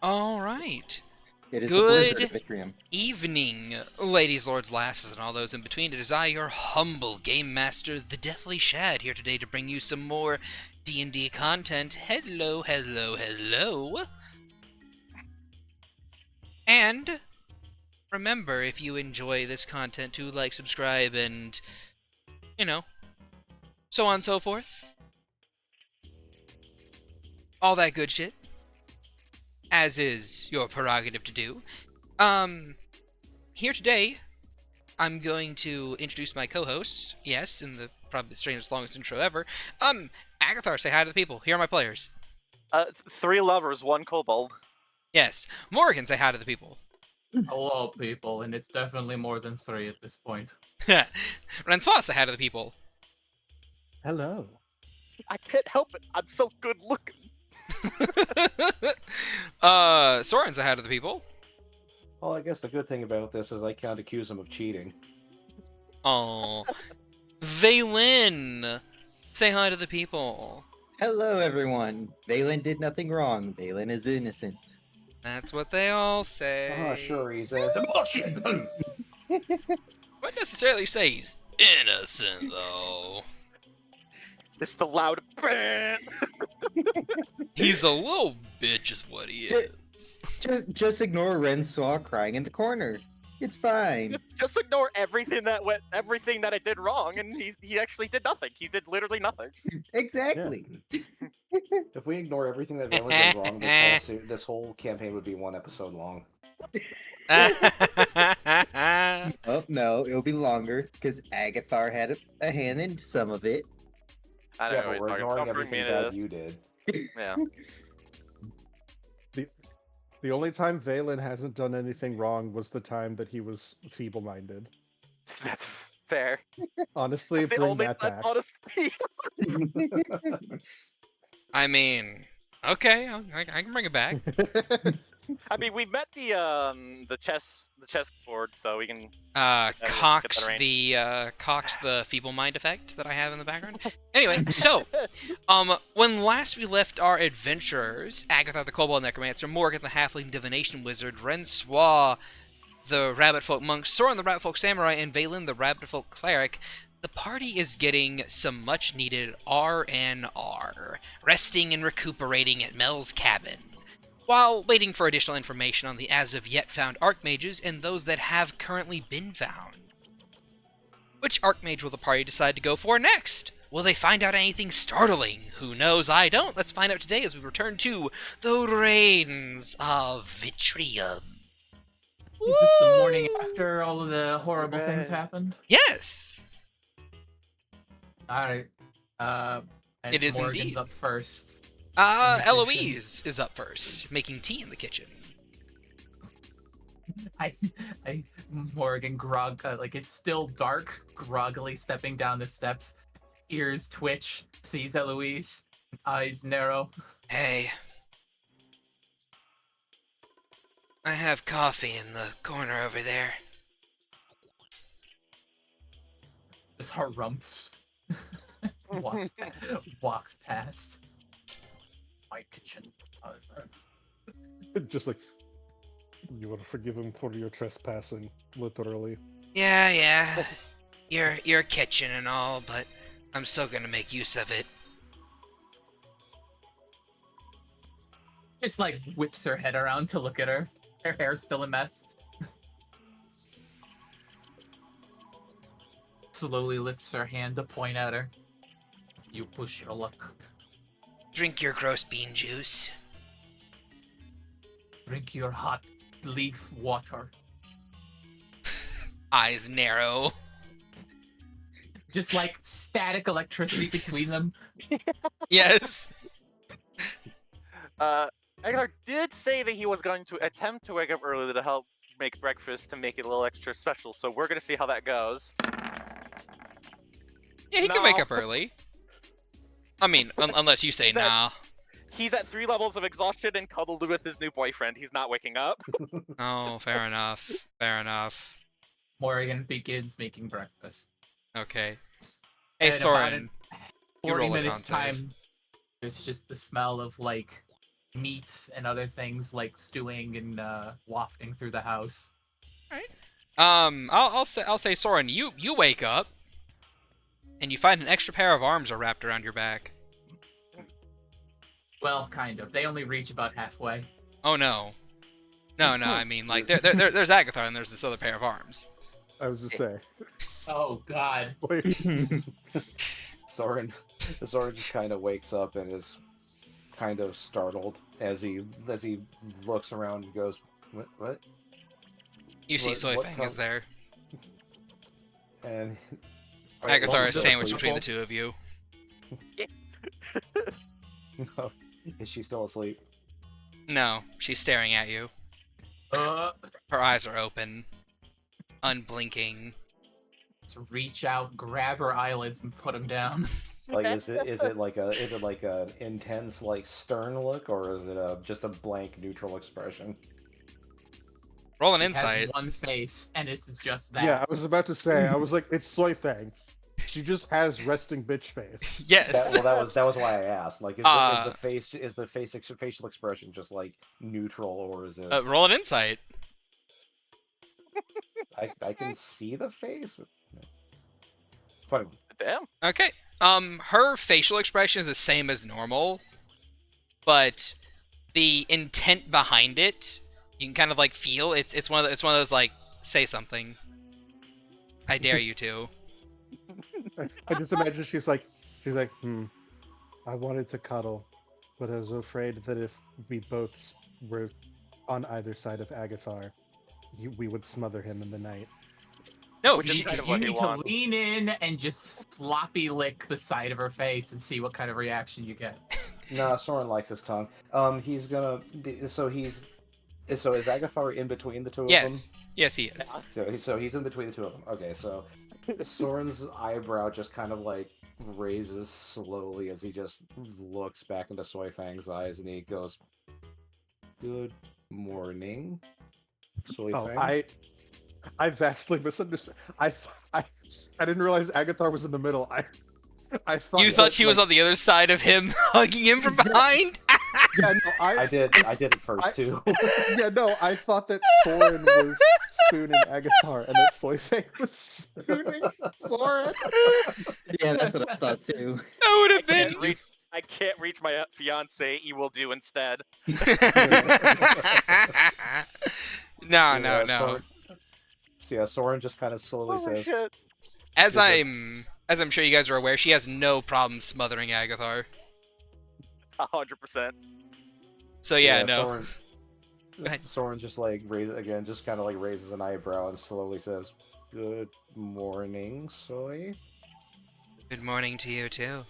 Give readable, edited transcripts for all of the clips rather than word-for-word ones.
All right. It is the blizzard Good of Vitrium. evening, ladies, lords, lasses, and all those in between. It is I, your humble game master, the Deathly Shad, here today to bring you some more D&D content. Hello, hello, hello. And remember, if you enjoy this content, to like, subscribe, and, so on and so forth. All that good shit. As is your prerogative to do. Here today, I'm going to introduce my co-hosts. Yes, in the probably strangest, longest intro ever. Agathar, say hi to the people. Here are my players. 3 lovers, 1 kobold. Yes, Morgan, say hi to the people. Hello, people, and it's definitely more than 3 at this point. Francois, say hi to the people. Hello. I can't help it. I'm so good looking. Soren, say hi to the people. Well, I guess the good thing about this is I can't accuse him of cheating. Oh, Vaylin, say hi to the people. Hello, everyone. Valen did nothing wrong. Valen is innocent. That's what they all say. Sure, he says. Bullshit! What necessarily say he's innocent, though? It's the loud bang. He's a little bitch, is what he is. Just ignore Rensaw crying in the corner. It's fine. Just ignore everything that I did wrong, and he actually did nothing. He did literally nothing. Exactly. If we ignore everything that Valen did wrong, this whole campaign would be 1 episode long. Oh, no, it'll be longer, because Agathar had a hand in some of it. I don't Yeah, know but what we're you're ignoring talking about. Don't bring me everything into bad this. you did. Yeah. The only time Valen hasn't done anything wrong was the time that he was feeble-minded. That's fair. Honestly, That's the bring only that time, back. honestly. I mean, okay, I can bring it back. I mean, we met the chess board, so we can. Cox range. the feeble mind effect that I have in the background. Anyway, so when last we left our adventurers, Agatha the Kobold Necromancer, Morgan the Halfling Divination Wizard, Rensois the Rabbit Folk Monk, Soren the Rabbit Folk Samurai, and Valen the Rabbit Folk Cleric, the party is getting some much-needed R&R, resting and recuperating at Mel's cabin, while waiting for additional information on the as-of-yet found Archmages and those that have currently been found. Which Archmage will the party decide to go for next? Will they find out anything startling? Who knows? I don't. Let's find out today as we return to the Rains of Vitrium. Is this the morning after all of the horrible things Hooray. happened? Yes! Alright. And It is Morgan's indeed. up first. Eloise is up first, making tea in the kitchen. Morgan like it's still dark, groggily stepping down the steps, ears twitch, sees Eloise, eyes narrow. Hey. I have coffee in the corner over there. Just harumphs. walks past. My kitchen. Just like, you want to forgive him for your trespassing, literally. Yeah. Your kitchen and all, but I'm still gonna make use of it. Just like whips her head around to look at her. Her hair's still a mess. Slowly lifts her hand to point at her. You push your luck. Drink your gross bean juice. Drink your hot leaf water. Eyes narrow. Just like static electricity between them. Yes. Agar did say that he was going to attempt to wake up early to help make breakfast to make it a little extra special, so we're gonna see how that goes. Yeah, he can wake up early. I mean, unless you say nah. He's at 3 levels of exhaustion and cuddled with his new boyfriend. He's not waking up. Oh, fair enough. Fair enough. Morgan begins making breakfast. Okay. Hey, And about Soren. in You 40 roll a minutes con save. time, there's just the smell of like meats and other things like stewing and wafting through the house. I'll say, Soren, you wake up, and you find an extra pair of arms are wrapped around your back. Well, kind of. They only reach about halfway. Oh no, no, I mean like there's Agathar and there's this other pair of arms. I was to say. Oh God. Wait, Soren just kind of wakes up and is kind of startled as he looks around and goes, What? You see, What Soyfang is there. And Agathar is still sandwiched asleep? between the two of you. No. Is she still asleep? No, she's staring at you. Uh, Her eyes are open, unblinking. to reach out, grab her eyelids, and put them down. Like, is it like an intense, like, stern look, or is it just a blank neutral expression? Roll an She insight. has one face, and it's just that. yeah, I was about to say. I was like, it's Soyfang. She just has resting bitch face. Yes. That was why I asked. Like, is the facial expression just like neutral, or is it? Roll an insight. I can see the face. Funny. Damn. Okay. Her facial expression is the same as normal, but the intent behind it, you can kind of like feel. It's one of those like, say something. I dare you to. I just imagine she's like, I wanted to cuddle, but I was afraid that if we both were on either side of Agathar, we would smother him in the night. No, Which is she, kind of You what he need to wants. lean in and just sloppy lick the side of her face and see what kind of reaction you get. Nah, Soren likes his tongue. He's gonna. So is Agathar in between the two of them? yes, he is. So he's in between the two of them. Okay, so Soren's eyebrow just kind of like raises slowly as he just looks back into Soyfang's eyes, and he goes, "Good morning, Soyfang." Oh, I vastly misunderstood. I didn't realize Agathar was in the middle. I thought You thought that, she was like- on the other side of him, hugging him from behind? Yeah, no, I did it first too. Yeah, no, I thought that Soren was spooning Agathar and that Soyfang was spooning Soren. Yeah, that's what I thought too. That would I have been. can't reach my fiance. You will do instead. No. Soren, so yeah, Soren just kind of slowly Holy says, shit. As I'm sure you guys are aware, she has no problem smothering Agathar. 100%. So yeah, no. Soren, ahead. Soren just like just kind of like raises an eyebrow and slowly says, "Good morning, Soy." Good morning to you too.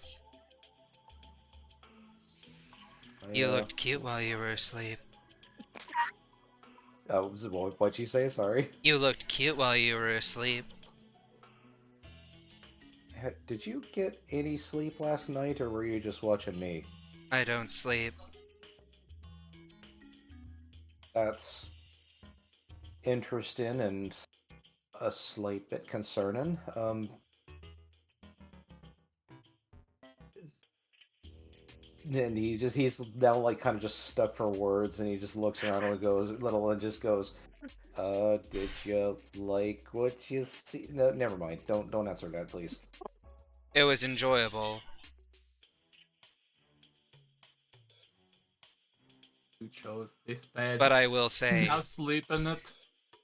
You I, looked cute while you were asleep. What'd you say? Sorry. You looked cute while you were asleep. Did you get any sleep last night, or were you just watching me? I don't sleep. That's interesting and a slight bit concerning. And he's now like kind of just stuck for words, and he just looks around and just goes, did you like what you see? No, never mind. Don't answer that, please. It was enjoyable. You chose this bed. But I will say, Now sleep in it.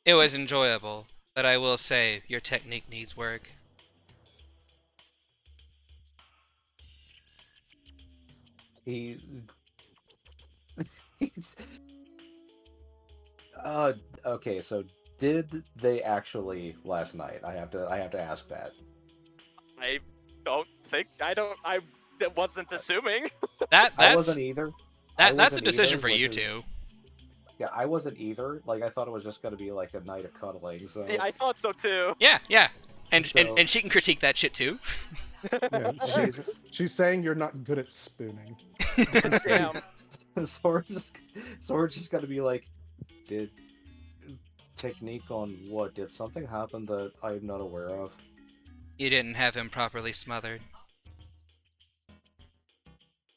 it was enjoyable. But I will say, your technique needs work. He's okay, so did they actually last night? I have to ask that. I wasn't assuming. I That's wasn't either. that's a wasn't decision either, for you which is- two. Yeah, I wasn't either. Like, I thought it was just gonna be like a night of cuddling, so Yeah, I thought so too. Yeah. And So- and she can critique that shit too. Yeah, she's saying you're not good at spooning. Damn. Soren's just gotta be like, did technique on what? Did something happen that I'm not aware of? You didn't have him properly smothered.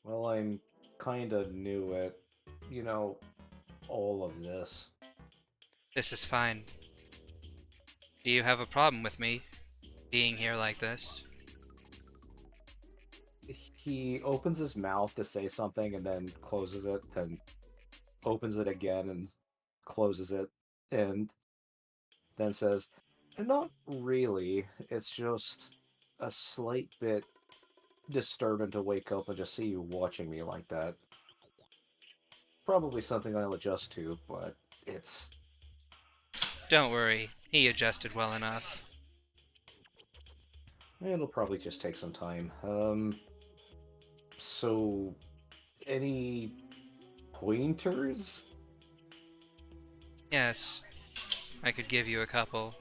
Well, I'm kinda new at all of this. This is fine. Do you have a problem with me being here like this? He opens his mouth to say something and then closes it, then opens it again and closes it, and then says, "Not really. It's just a slight bit disturbing to wake up and just see you watching me like that. Probably something I'll adjust to, but it's..." Don't worry, he adjusted well enough. It'll probably just take some time. So, any pointers? Yes, I could give you a couple.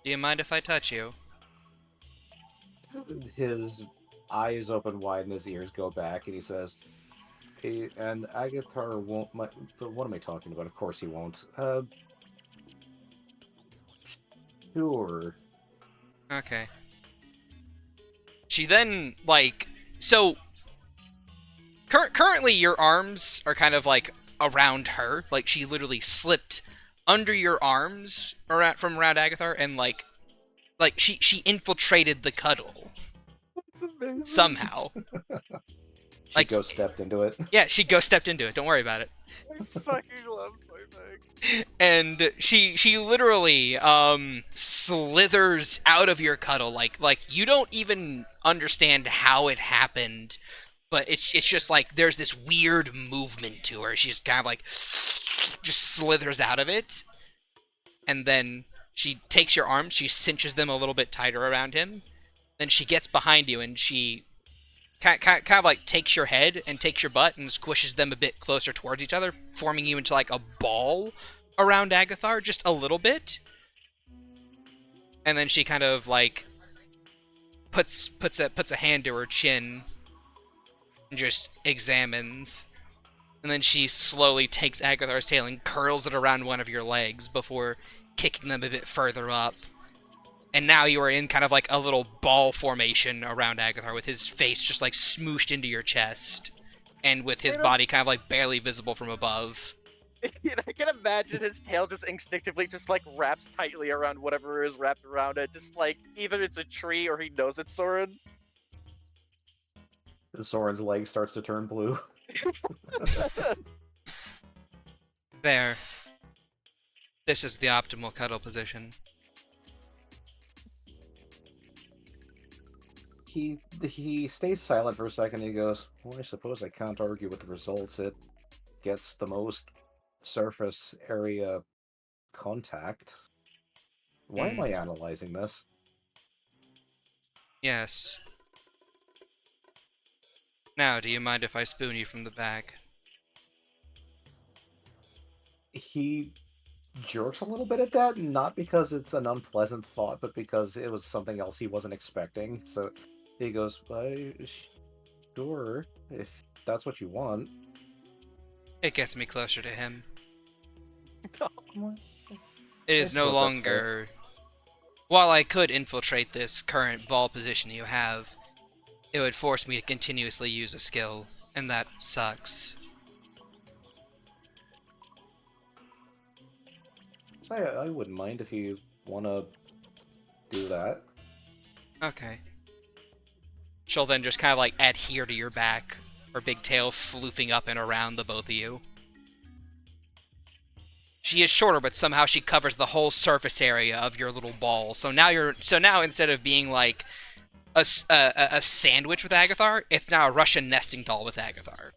Do you mind if I touch you? His eyes open wide and his ears go back, and he says, "Hey, and Agathar won't... What am I talking about? Of course he won't. Sure." Okay. She then, like... So... Currently, your arms are kind of, like, around her. Like, she literally slipped under your arms from around Agathar, and, like, she infiltrated the cuddle. That's amazing. Somehow. She Like- ghost stepped into it. Yeah, she ghost stepped into it. Don't worry about it. I fucking love Plaything. And she literally slithers out of your cuddle, like you don't even understand how it happened, but it's just like there's this weird movement to her. She's kind of like just slithers out of it, and then she takes your arms, she cinches them a little bit tighter around him, then she gets behind you and she kind of like takes your head and takes your butt and squishes them a bit closer towards each other, forming you into like a ball around Agathar, just a little bit. And then she kind of like puts a hand to her chin and just examines. And then she slowly takes Agathar's tail and curls it around one of your legs before kicking them a bit further up. And now you are in kind of like a little ball formation around Agathar, with his face just like smooshed into your chest, and with his body kind of like barely visible from above. I can imagine his tail just instinctively just like wraps tightly around whatever is wrapped around it. Just like either it's a tree or he knows it's Soren. And Soren's leg starts to turn blue. There. This is the optimal cuddle position. He stays silent for a second and he goes, "Well, I suppose I can't argue with the results. It gets the most surface area contact. Why am I analyzing this?" Yes. Now, do you mind if I spoon you from the back? He jerks a little bit at that, not because it's an unpleasant thought, but because it was something else he wasn't expecting. So he goes, "Why, sure, if that's what you want." It gets me closer to him. Well, It is I no suppose that's longer... While I could infiltrate this current ball position you have, it would force me to continuously use a skill, and that sucks. So I wouldn't mind if you want to do that. Okay. She'll then just kind of like adhere to your back, her big tail floofing up and around the both of you. She is shorter, but somehow she covers the whole surface area of your little ball. So now instead of being like a sandwich with Agathar, it's now a Russian nesting doll with Agathar.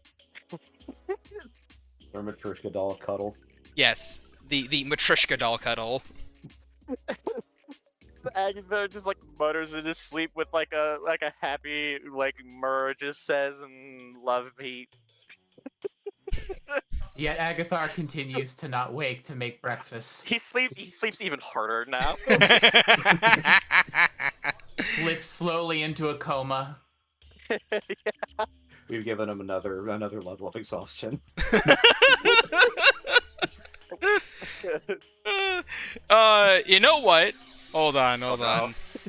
Or Matryoshka doll cuddle. Yes, the Matryoshka doll cuddle. Agatha just like mutters in his sleep with like a happy like murr, just says, and love heat. Yet Agathar continues to not wake to make breakfast. He sleeps even harder now. Slips slowly into a coma. We've given him another level of exhaustion. You know what? Hold on. Oh,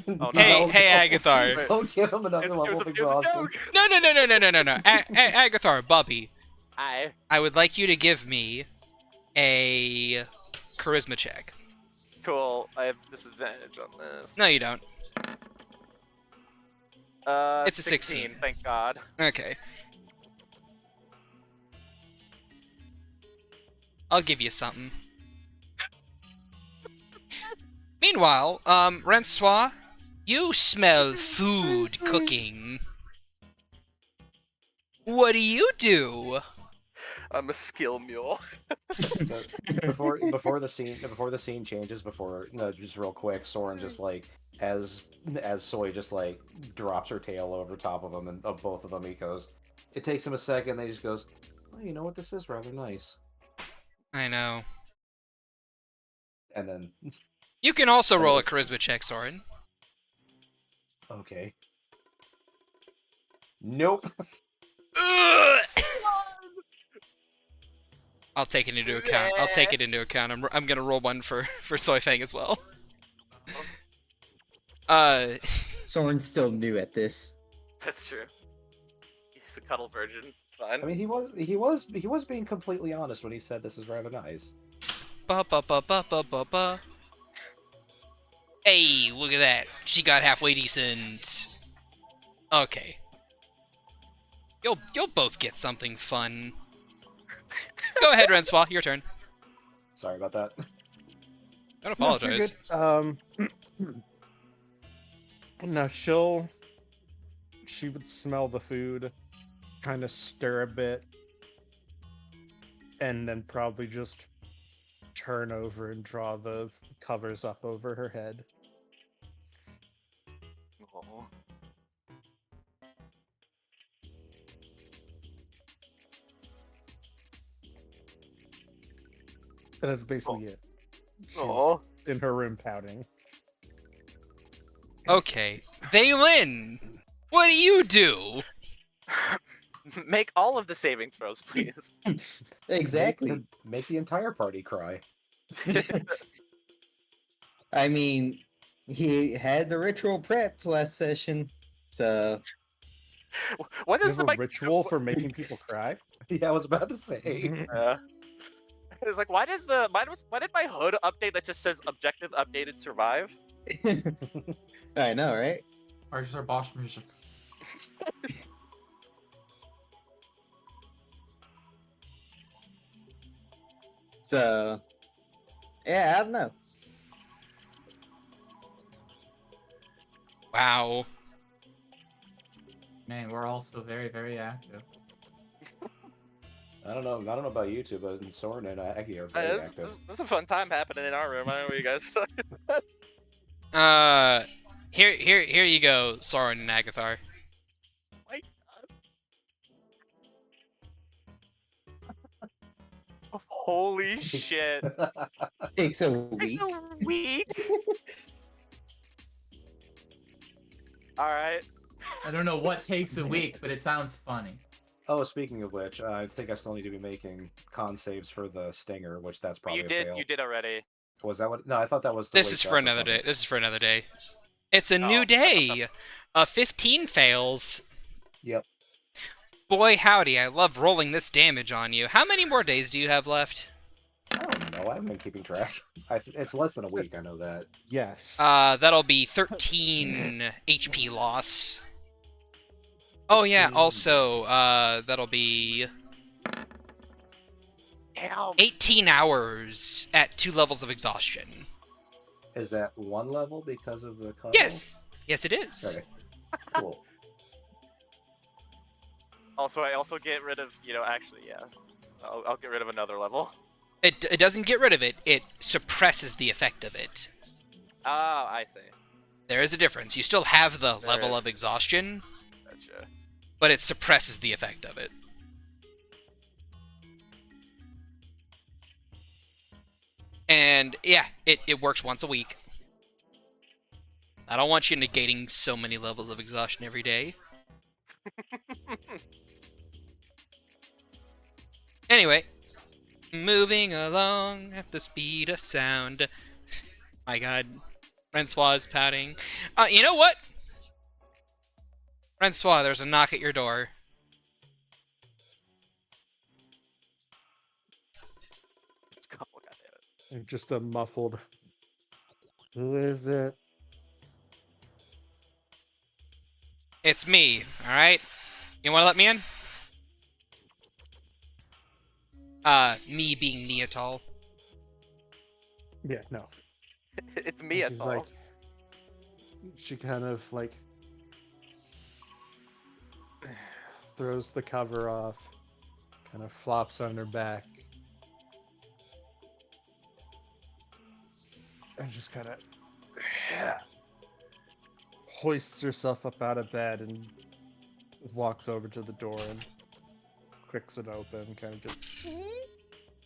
no. Hey, Agathar. Don't give him another It level was of a exhaustion. joke. No. Agathar, Bubby. I would like you to give me a charisma check. Cool. I have disadvantage on this. No, you don't. It's a 16. Thank God. Okay. I'll give you something. Meanwhile, Rensois, you smell food cooking. What do you do? I'm a skill mule. So, before the scene changes, just real quick, Soren just like as Soy just like drops her tail over top of them and of both of them, he goes. It takes him a second. They just goes. Well, you know what? This is rather nice. I know. And then You can also roll a charisma check, Soren. okay. Nope. Ugh! I'll take it into account. I'll take it into account. I'm gonna roll one for Soy Fang as well. Soren's still new at this. That's true. He's a cuddle virgin. It's fine. I mean, he was being completely honest when he said this is rather nice. Ba ba ba ba ba ba ba. Hey, look at that. She got halfway decent. Okay. You'll both get something fun. Go ahead, Rensois. Your turn. Sorry about that. Don't No, you're apologize. good. No, she would smell the food, kind of stir a bit, and then probably just turn over and draw the covers up over her head. Aw. And that's basically it. She's Aw. in her room pouting. Okay. Vaylin! What do you do? Make all of the saving throws, please. Exactly. Make the entire party cry. I mean, he had the ritual prepped last session, so What You is have the a ritual for making people cry? Yeah, I was about to say. It's like, why did my hood update that just says objective updated survive? I know, right? Where's our boss music? So, yeah, I don't know. Wow. Man, we're all still very, very active. I don't know about you two, but Soren and Aggie are very This active. is a fun time happening in our room. I don't know what you guys. Here you go, Soren and Agathar. My God. Holy shit! Takes a Takes week. a week. All right. I don't know what takes a week, but it sounds funny. Oh, speaking of which, I think I still need to be making con saves for the stinger, which that's probably a fail. You did already. Was that what? No, I thought that was. The This weight is for test or another day. something. This is for another day. It's a new Oh, day. 15 fails. Yep. Boy, howdy, I love rolling this damage on you. How many more days do you have left? I don't know. I haven't been keeping track. It's less than a week. I know that. Yes. That'll be 13 HP loss. Oh yeah, also, that'll be Damn. 18 hours at 2 levels of exhaustion. Is that one level because of the cuddle? Yes. Yes, it is. Okay. Cool. Also, I also get rid of, actually, yeah. I'll get rid of another level. It doesn't get rid of it, it suppresses the effect of it. Ah, I see. There is a difference. You still have the There level is. of exhaustion, Gotcha. but it suppresses the effect of it. And yeah, it works once a week. I don't want you negating so many levels of exhaustion every day. Anyway, moving along at the speed of sound. My god, Francois is pouting. You know what? Francois, there's a knock at your door. And just a muffled. Who is it? It's me, alright? You wanna let me in? Me being Neotol. Yeah, no. It's me at She's all. like, she kind of like throws the cover off, kind of flops on her back, and just kind of hoists herself up out of bed and walks over to the door and cricks it open, kind of just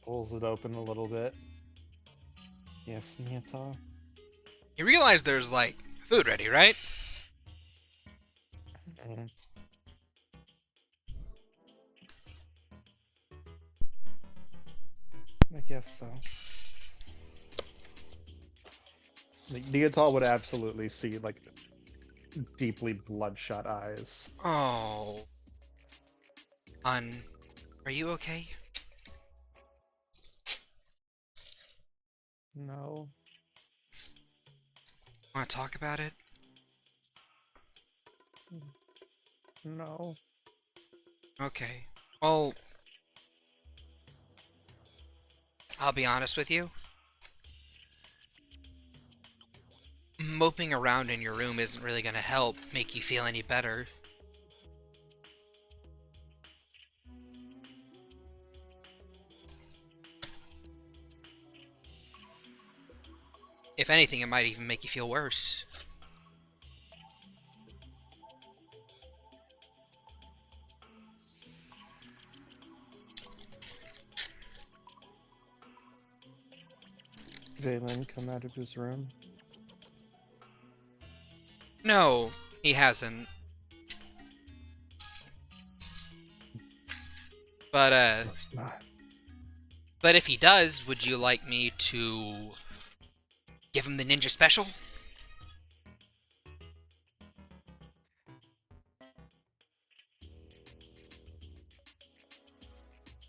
pulls it open a little bit. Yes, Niata? You realize there's, like, food ready, right? Mm. I guess so. Like, Neatal would absolutely see, like, deeply bloodshot eyes. Oh. Are you okay? No. Wanna talk about it? No. Okay. Well, I'll be honest with you. Moping around in your room isn't really gonna help make you feel any better. If anything, it might even make you feel worse. Valen come out of his room. No, he hasn't. But, It's not. but if he does, would you like me to give him the ninja special?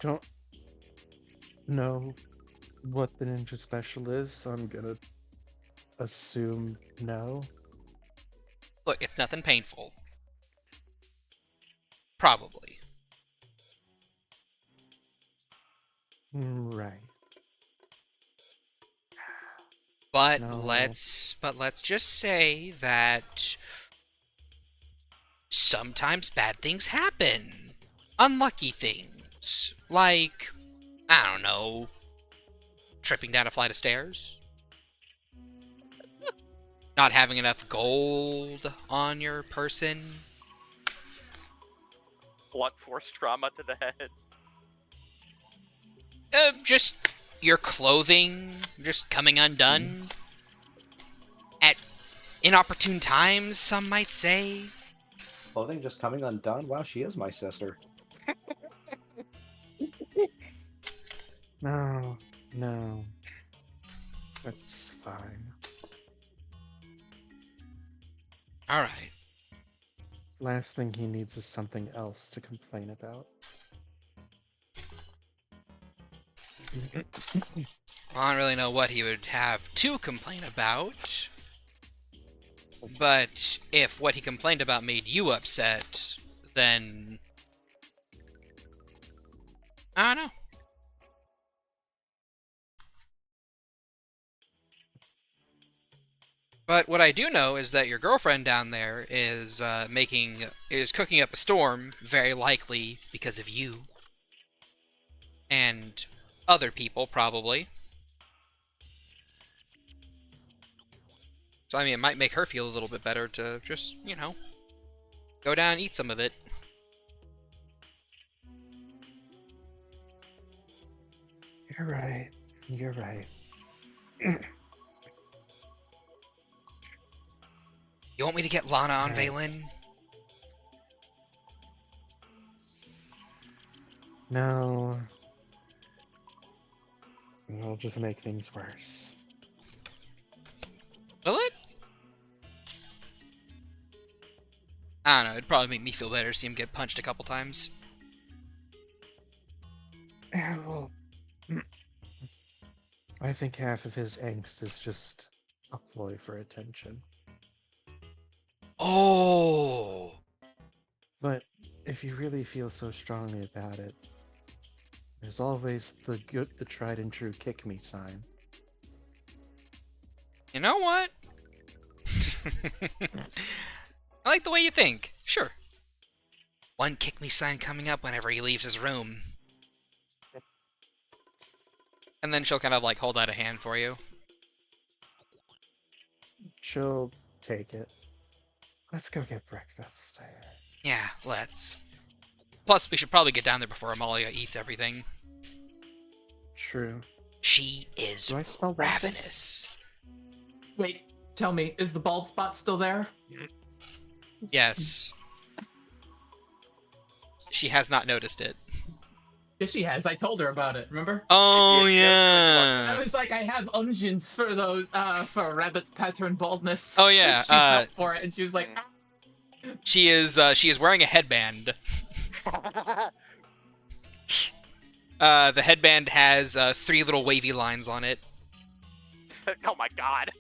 Don't know what the ninja special is, so I'm gonna assume no. Look, it's nothing painful. Probably. Right. But No. let's just say that sometimes bad things happen. Unlucky things. Like, I don't know, tripping down a flight of stairs. Not having enough gold on your person. Blunt force trauma to the head. Just your clothing just coming undone. At inopportune times, some might say. Clothing just coming undone? Wow, she is my sister. No. No. That's fine. Alright. Last thing he needs is something else to complain about. I don't really know what he would have to complain about. But if what he complained about made you upset, then I don't know. But what I do know is that your girlfriend down there is cooking up a storm, very likely because of you. And other people, probably. So, I mean, it might make her feel a little bit better to just, you know, go down and eat some of it. You're right. You're right. You want me to get Lana on Right. Valen? No. It'll just make things worse. Will it? I don't know, it'd probably make me feel better to see him get punched a couple times. Yeah, well, I think half of his angst is just a ploy for attention. Oh. But if you really feel so strongly about it, there's always the tried and true kick me sign. You know what? I like the way you think. Sure. One kick me sign coming up whenever he leaves his room. And then she'll kind of like hold out a hand for you. She'll take it. Let's go get breakfast. Yeah, let's. Plus, we should probably get down there before Amalia eats everything. True. She is Do I smell ravenous. Wait, tell me, is the bald spot still there? Yes. She has not noticed it. Yes, she has. I told her about it. Remember? Oh, Yes, yeah. I was like, I have unguents for those, for rabbit pattern baldness. Oh, yeah, She's out for it, and she was like, She is wearing a headband. The headband has 3 little wavy lines on it. Oh my god.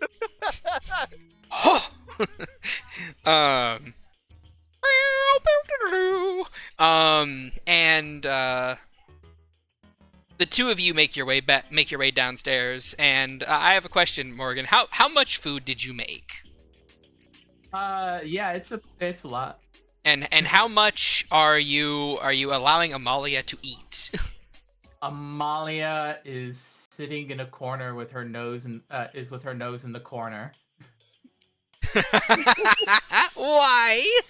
And the two of you make your way downstairs, and I have a question, Morgan. How much food did you make? yeah, it's a lot. And how much are you allowing Amalia to eat? Amalia is sitting in a corner with her nose in the corner. Why?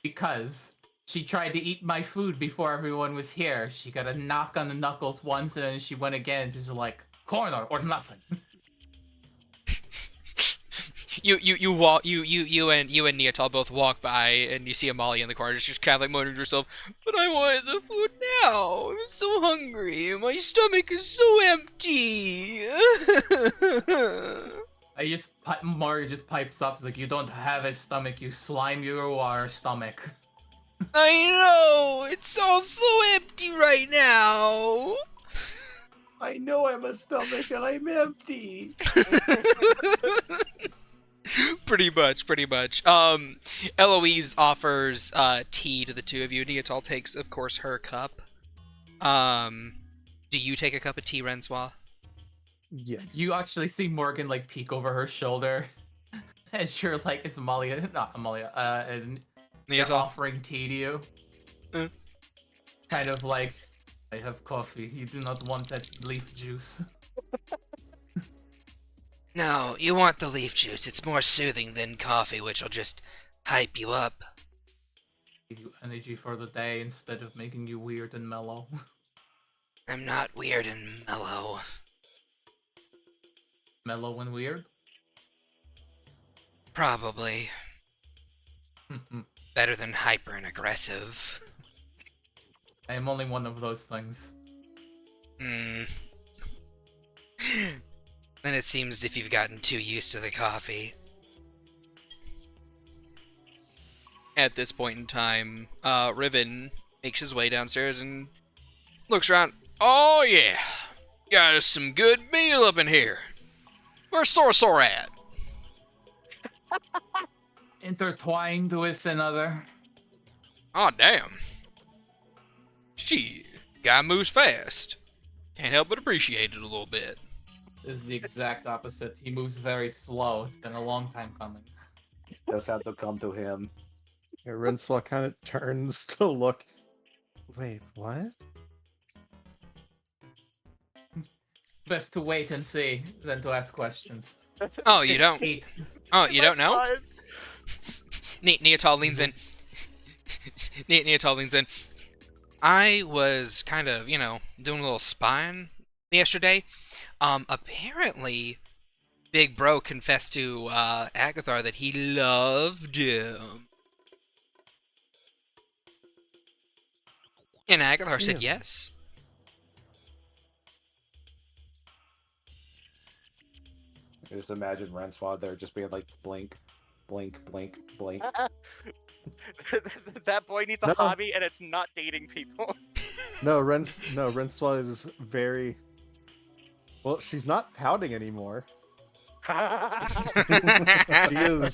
Because she tried to eat my food before everyone was here. She got a knock on the knuckles once, and then she went again. She's like, corner or nothing. You and Neotal both walk by, and you see Amalia in the corner. She's kind of like moaning to herself, "But I want the food now. I'm so hungry. My stomach is so empty." Mario just pipes up. He's like, "You don't have a stomach. You slime. You are a stomach." I know. It's all so empty right now. I know I'm a stomach and I'm empty. Pretty much. Eloise offers tea to the two of you. Neotal takes, of course, her cup. Do you take a cup of tea, Renswa? Yes. You actually see Morgan like peek over her shoulder, as you're like, "It's Amalia, not Amalia." As they're Neotal? offering tea to you, Uh. kind of like, "I have coffee. You do not want that leaf juice." No, you want the leaf juice. It's more soothing than coffee, which will just hype you up. Give you energy for the day instead of making you weird and mellow. I'm not weird and mellow. Mellow and weird. Probably. Better than hyper and aggressive. I am only one of those things. Then it seems as if you've gotten too used to the coffee. At this point in time, Riven makes his way downstairs and looks around. Oh yeah, got us some good meal up in here. Where's Sorcerer at? Intertwined with another. Oh damn. Shit, guy moves fast. Can't help but appreciate it a little bit. This is the exact opposite. He moves very slow. It's been a long time coming. Just have to come to him. Yeah, Renswa kind of turns to look. Wait, what? Best to wait and see than to ask questions. Oh, you don't? Eat. Oh, you don't know? God. Neotal leans in. Neotal leans in. I was kind of, doing a little spying yesterday. Apparently, Big Bro confessed to Agathar that he loved him. And Agathar said Really? yes. I just imagine Renswa there just being like, blink, blink, blink, blink. That boy needs a No. hobby, and it's not dating people. No, Renswa is very Well, she's not pouting anymore. Agatha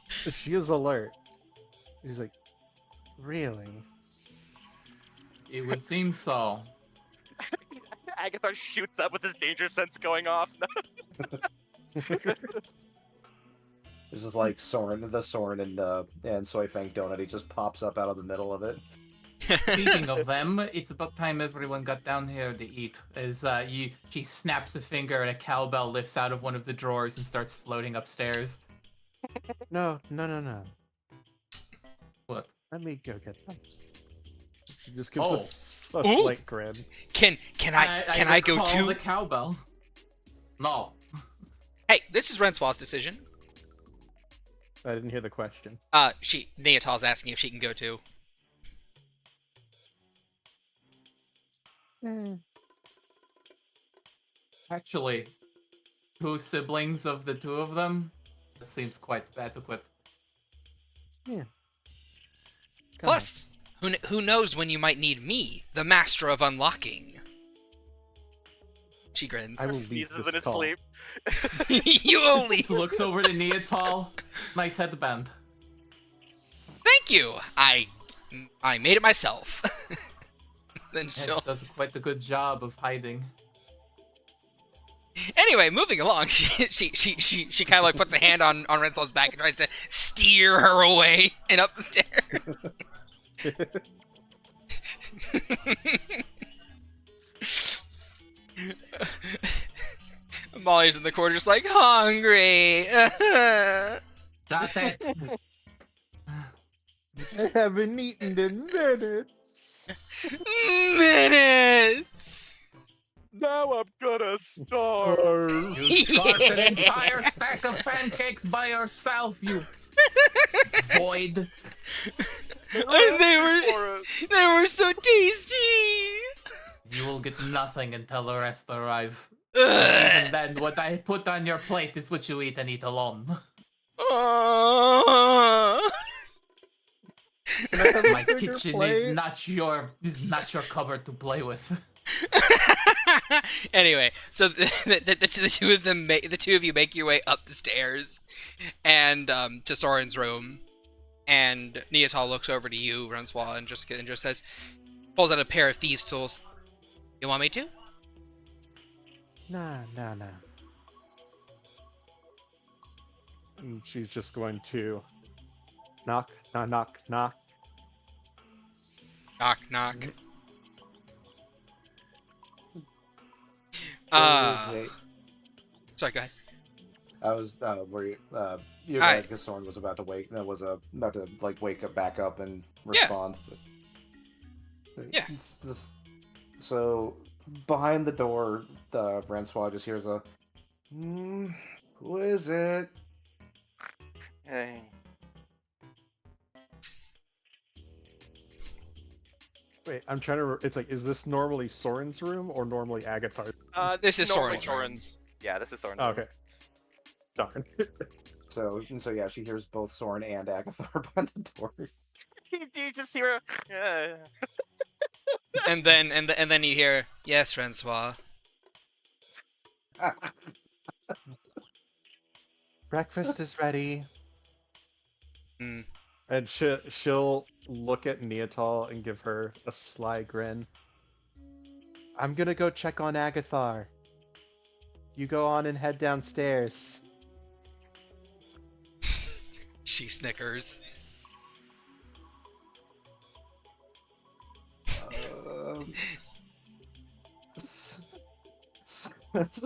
She is alert. She's like, really? It would seem so. shoots up with his danger sense going off. This is like Soren and Soy Fang donut. He just pops up out of the middle of it. Speaking of them, it's about time everyone got down here to eat. As she snaps a finger and a cowbell lifts out of one of the drawers and starts floating upstairs. No. What? Let me go get them. She just gives a Ooh. slight grin. Can I go recall too? the cowbell? No. Hey, this is Renswall's decision. I didn't hear the question. Neatal's asking if she can go too. Actually, 2 siblings of the 2 of them? That seems quite adequate. Come Plus, who knows when you might need me, the master of unlocking. She grins. I will leave Sneezes this in his call. sleep. You only. Looks over to Neatal. Nice headband. Thank you. I made it myself. Then Yeah, she'll. she does quite a good job of hiding. Anyway, moving along, she kind of like puts a hand on Rensal's back and tries to steer her away and up the stairs. Molly's in the corner just like, hungry. Got it. I haven't eaten in minutes. Minutes. Now I'm gonna starve. You scarfed an entire stack of pancakes by yourself, you void. And they were so tasty. You will get nothing until the rest arrive. Ugh. And then what I put on your plate is what you eat and eat alone. Can I have a My bigger kitchen plate? is not your cupboard to play with. Anyway, so the two of you make your way up the stairs, and to Soren's room, and Neatal looks over to you, Renswall, and just says, pulls out a pair of thieves' tools. You want me to? Nah. And she's just going to knock. Knock, knock. Sorry, go ahead. I was where you Alright. right, because Soren was about to wake wake up back up and respond. Yeah. It's just- so behind the door, the Francois just hears a who is it? Hey. Wait, I'm trying to. It's like, is this normally Soren's room or normally Agathar's? This is normally Soren's. Yeah, this is Soren's. Oh, okay. Darn. So yeah, she hears both Soren and Agathar behind the door. You just hear And then you hear, yes, Francois. Breakfast is ready. Mm. And she'll look at Neatal and give her a sly grin. I'm gonna go check on Agathar. You go on and head downstairs. She snickers.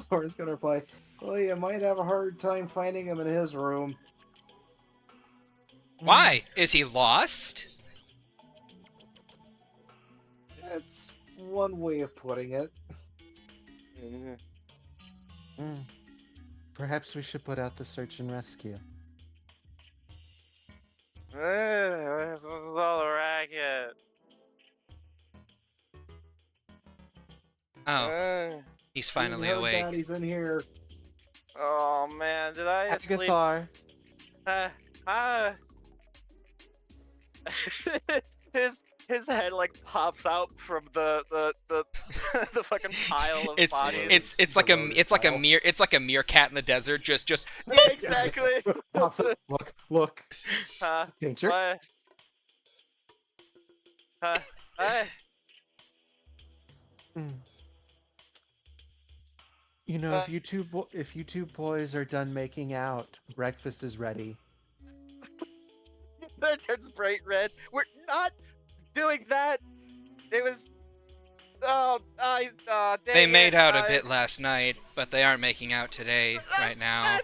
Soren's gonna reply, well, you might have a hard time finding him in his room. Why? Is he lost? That's one way of putting it. Perhaps we should put out the search and rescue. Where's all the racket? Oh, he's finally We heard awake. that he's in here. Oh man, did I sleep? Agathar. His his head like pops out from the the fucking pile of It's bodies. it's like a meerkat in the desert. Just Yeah, exactly. Pops up. Look. Huh? Danger. What? Huh? Mm. You know, if you two boys are done making out, breakfast is ready. That turns bright red. We're not doing that. It was. Oh, dang they made it, out a bit last night, but they aren't making out today, right now.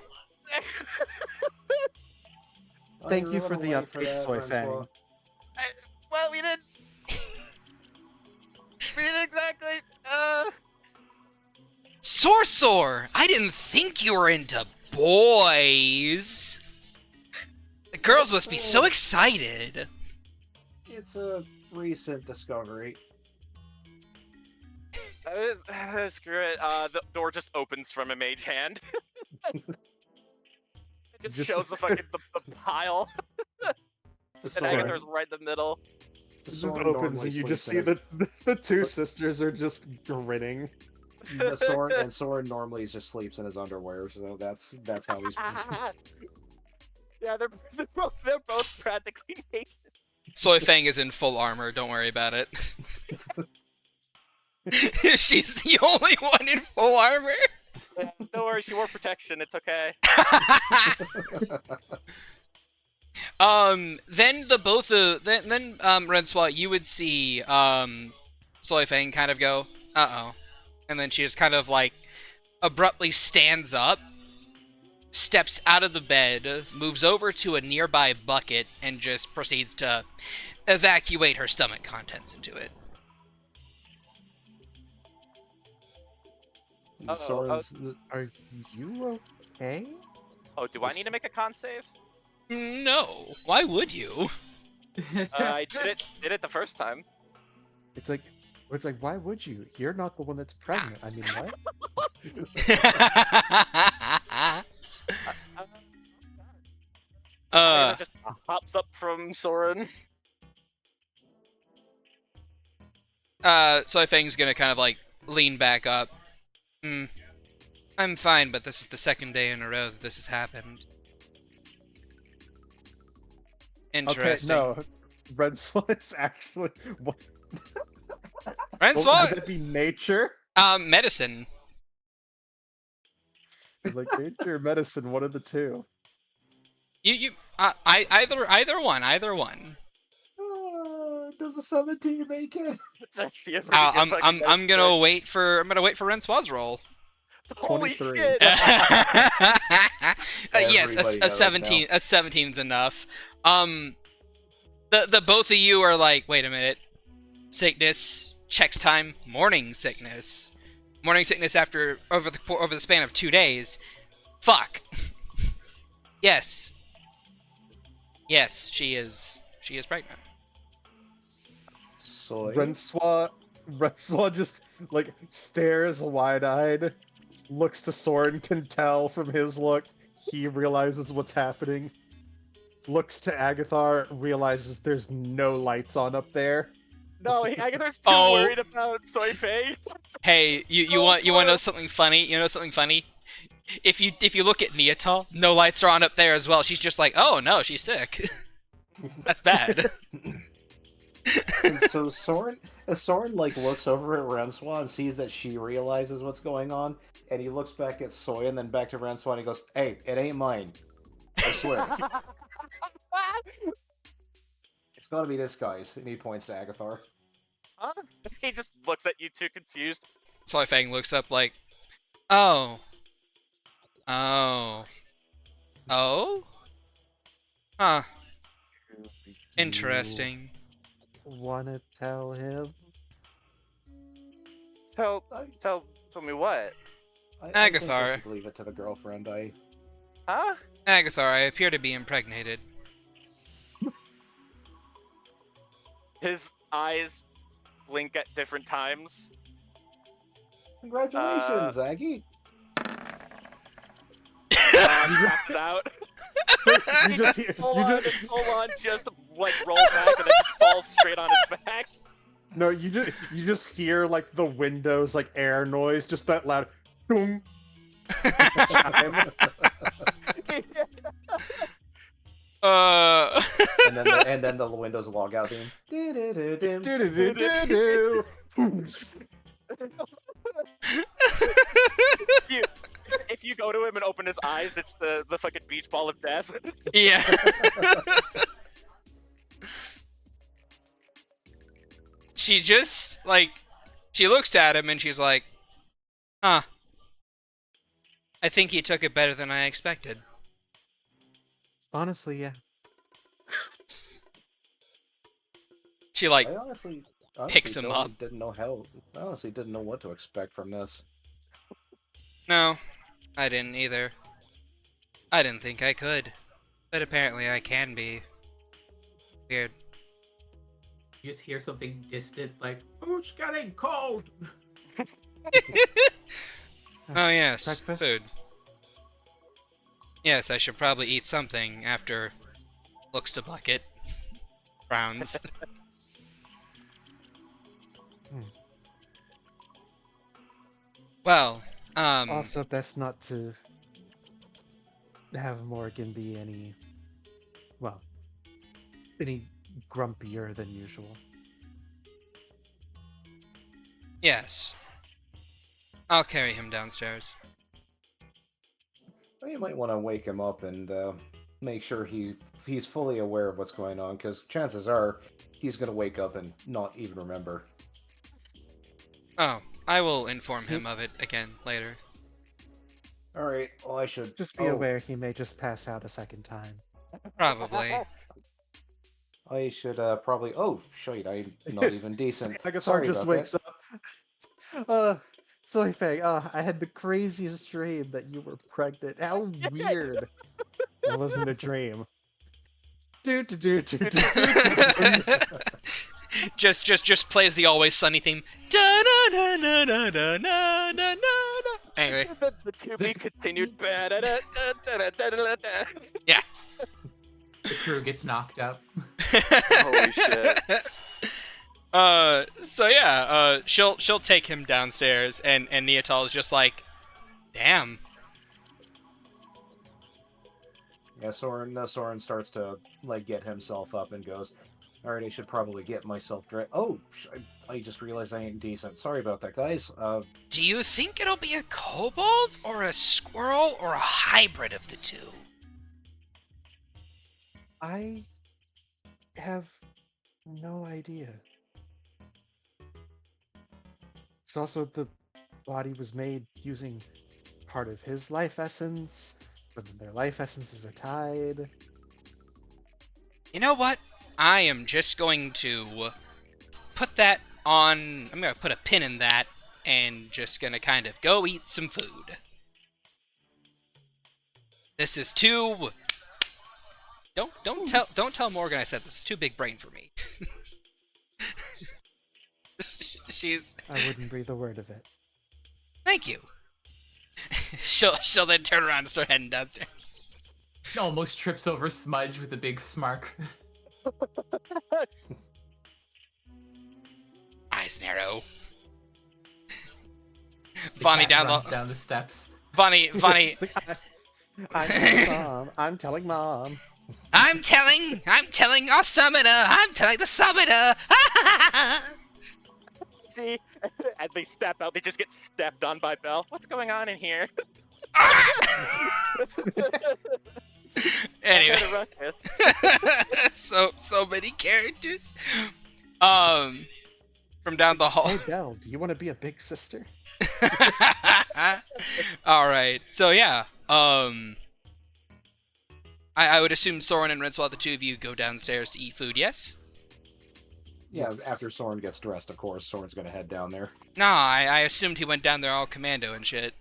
Thank you Are for the gonna wait update, that, Soy Francois? Fang. Well, we didn't. We didn't exactly. Sorcerer! I didn't think you were into boys. The girls must be so excited. It's a recent discovery. Screw it. The door just opens from a mage hand. It just shows the fucking the pile. The And Soren, Agathar's right in the middle. the It Soren opens normally and you just sleeps see in the two sisters are just grinning. the Soren normally just sleeps in his underwear, so that's how he's. Yeah, they're both practically naked. Soy Fang is in full armor, don't worry about it. She's the only one in full armor. Yeah, don't worry, she wore protection. It's okay. Then Renswa, you would see Soy Fang kind of go, uh-oh. And then she just kind of like abruptly stands up, steps out of the bed, moves over to a nearby bucket, and just proceeds to evacuate her stomach contents into it. Soren's, Are you okay? Oh, do I need to make a con save? No, why would you? I did it the first time. It's like, why would you? You're not the one that's pregnant. I mean, what? It just hops up from Soren. Soy Fang's gonna kind of like lean back up. I'm fine, but this is the second day in a row that this has happened. Interesting. Okay, no. Red Swan is actually... What, Renswa, would that be nature? medicine. Like nature or medicine, one of the two. Either one. does a 17 make it? It's actually a pretty good fucking I'm gonna wait for Renswa's roll. Holy 23. shit! Yes, Everybody a knows 17. A 17's enough. The both of you are like, wait a minute. Sickness checks time. Morning sickness. Morning sickness over the span of 2 days. Fuck. Yes. Yes, she is pregnant. Soy. Renswa just like stares wide-eyed, looks to Soren, can tell from his look he realizes what's happening. Looks to Agathar, realizes there's no lights on up there. No, Agathar's too Oh. worried about Soy Fang. Hey, you want to know something funny? You know something funny? If you look at Neatal, no lights are on up there as well. She's just like, oh no, she's sick. That's bad. And so Soren like looks over at Renswa and sees that she realizes what's going on, and he looks back at Soy and then back to Renswa and he goes, "Hey, it ain't mine. I swear." It's gotta be this guy's, and he points to Agathar. Huh? He just looks at you two confused. Soy Fang looks up like, oh. Oh. Oh? Huh. Interesting. Wanna tell him? Tell me what? I think Agathar. I should leave it to the girlfriend. Huh? Agathar, I appear to be impregnated. His eyes blink at different times. Congratulations, Aggie. Taps out. You just hear, Full on just like roll back and then just falls straight on his back. No, you just hear like the windows like air noise, just that loud boom. Chime. And then the Windows log out theme. Do-do-do-do. If you go to him and open his eyes, it's the fucking beach ball of death. Yeah. She just, like, she looks at him and she's like, huh. I think he took it better than I expected. Honestly, yeah. She, like, I honestly picks him up. Didn't know how. I honestly didn't know what to expect from this. no, I didn't either. I didn't think I could. But apparently I can be. Weird. You just hear something distant, like, "Oh, it's getting cold." Oh yes, Breakfast? food. Yes, I should probably eat something after looks to bucket. Frowns. Well, Also, best not to have Morgan be any grumpier than usual. yes. I'll carry him downstairs. Well, you might want to wake him up and make sure he's fully aware of what's going on, because chances are he's going to wake up and not even remember. Oh, I will inform him of it again later. All right. Well, I should Just be aware he may just pass out a second time. Probably. I should probably. Oh, shite! I'm not even decent. Agathar Sorry just about wakes that. up. Soy Fang, I had the craziest dream that you were pregnant. How weird. That wasn't a dream. just plays the Always Sunny theme. Da da da da da da da da da. Anyway. The to be continued. Yeah. The crew gets knocked up. Holy shit. So yeah, she'll take him downstairs, and Neatal is just like, damn. Yeah, Soren starts to like get himself up and goes, "All right, I should probably get myself dressed." Oh, I just realized I ain't decent. Sorry about that, guys. Do you think it'll be a kobold, or a squirrel, or a hybrid of the two? I have no idea. It's also the body was made using part of his life essence, but then their life essences are tied. You know what? I am just going to put that on. I'm gonna put a pin in that, and just gonna kind of go eat some food. This is too. Don't tell Morgan I said this is too big brain for me. She's. I wouldn't breathe a word of it. Thank you. She'll then turn around and start heading downstairs. Almost trips over Smudge with a big smirk. Eyes narrow. The Vonnie cat down runs the. down the steps. Vonnie. I'm telling Mom. I'm telling Mom. I'm telling our summoner. I'm telling the summoner. See, as they step out, they just get stepped on by Belle. What's going on in here? Anyway. What a ruckus. so many characters. From down the hall. Hey Belle, do you want to be a big sister? All right. So yeah. I would assume Soren and Rinswell, the two of you, go downstairs to eat food. Yes. yeah, Yes. after Soren gets dressed, of course, Soren's gonna head down there. Nah, I assumed he went down there all commando and shit.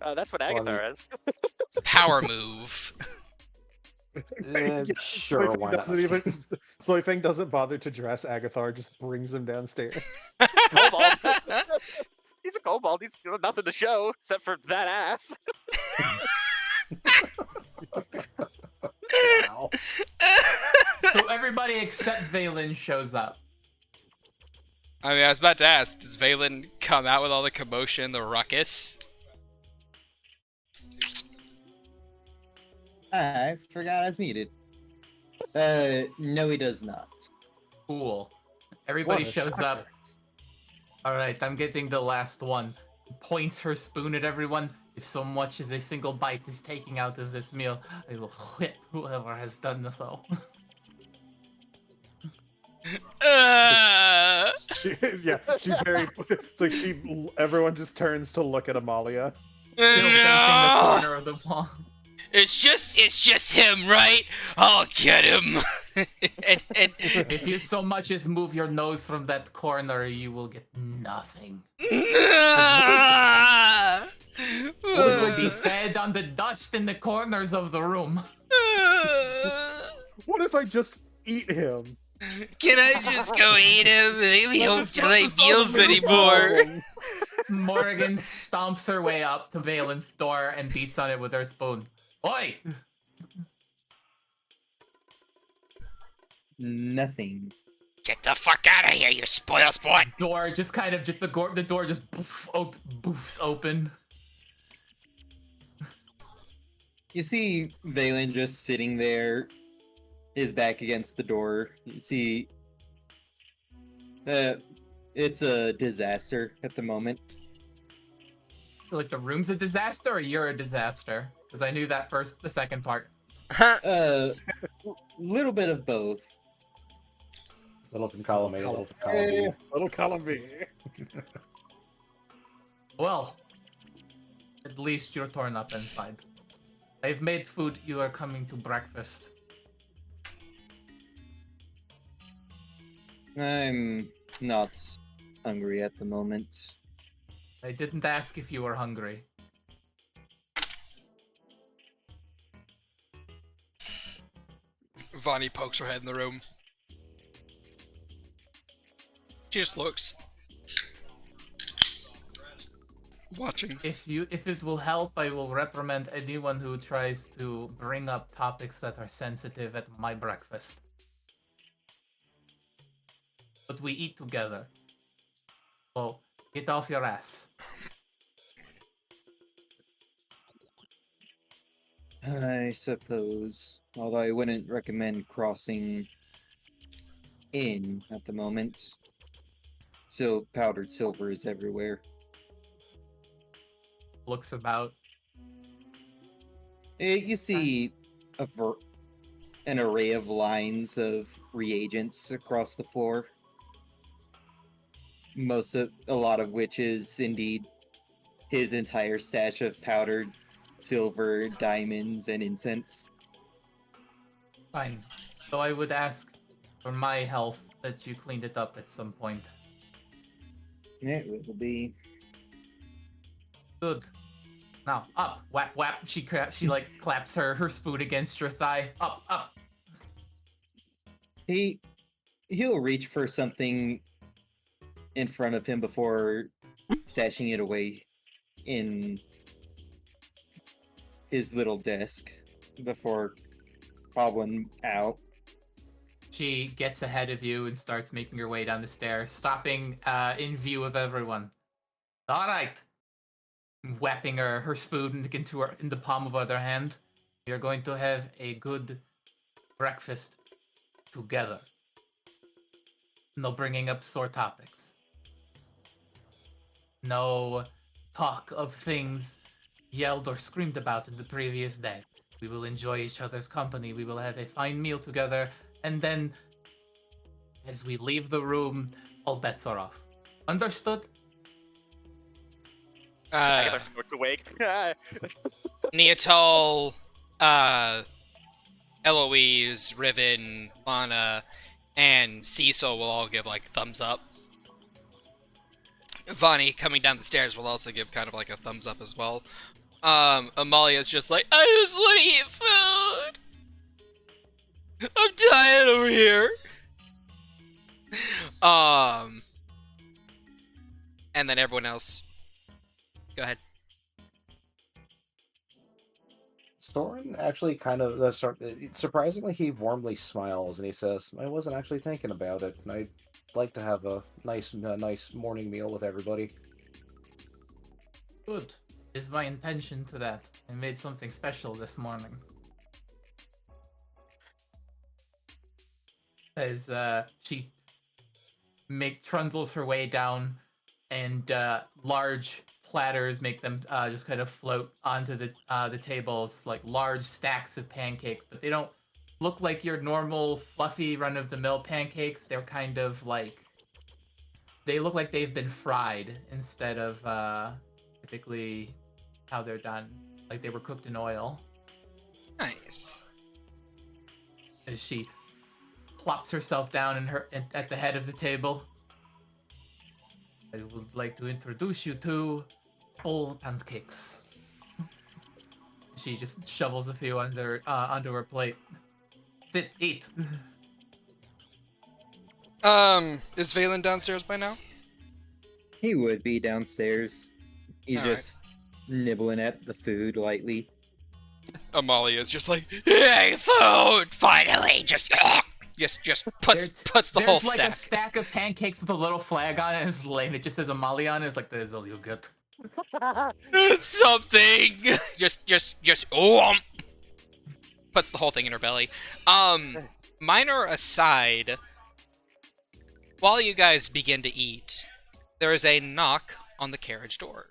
That's what Agathar is. Power move. Sure, Soy Fang why not? doesn't even. Soy Fang doesn't bother to dress Agathar, just brings him downstairs. Kobold. He's a kobold. He's got nothing to show except for that ass. Wow. So everybody except Valen shows up. I mean, I was about to ask, does Valen come out with all the commotion, the ruckus? I forgot I was muted. No, he does not. Cool. Everybody What a shows shocker. up. All right, I'm getting the last one. Points her spoon at everyone. If so much as a single bite is taken out of this meal, I will whip whoever has done so. She very. It's like everyone just turns to look at Amalia. Still facing the No! corner of the wall. It's just him, right? I'll get him. and If you so much as move your nose from that corner, you will get nothing. You will be fed on the dust in the corners of the room. What if I just eat him? Can I just go eat him? Maybe he won't That's delay not the meals solve anymore. problem. Morgan stomps her way up to Valen's door and beats on it with her spoon. Oi! Nothing. Get the fuck out of here, you spoil sport! Door just kind of the door just boofs open. You see Valen just sitting there, his back against the door. You see, it's a disaster at the moment. Like the room's a disaster, or you're a disaster? Because I knew that the second part. Little bit of both. Little from column A, little from column B. Little column B. Well, at least you're torn up inside. I've made food. You are coming to breakfast. I'm not hungry at the moment. I didn't ask if you were hungry. Vonnie pokes her head in the room. She just looks. Watching. If it will help, I will reprimand anyone who tries to bring up topics that are sensitive at my breakfast. But we eat together. So, get off your ass. I suppose. Although I wouldn't recommend crossing in at the moment. So powdered silver is everywhere. Looks about. You see an array of lines of reagents across the floor. A lot of which is indeed his entire stash of powdered silver, diamonds, and incense. Fine. So I would ask for my health that you cleaned it up at some point. It will be. Good. Now, up. Whap, whap. She like claps her spoon against your thigh. Up, up. He'll reach for something in front of him before stashing it away in his little desk before hobbling out. She gets ahead of you and starts making her way down the stairs, stopping in view of everyone. All right. Whapping her spoon in the palm of her other hand. We are going to have a good breakfast together. No bringing up sore topics. No talk of things yelled or screamed about in the previous day. We will enjoy each other's company. We will have a fine meal together. And then, as we leave the room, all bets are off. Understood? I gotta start to wake. Neotol, Eloise, Riven, Lana, and Cecil will all give like thumbs up. Vonnie coming down the stairs will also give kind of like a thumbs up as well. Amalia's just like, I just want to eat food. I'm dying over here. And then everyone else. Go ahead. Soren actually surprisingly, he warmly smiles and he says, "I wasn't actually thinking about it. I'd like to have a nice morning meal with everybody." Good. Is my intention to that. I made something special this morning. As she trundles her way down, and large platters make them just kind of float onto the tables, like large stacks of pancakes, but they don't look like your normal fluffy run-of-the-mill pancakes. They're kind of like, they look like they've been fried instead of typically how they're done, like they were cooked in oil. Nice. As she plops herself down at the head of the table. I would like to introduce you to full pancakes. She just shovels a few onto her plate. Sit, eat. Is Valen downstairs by now? He would be downstairs. He's All right. just nibbling at the food lightly. Amalia's just like, hey, food! Finally! Just puts the whole There's like stack. a stack of pancakes with a little flag on it, and it's lame. It just says Amalia on it. It's like, that is all you get. Something! just, puts the whole thing in her belly. Minor aside, while you guys begin to eat, there is a knock on the carriage door.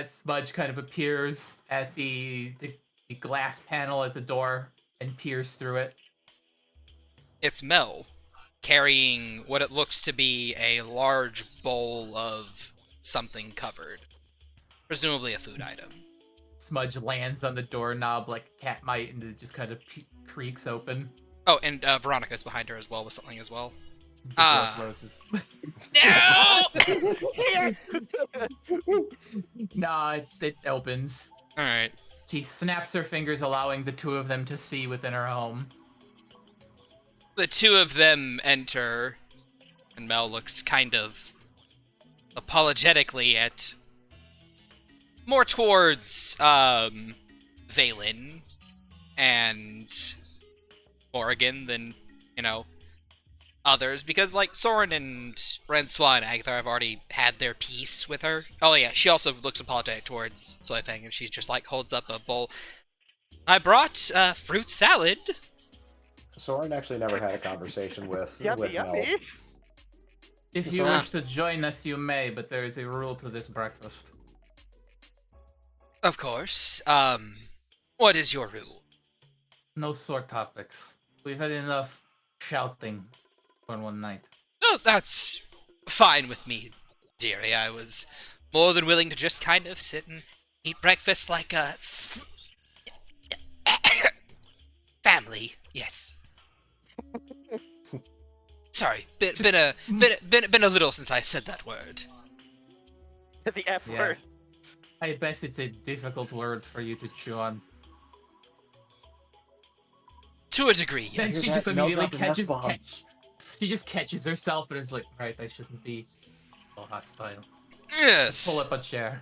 Smudge kind of appears at the glass panel at the door and peers through it. It's Mel, carrying what it looks to be a large bowl of something covered. Presumably a food item. Smudge lands on the doorknob like a cat might, and it just kind of creaks open. Oh, and Veronica's behind her as well with something as well. The door closes. No! No, it opens. Alright. She snaps her fingers, allowing the two of them to see within her home. The two of them enter, and Mel looks kind of apologetically at more towards Valen and Morrigan than, others, because like Soren and Renswa and Agatha have already had their piece with her. Oh yeah, she also looks apologetic towards Soifang, and she's just like holds up a bowl. I brought fruit salad. Soren actually never had a conversation with Yummy, Mel. yummy. If you Ah. wish to join us, you may, but there is a rule to this breakfast. Of course. What is your rule? No sore topics. We've had enough shouting for one night. Oh, that's fine with me, dearie. I was more than willing to just kind of sit and eat breakfast like a family. Yes. Sorry, been a little since I said that word. The F Yeah. word. I bet it's a difficult word for you to chew on. To a degree, Then yes. she That just melt immediately up an F-bomb. she just catches herself and is like, right, I shouldn't be so hostile. Yes. Pull up a chair.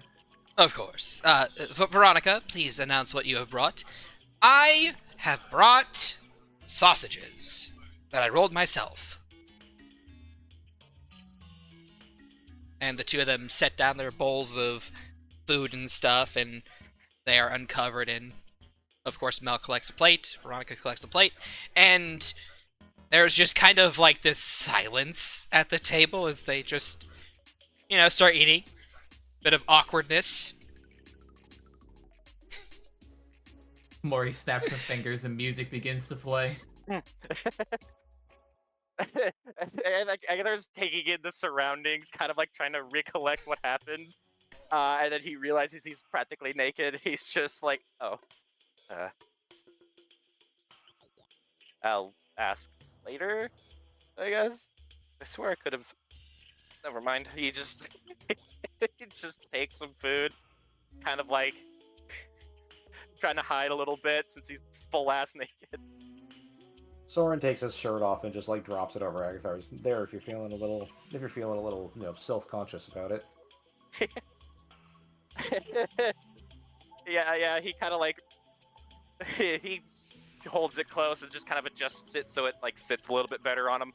Of course. Veronica, please announce what you have brought. I have brought sausages that I rolled myself. And the two of them set down their bowls of food and stuff, and they are uncovered, and of course Mel collects a plate, Veronica collects a plate, and there's just kind of like this silence at the table as they just, start eating. Bit of awkwardness. Maury snaps her fingers and music begins to play. Agatha's taking in the surroundings, kind of like trying to recollect what happened. And then he realizes he's practically naked. He's just like, oh. I'll ask later, I guess. I swear I could have. Never mind. He just he just takes some food, kind of like trying to hide a little bit since he's full ass naked. Soren takes his shirt off and just like drops it over Agathar's. There, if you're feeling a little, self-conscious about it. yeah. He kind of like he holds it close and just kind of adjusts it so it like sits a little bit better on him.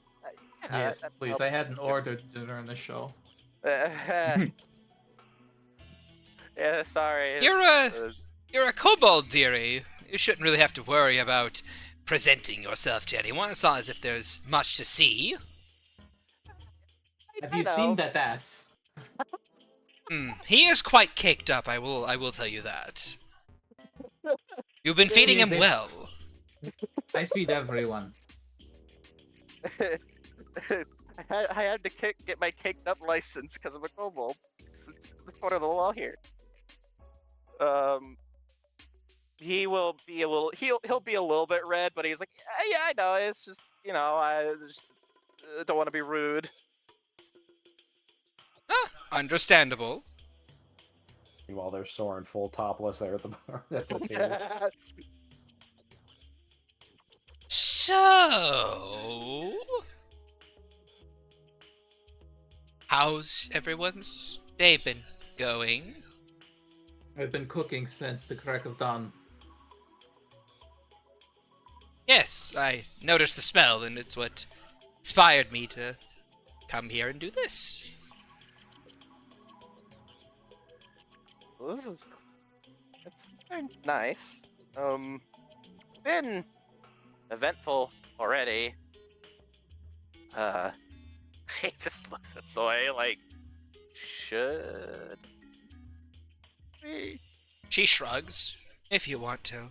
Yes, that please. helps. I hadn't ordered dinner in the show. Yeah, sorry. You're a kobold, dearie. You shouldn't really have to worry about presenting yourself to anyone. It's not as if there's much to see. Have I you know. seen that ass? He is quite caked up. I will tell you that. You've been He feeding is him well. I feed everyone. I had to get my caked up license because I'm a kobold. It's part of the law here. He will be a little. He'll be a little bit red, but he's like, yeah, I know. It's just I just don't want to be rude. Understandable. Meanwhile, there's Soren full topless there at the bar. At the table. So, how's everyone's day been going? I've been cooking since the crack of dawn. Yes, I noticed the smell, and it's what inspired me to come here and do this. Well, it's nice. Been eventful already. He just looks at Soy like, should we? She shrugs, if you want to.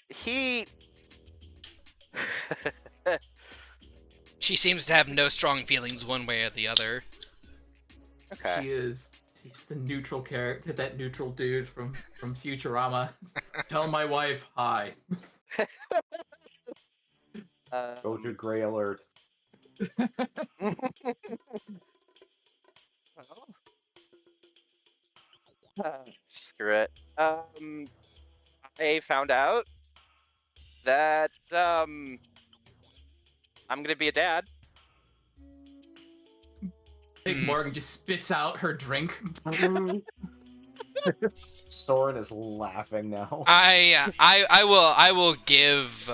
He. She seems to have no strong feelings one way or the other. Okay. She's the neutral character, that neutral dude from Futurama. Tell my wife hi. Go to gray alert. Screw it. I found out that I'm gonna be a dad. I think Morgan just spits out her drink. Soren is laughing now. I will give.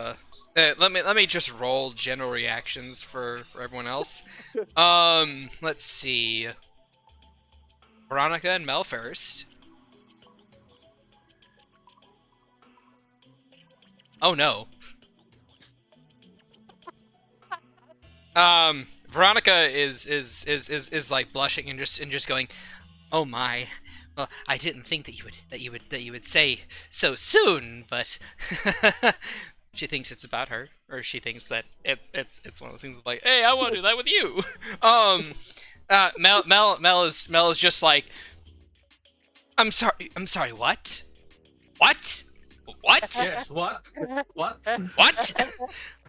Let me just roll general reactions for everyone else. Let's see. Veronica and Mel first. Oh no. Veronica is like blushing and just going, "Oh my. Well, I didn't think that you would say so soon, but she thinks it's about her, or she thinks that it's one of those things of like, hey, I want to do that with you." Mel is just like, I'm sorry, what? What? Yes, what? What? What?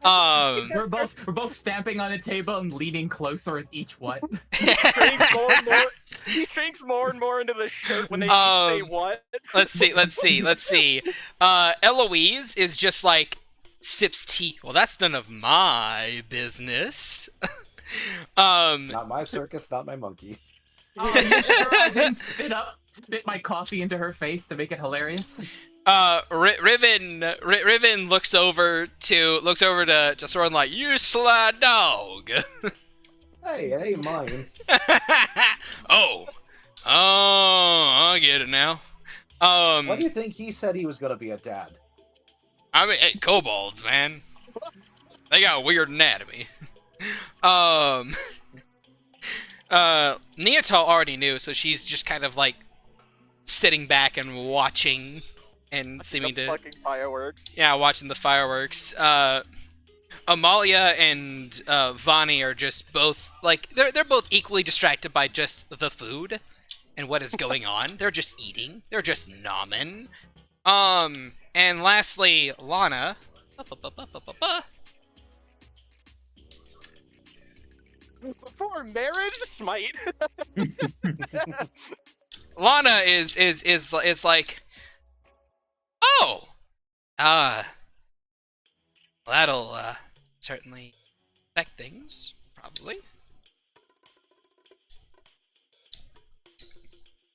We're both stamping on the table and leaning closer with each what. He shrinks more and more into the shirt when they say what. Let's see. Eloise is just like, sips tea. Well, that's none of my business. Not my circus, not my monkey. Oh, you sure I didn't spit my coffee into her face to make it hilarious? Riven looks over to Soren like, you sly dog. Hey, it ain't mine. Oh, I get it now. Why do you think he said he was gonna be a dad? I mean, hey, kobolds, man. They got a weird anatomy. Neotal already knew, so she's just kind of like sitting back and watching and seeming to fucking fireworks. Yeah, watching the fireworks. Amalia and Vani are just both like they're both equally distracted by just the food and what is going on. They're just eating. They're just nomming. And lastly, Lana. Before marriage, smite. Lana is like, oh, that'll certainly affect things. Probably.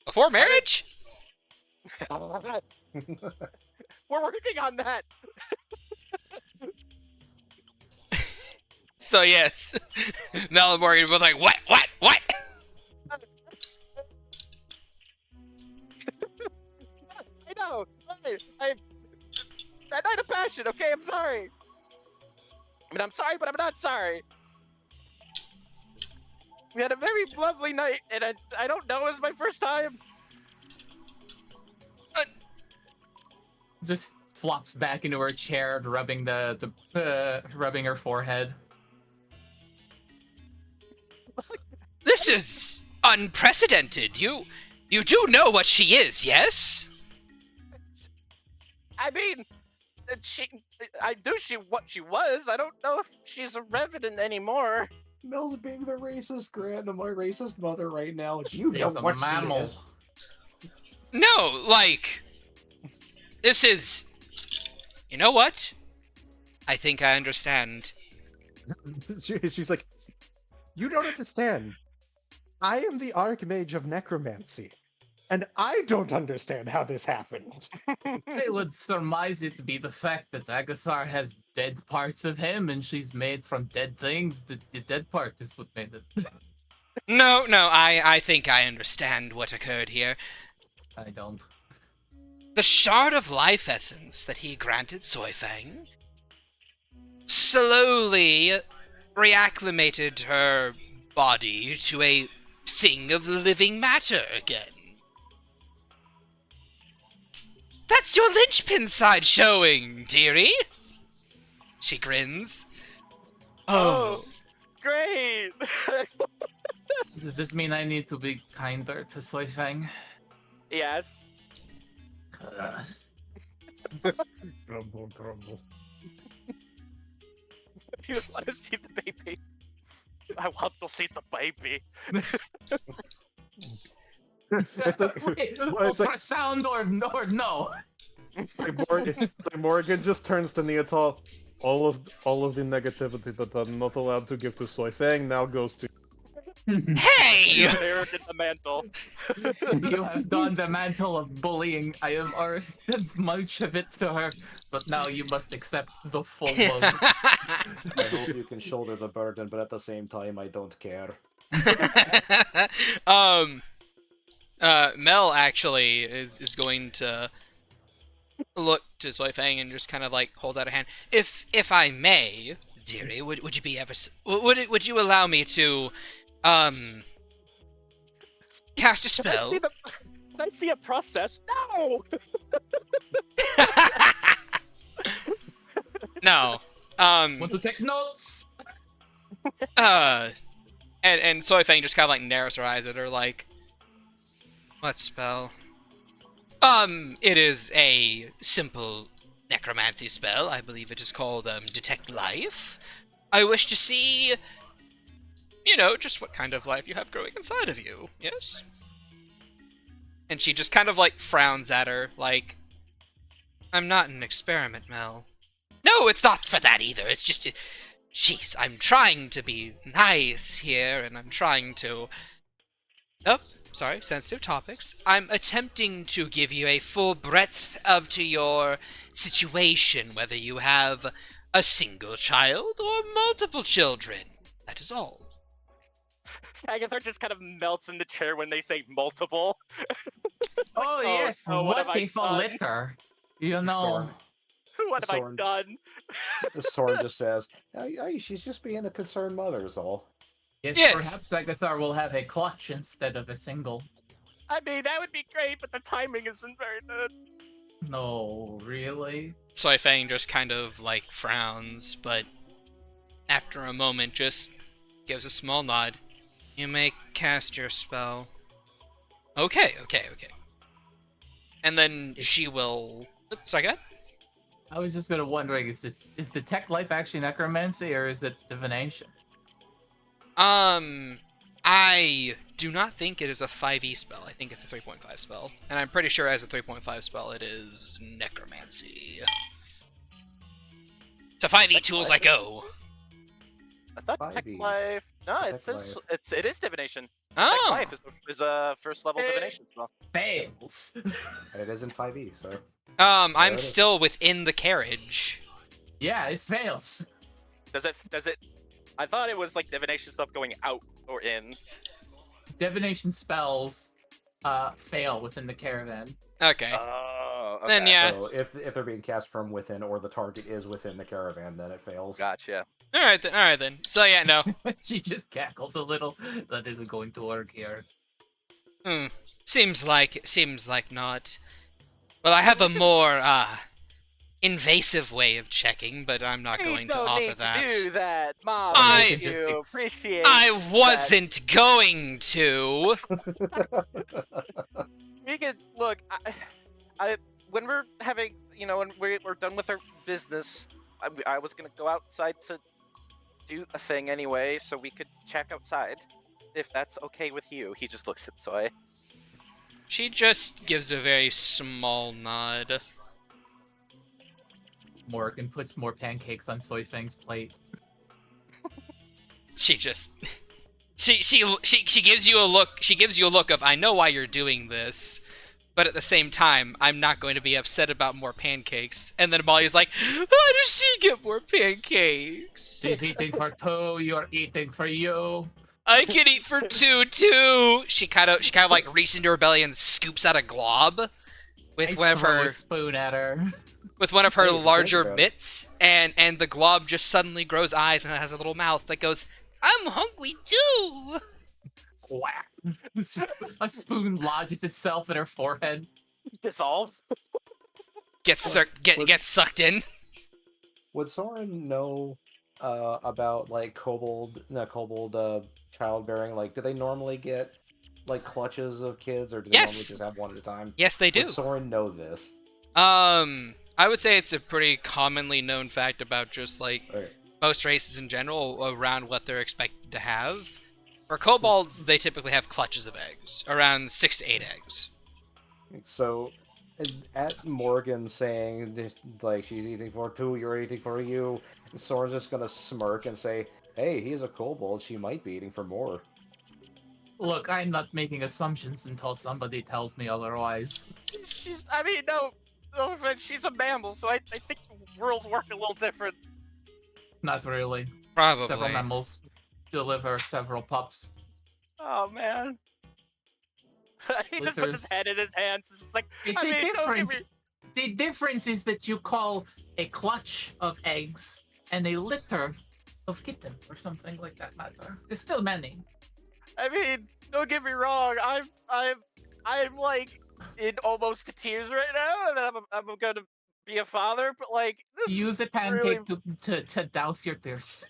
Before marriage? We're working on that. So yes. Mel and Morgan both like, what? I know. I that night of passion. Okay, I'm sorry. I mean, I'm sorry, but I'm not sorry. We had a very lovely night, and I don't know, it was my first time. Just flops back into her chair, rubbing rubbing her forehead. This is unprecedented. You do know what she is, yes? I mean, I knew what she was. I don't know if she's a revenant anymore. Mel's being the racist grand of my racist mother right now. You know She's a what mammal. she is. No, like, this is... You know what? I think I understand. She's like, you don't understand. I am the Archmage of Necromancy, and I don't understand how this happened. I would surmise it to be the fact that Agathar has dead parts of him, and she's made from dead things. The dead part is what made it. No, I think I understand what occurred here. I don't. The shard of life essence that he granted Soifang slowly reacclimated her body to a thing of living matter again. That's your linchpin side showing, dearie. She grins. Oh. Great. Does this mean I need to be kinder to Soifang? Yes. Grumble, grumble. If you want to see the baby, I want to see the baby. It's like, Wait, it's like- ultrasound or no? it's like Morgan just turns to Neatal. All of the negativity that I'm not allowed to give to Soifang now goes to. Hey! Inherited the mantle. You have done the mantle of bullying. I have already done much of it to her, but now you must accept the full load. I hope you can shoulder the burden, but at the same time, I don't care. Mel actually is going to look to Soifang and just kind of like hold out a hand. If I may, dearie, would you be ever would you allow me to cast a spell? Can I see a process? No. No. Want to take notes? And Soifang just kind of like narrows her eyes at her like, what spell? It is a simple necromancy spell. I believe it is called Detect Life. I wish to see, you know, just what kind of life you have growing inside of you. Yes? And she just kind of like frowns at her like, I'm not an experiment, Mel. No, it's not for that either. It's just, jeez, I'm trying to be nice here, and I'm trying to... Oh, sorry, sensitive topics. I'm attempting to give you a full breadth to your situation, whether you have a single child or multiple children. That is all. Agathar just kind of melts in the chair when they say multiple. Oh yes, oh, what have what I if a done? litter? You know. What have I Soren. done? Soren just says, she's just being a concerned mother is all. Yes, Yes. perhaps Agathar will have a clutch instead of a single. I mean, that would be great, but the timing isn't very good. No, really? Soifang just kind of like frowns, but after a moment just gives a small nod. You may cast your spell. Okay. And then she will... Oops, sorry, go ahead. I was just wondering, is Detect Life actually necromancy or is it divination? I do not think it is a 5e spell. I think it's a 3.5 spell. And I'm pretty sure as a 3.5 spell it is necromancy. To 5e tools I go. I thought Tech 5e. Life No, Detect it says life. it is divination. Detect Oh. life is a first level Hey. divination spell. Fails. And it is in 5e, so there I'm it is. still within the carriage. Yeah, it fails. Does it? I thought it was like divination stuff going out or in. Divination spells fail within the caravan. Okay. Oh, Then okay. yeah. So if they're being cast from within or the target is within the caravan, then it fails. Gotcha. All right then. All right then. So yeah, no. She just cackles a little. That isn't going to work here. Seems like not. Well, I have a more invasive way of checking, but I'm not going to offer that. do that, Mom. I- you appreciate. I wasn't going to. We could look. I when we're having, when we're done with our business, I was gonna go outside to do a thing anyway, so we could check outside, if that's okay with you. He just looks at Soy. She just gives a very small nod. Morgan puts more pancakes on Soy Fang's plate. She just she gives you a look. She gives you a look of, I know why you're doing this, but at the same time, I'm not going to be upset about more pancakes. And then Molly's like, why does she get more pancakes? She's eating for two. You're eating for you. I can eat for two too. She kind of like reaches into her belly and scoops out a glob with I one of throw her a spoon at her. with one of her Hey, larger there you go. mitts, and the glob just suddenly grows eyes and it has a little mouth that goes, I'm hungry too. Whack. A spoon lodges itself in her forehead. Dissolves. Gets sucked in. Would Soren know about like kobold childbearing? Like, do they normally get like clutches of kids, or do they Yes. normally just have one at a time? Yes, they do. Would Soren know this? I would say it's a pretty commonly known fact about just like Okay. most races in general around what they're expected to have. For kobolds, they typically have clutches of eggs, around 6 to 8 eggs. So, at Morgan saying this, like she's eating for two, you're eating for you, Soren's just gonna smirk and say, "Hey, he's a kobold. She might be eating for more." Look, I'm not making assumptions until somebody tells me otherwise. I mean, no offense, she's a mammal, so I think the rules work a little different. Not really. Probably. Several mammals deliver several pups. Oh man. He just puts his There's- head in his hands. It's just like, It's I a mean, don't give difference. me- The difference is that you call a clutch of eggs and a litter of kittens or something like that matter. There's still many. I mean, don't get me wrong. I'm like in almost to tears right now, and I'm gonna be a father. But like, this Use a is pancake really- to douse your tears.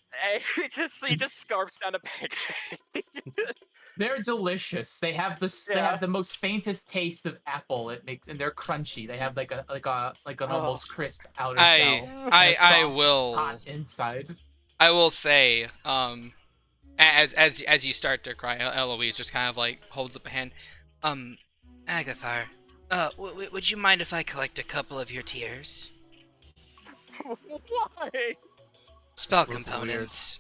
he just scarfs down a pancake. They're delicious. They have the they Yeah. have the most faintest taste of apple. It makes and they're crunchy. They have like an Oh. almost crisp outer I shell. I and a I soft, will hot inside. I will say, as you start to cry, Eloise just kind of like holds up a hand. Agathar, would you mind if I collect a couple of your tears? Why? Spell We're components.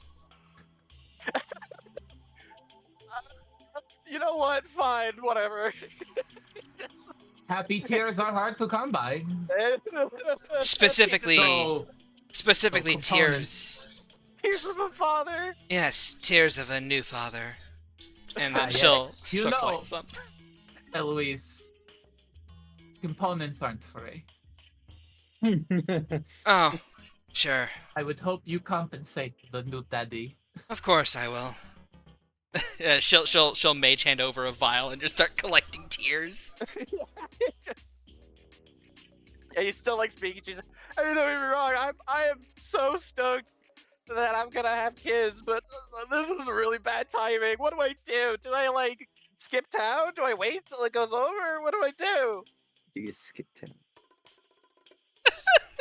You know what? Fine, whatever. Just- Happy tears are hard to come by. Specifically, So specifically components. tears. Tears from a father. Yes, tears of a new father. And then Yeah. she'll You she'll know- collect some. Eloise, components aren't free. Oh, sure. I would hope you compensate the new daddy. Of course I will. Yeah, she'll mage hand over a vial and just start collecting tears. Just- and he's still like speaking. She's like, I mean, don't get me wrong. I am so stoked that I'm gonna have kids, but this was really bad timing. What do I do? Do I like skip town? Do I wait till it goes over? What do I do? You skip town.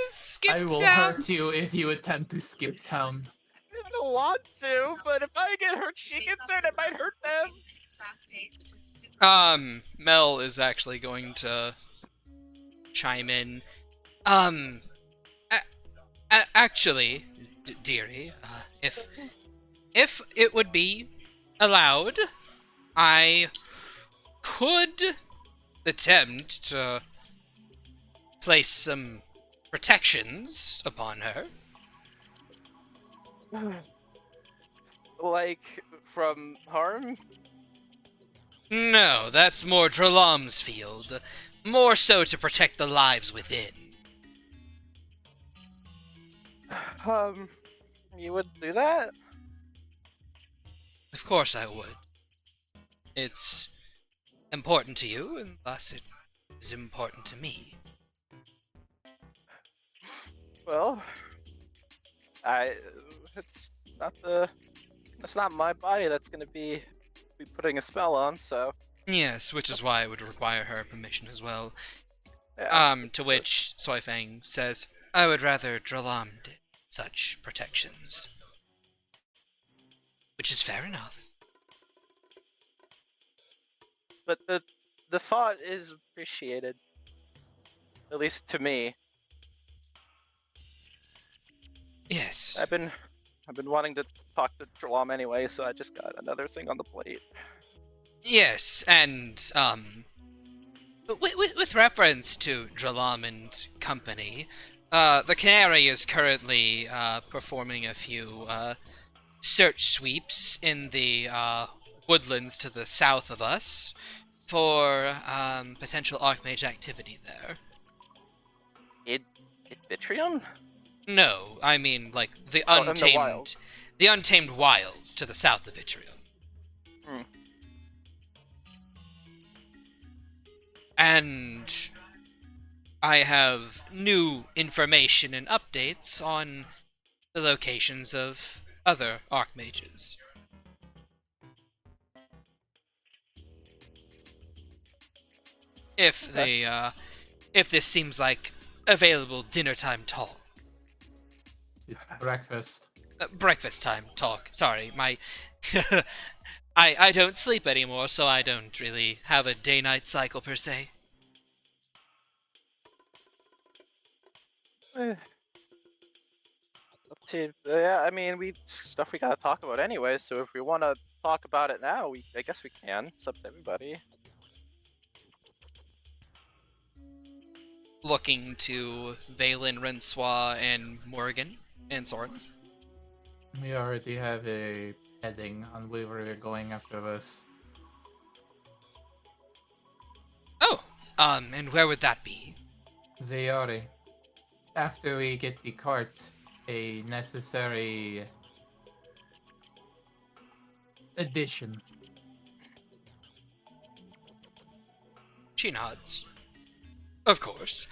Skip I will town. hurt you if you attempt to skip town. I don't want to, but if I get hurt, she gets hurt. It might hurt them. Mel is actually going to chime in. Actually, dearie, if it would be allowed, I could attempt to place some protections upon her. Like, from harm? No, that's more Dralam's field. More so to protect the lives within. You would do that? Of course I would. It's important to you, and thus it is important to me. Well, it's not that's not my body that's gonna be putting a spell on, so. Yes, which is why it would require her permission as well. Yeah, To which Soifang says, I would rather Dralam did such protections. Which is fair enough. But the thought is appreciated. At least to me. Yes. I've been wanting to talk to Dralam anyway, so I just got another thing on the plate. Yes, and, with reference to Dralam and company, the Canary is currently, performing a few, search sweeps in the, woodlands to the south of us for, potential Archmage activity there. It Vitrium? No, I mean, like, the Oh, in the untamed... wild. The untamed wilds to the south of Vitrium. Hmm. And I have new information and updates on the locations of other Archmages. If they, if this seems like available dinner time talk. It's breakfast. Breakfast time talk. Sorry, my... I don't sleep anymore, so I don't really have a day-night cycle per se. Up to, yeah, I mean, stuff we gotta talk about anyway, so if we want to talk about it now, I guess we can. It's up to everybody. Looking to Valen, Rensois, and Morgan, and Soren. We already have a heading on where we're going after this. Oh, and where would that be? They are. After we get the cart, a necessary addition. She nods. Of course.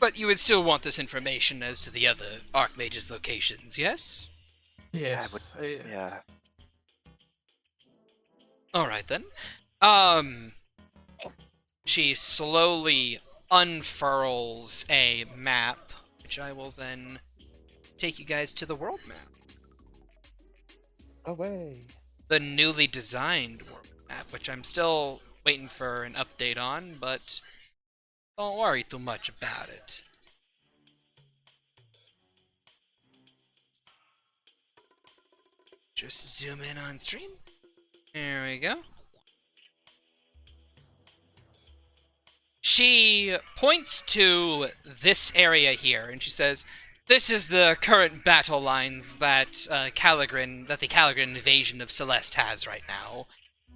But you would still want this information as to the other Archmages' locations, yes? Yes. Yeah. Alright then. She slowly unfurls a map, which I will then take you guys to the world map. Away. The newly designed world map, which I'm still waiting for an update on, but don't worry too much about it. Just zoom in on stream. There we go. She points to this area here, and she says, "This is the current battle lines that the Caligan invasion of Celeste has right now.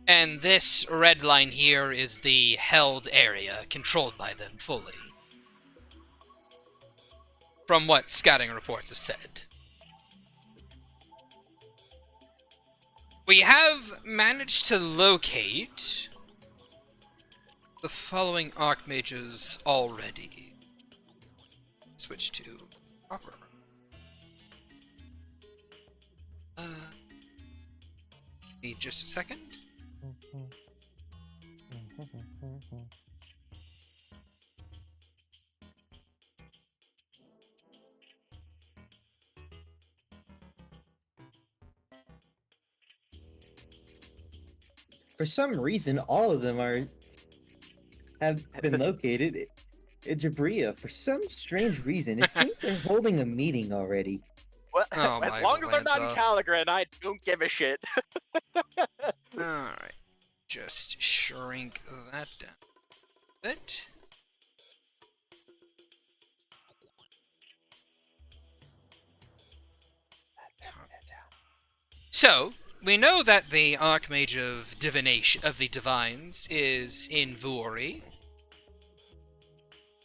And this red line here is the held area, controlled by them fully. From what scouting reports have said. We have managed to locate the following Archmages already. Switch to proper. Need just a second. For some reason, all of them have been located in Jabria. For some strange reason, it seems they're holding a meeting already. Well, Oh, as my long as they're not in Atlanta. ch-ldr-n, I don't give a shit. Alright. Just shrink that down a bit. So, we know that the Archmage of Divination of the Divines is in Vori.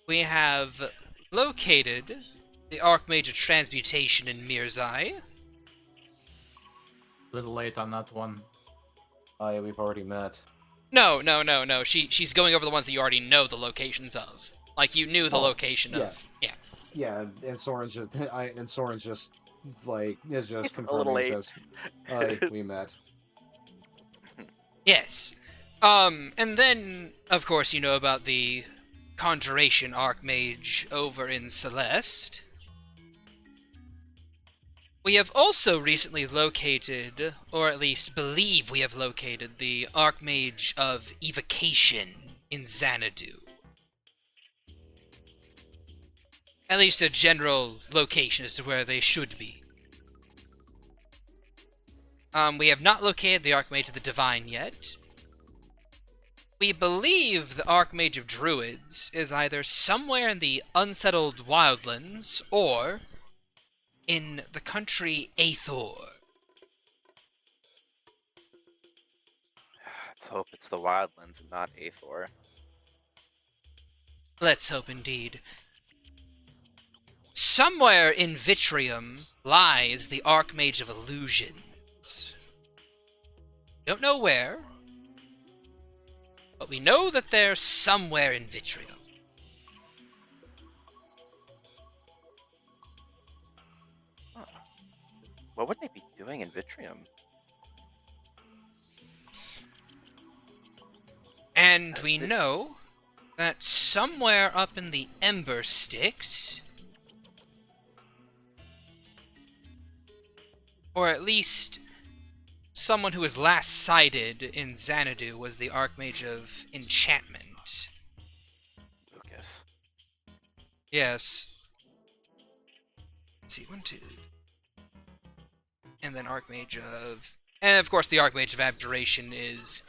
We have located the Archmage of Transmutation in Mirzai. Little late on that one. Oh yeah, we've already met. No. She's going over the ones that you already know the locations of. Like you knew the Oh, location yeah. of. Yeah. Yeah, and Soren's just like is just It's a confirming little and late. says, "Hi, we met." Yes. And then of course you know about the Conjuration Archmage over in Celeste. We have also recently located, or at least believe we have located, the Archmage of Evocation in Xanadu. At least a general location as to where they should be. We have not located the Archmage of the Divine yet. We believe the Archmage of Druids is either somewhere in the unsettled wildlands, or in the country Aethor. Let's hope it's the Wildlands and not Aethor. Let's hope indeed. Somewhere in Vitrium lies the Archmage of Illusions. Don't know where, but we know that they're somewhere in Vitrium. What would they be doing in Vitrium? And we know that somewhere up in the Ember Sticks, or at least someone who was last sighted in Xanadu, was the Archmage of Enchantment. Lucas. Yes. Let's see, 1, 2. And then Archmage of... And of course the Archmage of Abjuration is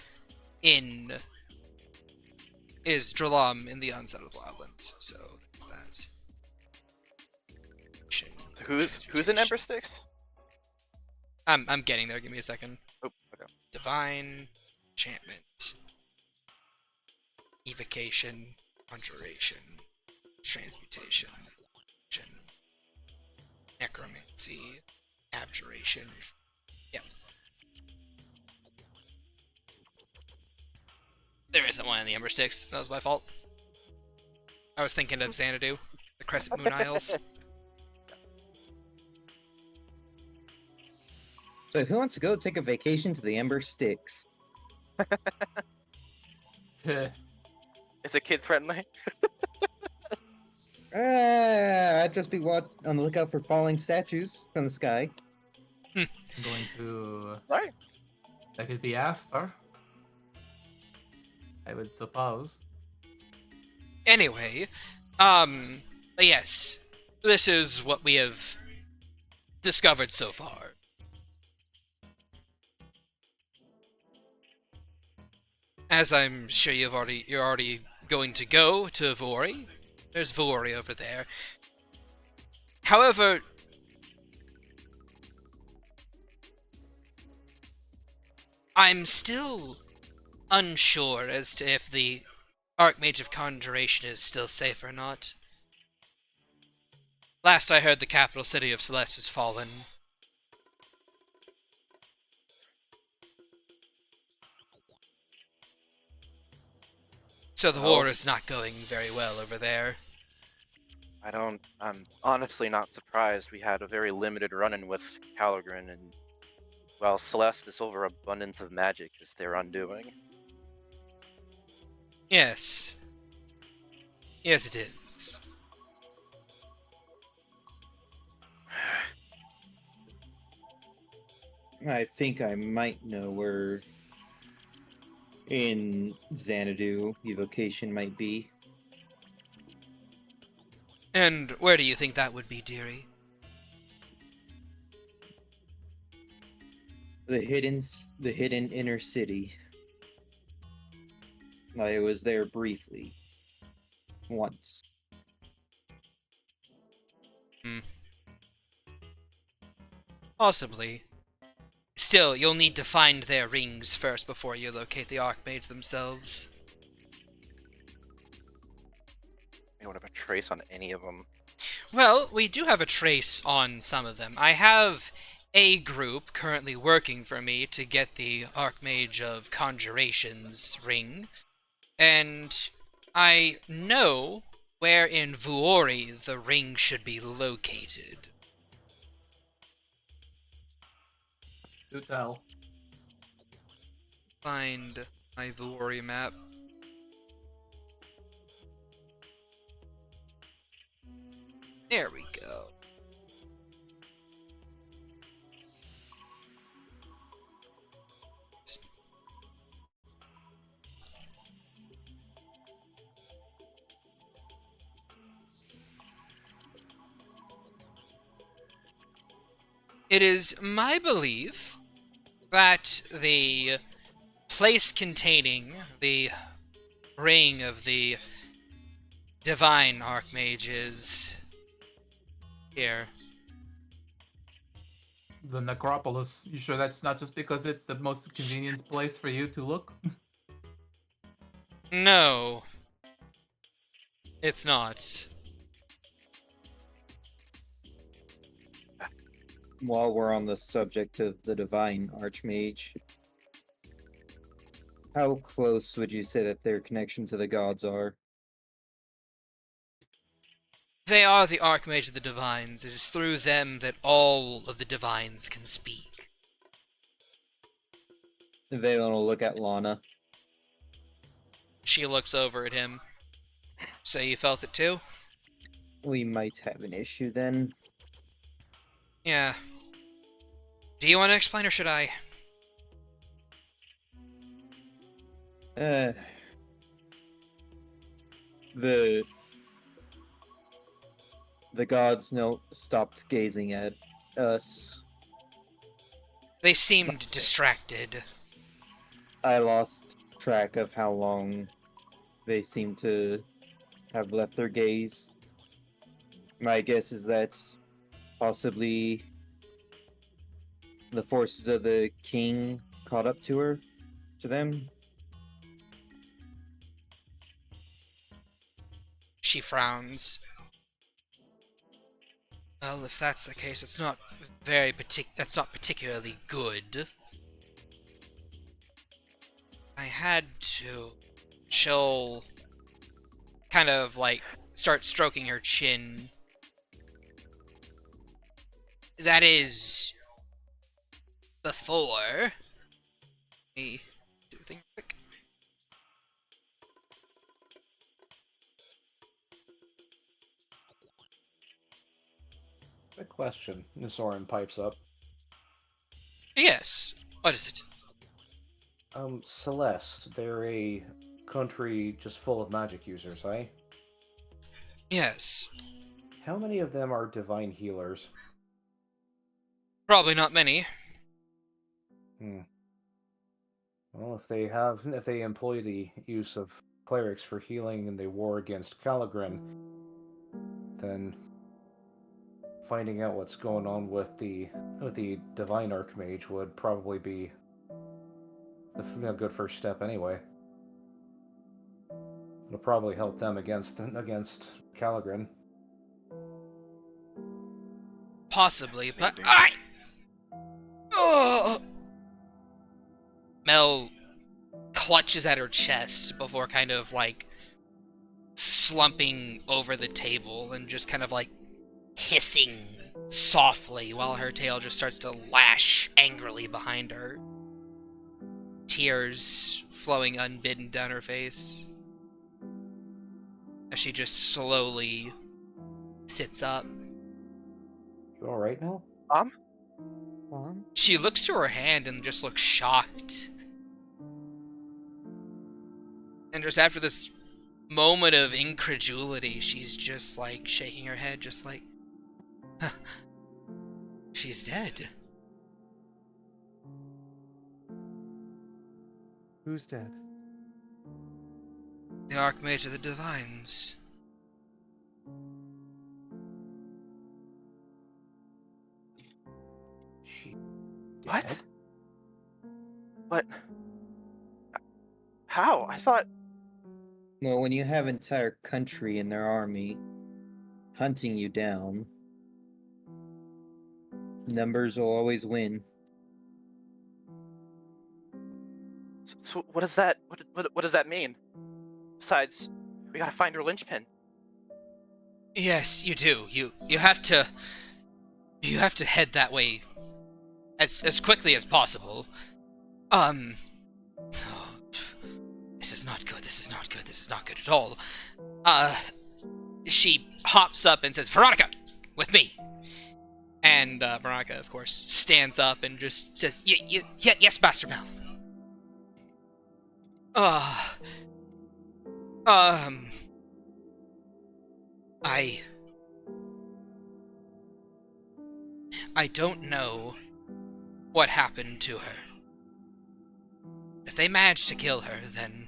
Dralam in the Unsettled Wildlands, so that's that. So who's in Ember Sticks? I'm getting there, give me a second. Oh, okay. Divine, Enchantment, Evocation, Conjuration, Transmutation, Necromancy, Abjuration. Yeah. There isn't one in the Ember Sticks. That was my fault. I was thinking of Xanadu, the Crescent Moon Isles. So who wants to go take a vacation to the Ember Sticks? Is it kid friendly? I'd just be on the lookout for falling statues from the sky. I'm going to. Right. That could be after. I would suppose. Anyway, yes, this is what we have discovered so far. As I'm sure you're already going to go to Vori. There's Vori over there. However, I'm still unsure as to if the Archmage of Conjuration is still safe or not. Last I heard, the capital city of Celeste has fallen. So the war is not going very well over there. I'm honestly not surprised. We had a very limited run-in with ch-ldr-n, and well, Celeste's overabundance of magic is their undoing. Yes. Yes, it is. I think I might know where in Xanadu evocation might be. And where do you think that would be, dearie? the hidden inner city. I was there briefly. Once. Possibly. Still, you'll need to find their rings first before you locate the Archmage themselves. We don't have a trace on any of them. Well, we do have a trace on some of them. I have a group currently working for me to get the Archmage of Conjuration's ring, and I know where in Vuori the ring should be located. Do tell. Find my Vuori map. There we go. It is my belief that the place containing the ring of the divine Archmage is here. The necropolis. You sure that's not just because it's the most convenient place for you to look? No, it's not. While we're on the subject of the divine Archmage, how close would you say that their connection to the gods are? They are the Archmage of the Divines. It is through them that all of the Divines can speak. Valen will look at Lana. She looks over at him. So you felt it too? We might have an issue then. Yeah. Do you want to explain or should I? The gods stopped gazing at us. They seemed distracted. I lost track of how long they seem to have left their gaze. My guess is that possibly the forces of the king caught up to them. She frowns. Well, if that's the case, it's not that's not particularly good. I had to. She'll kind of like start stroking her chin. That is before me do a thing quick. A question. Soren pipes up. Yes. What is it? Celeste, they're a country just full of magic users, eh? Yes. How many of them are divine healers? Probably not many. Well, if they employ the use of clerics for healing in the war against ch-ldr-n, then finding out what's going on with the divine archmage would probably be a good first step anyway. It'll probably help them against ch-ldr-n. Possibly, but Maybe. Oh! Mel clutches at her chest before kind of like slumping over the table and just kind of like hissing softly while her tail just starts to lash angrily behind her. Tears flowing unbidden down her face as she just slowly sits up. You alright now? She looks to her hand and just looks shocked. And just after this moment of incredulity, she's just like shaking her head, just like, huh, she's dead. Who's dead? The Archmage of the Divines. She What? dead? But how? I thought. Well, when you have an entire country and their army hunting you down, numbers will always win. So what does that? What does that mean? Besides, we gotta find her linchpin. Yes, you do. You have to head that way as quickly as possible. Oh, this is not good. This is not good. This is not good at all. She hops up and says, "Veronica, with me." And Veronica, of course, stands up and just says, "Yes, Master Mel." I don't know what happened to her. If they managed to kill her, then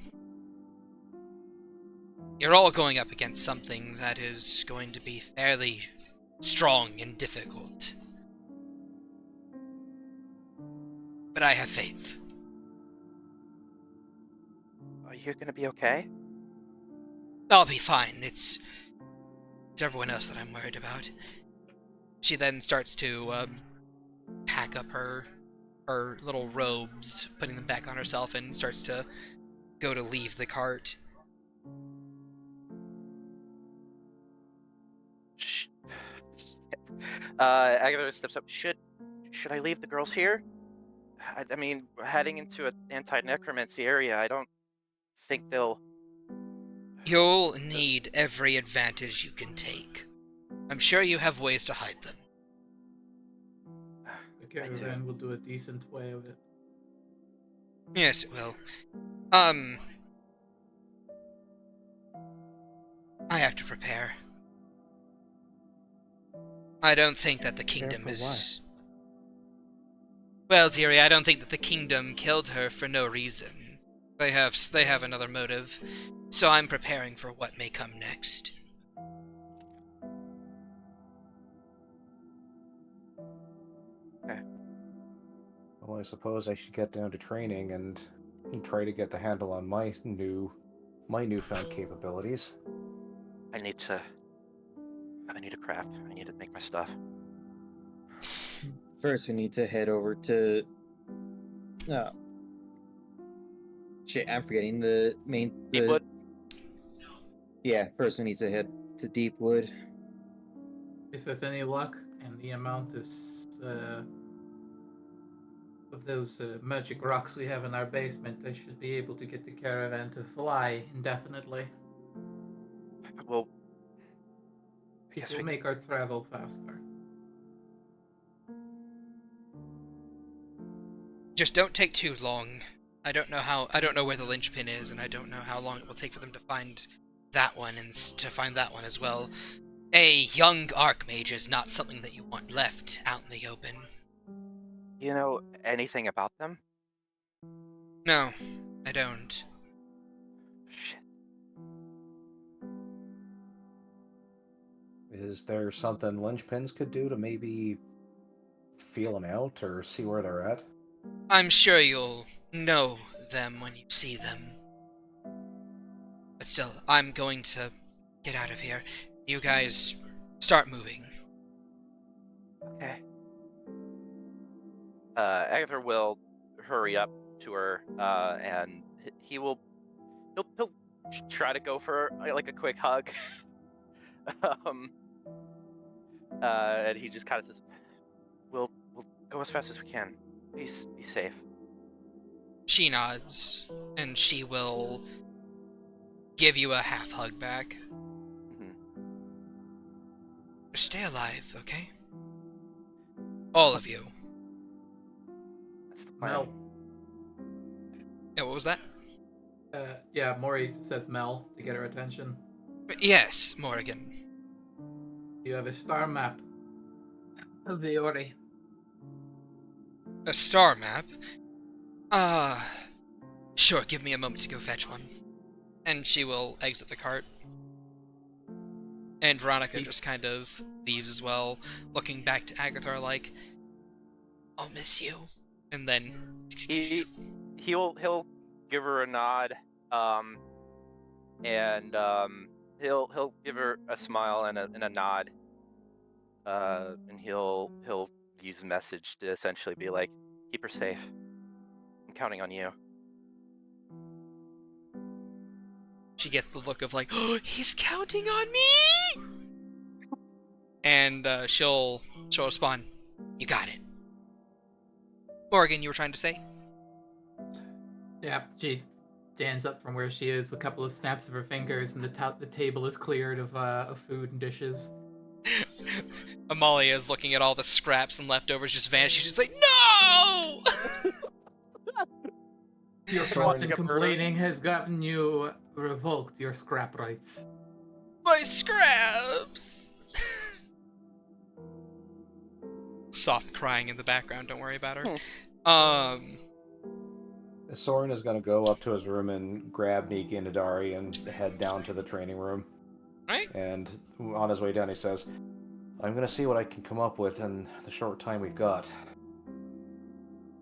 you're all going up against something that is going to be fairly strong and difficult. But I have faith. Are you gonna be okay? I'll be fine. It's everyone else that I'm worried about. She then starts to pack up her little robes, putting them back on herself, and starts to go to leave the cart. Agatha steps up. Should I leave the girls here? I mean, we're heading into an anti-necromancy area. I don't think they'll. You'll need every advantage you can take. I'm sure you have ways to hide them. The caravan will do a decent way of it. Yes, it will. I have to prepare. I don't think that the kingdom for is... Well, dearie, I don't think that the kingdom killed her for no reason. They have another motive, so I'm preparing for what may come next. Well, I suppose I should get down to training and try to get the handle on my newfound capabilities. I need to craft. I need to make my stuff. First, we need to head over to. Shit, I'm forgetting the main. Deepwood? Yeah, first we need to head to Deepwood. If with any luck and the amount of those magic rocks we have in our basement, I should be able to get the caravan to fly indefinitely. Well, I It guess will we. make our travel faster. Just don't take too long. I don't know where the linchpin is, and I don't know how long it will take for them to find that one, and to find that one as well. A young archmage is not something that you want left out in the open. You know anything about them? No, I don't. Shit. Is there something linchpins could do to maybe feel them out or see where they're at? I'm sure you'll know them when you see them. But still, I'm going to get out of here. You guys start moving. Okay. Agatha will hurry up to her, and he'll try to go for like a quick hug. And he just kind of says, "We'll go as fast as we can. Be safe." She nods, and she will give you a half hug back. Mhm. Stay alive, okay? All of you. That's the plan. Mel. Yeah, what was that? Yeah, Maury says Mel to get her attention. Yes, Morrigan. You have a star map of the Ori. A star map? Sure, give me a moment to go fetch one. And she will exit the cart. And Veronica just kind of leaves as well, looking back to Agathar like, I'll miss you. And then He'll give her a nod, and he'll give her a smile and a nod, and he'll use a message to essentially be like, keep her safe. I'm counting on you. she gets the look of like, oh, he's counting on me. And she'll respond, you got it. Morgan, you were trying to say? Yeah, she stands up from where she is, a couple of snaps of her fingers, and the table is cleared of food and dishes. Amalia is looking at all the scraps and leftovers just vanishing. She's like, no! Your constant complaining has gotten you revoked your scrap rights. My scraps! Soft crying in the background, don't worry about her. Soren is going to go up to his room and grab Niki and Adari and head down to the training room. Right? And on his way down, he says, I'm going to see what I can come up with in the short time we've got.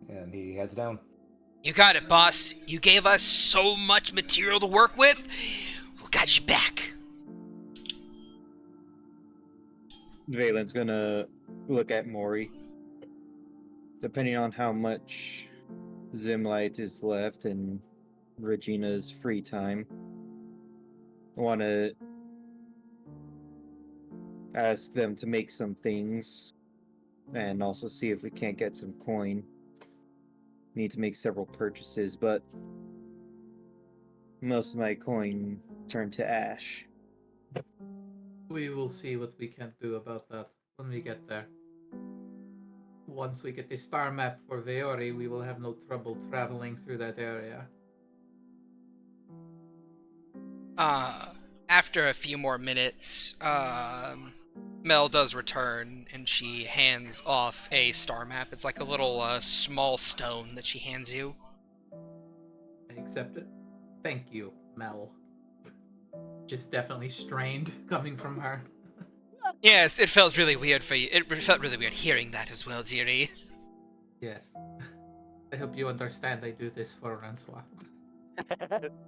And he heads down. You got it, boss. You gave us so much material to work with. We got you back. Valen's gonna look at Mori. Depending on how much Zimlight is left and Regina's free time, I want to ask them to make some things and also see if we can't get some coin. Need to make several purchases, but most of my coin turned to ash. We will see what we can do about that when we get there. Once we get the star map for Veori, we will have no trouble traveling through that area. After a few more minutes, Mel does return, and she hands off a star map. It's like a little small stone that she hands you. I accept it. Thank you, Mel. Just definitely strained coming from her. Yes, it felt really weird for you. It felt really weird hearing that as well, dearie. Yes. I hope you understand I do this for Ransois.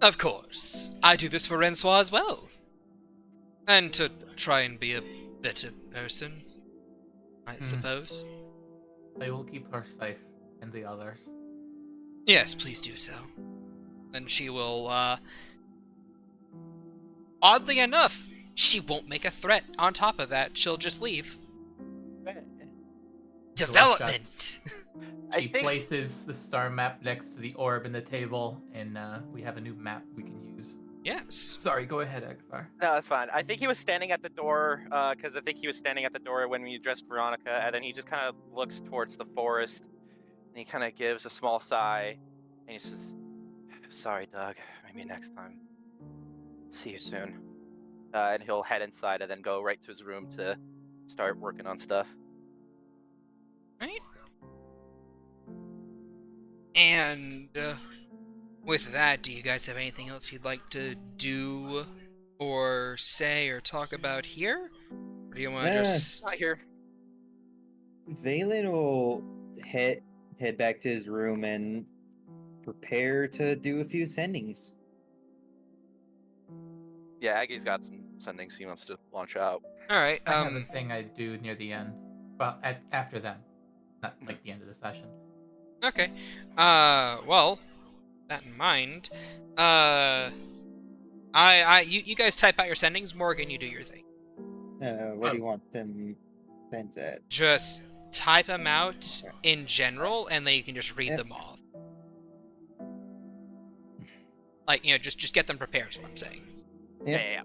Of course. I do this for Rensois as well. And to try and be a better person, I suppose. I will keep her safe and the others. Yes, please do so. Then she will, oddly enough, she won't make a threat. On top of that, she'll just leave. Development! She places the star map next to the orb in the table, and we have a new map we can use. Yes. Sorry, go ahead, Agatha. No, that's fine. I think he was standing at the door, because I think he was standing at the door when we addressed Veronica, and then he just kind of looks towards the forest, and he kind of gives a small sigh, and he says, sorry, Doug. Maybe next time. See you soon. And he'll head inside and then go right to his room to start working on stuff. Right? And with that, do you guys have anything else you'd like to do or say or talk about here? Or do you want to just... Not here. Valen will head back to his room and prepare to do a few sendings. Yeah, Aggie's got some sendings he wants to launch out. Alright, I have a thing I do near the end. Well, after them. Not like the end of the session. Okay. Well, that in mind, you guys type out your sendings. Morgan, you do your thing. What do you want them sent at? Just type them out in general, and then you can just read them off. Like, just get them prepared is what I'm saying. Yeah.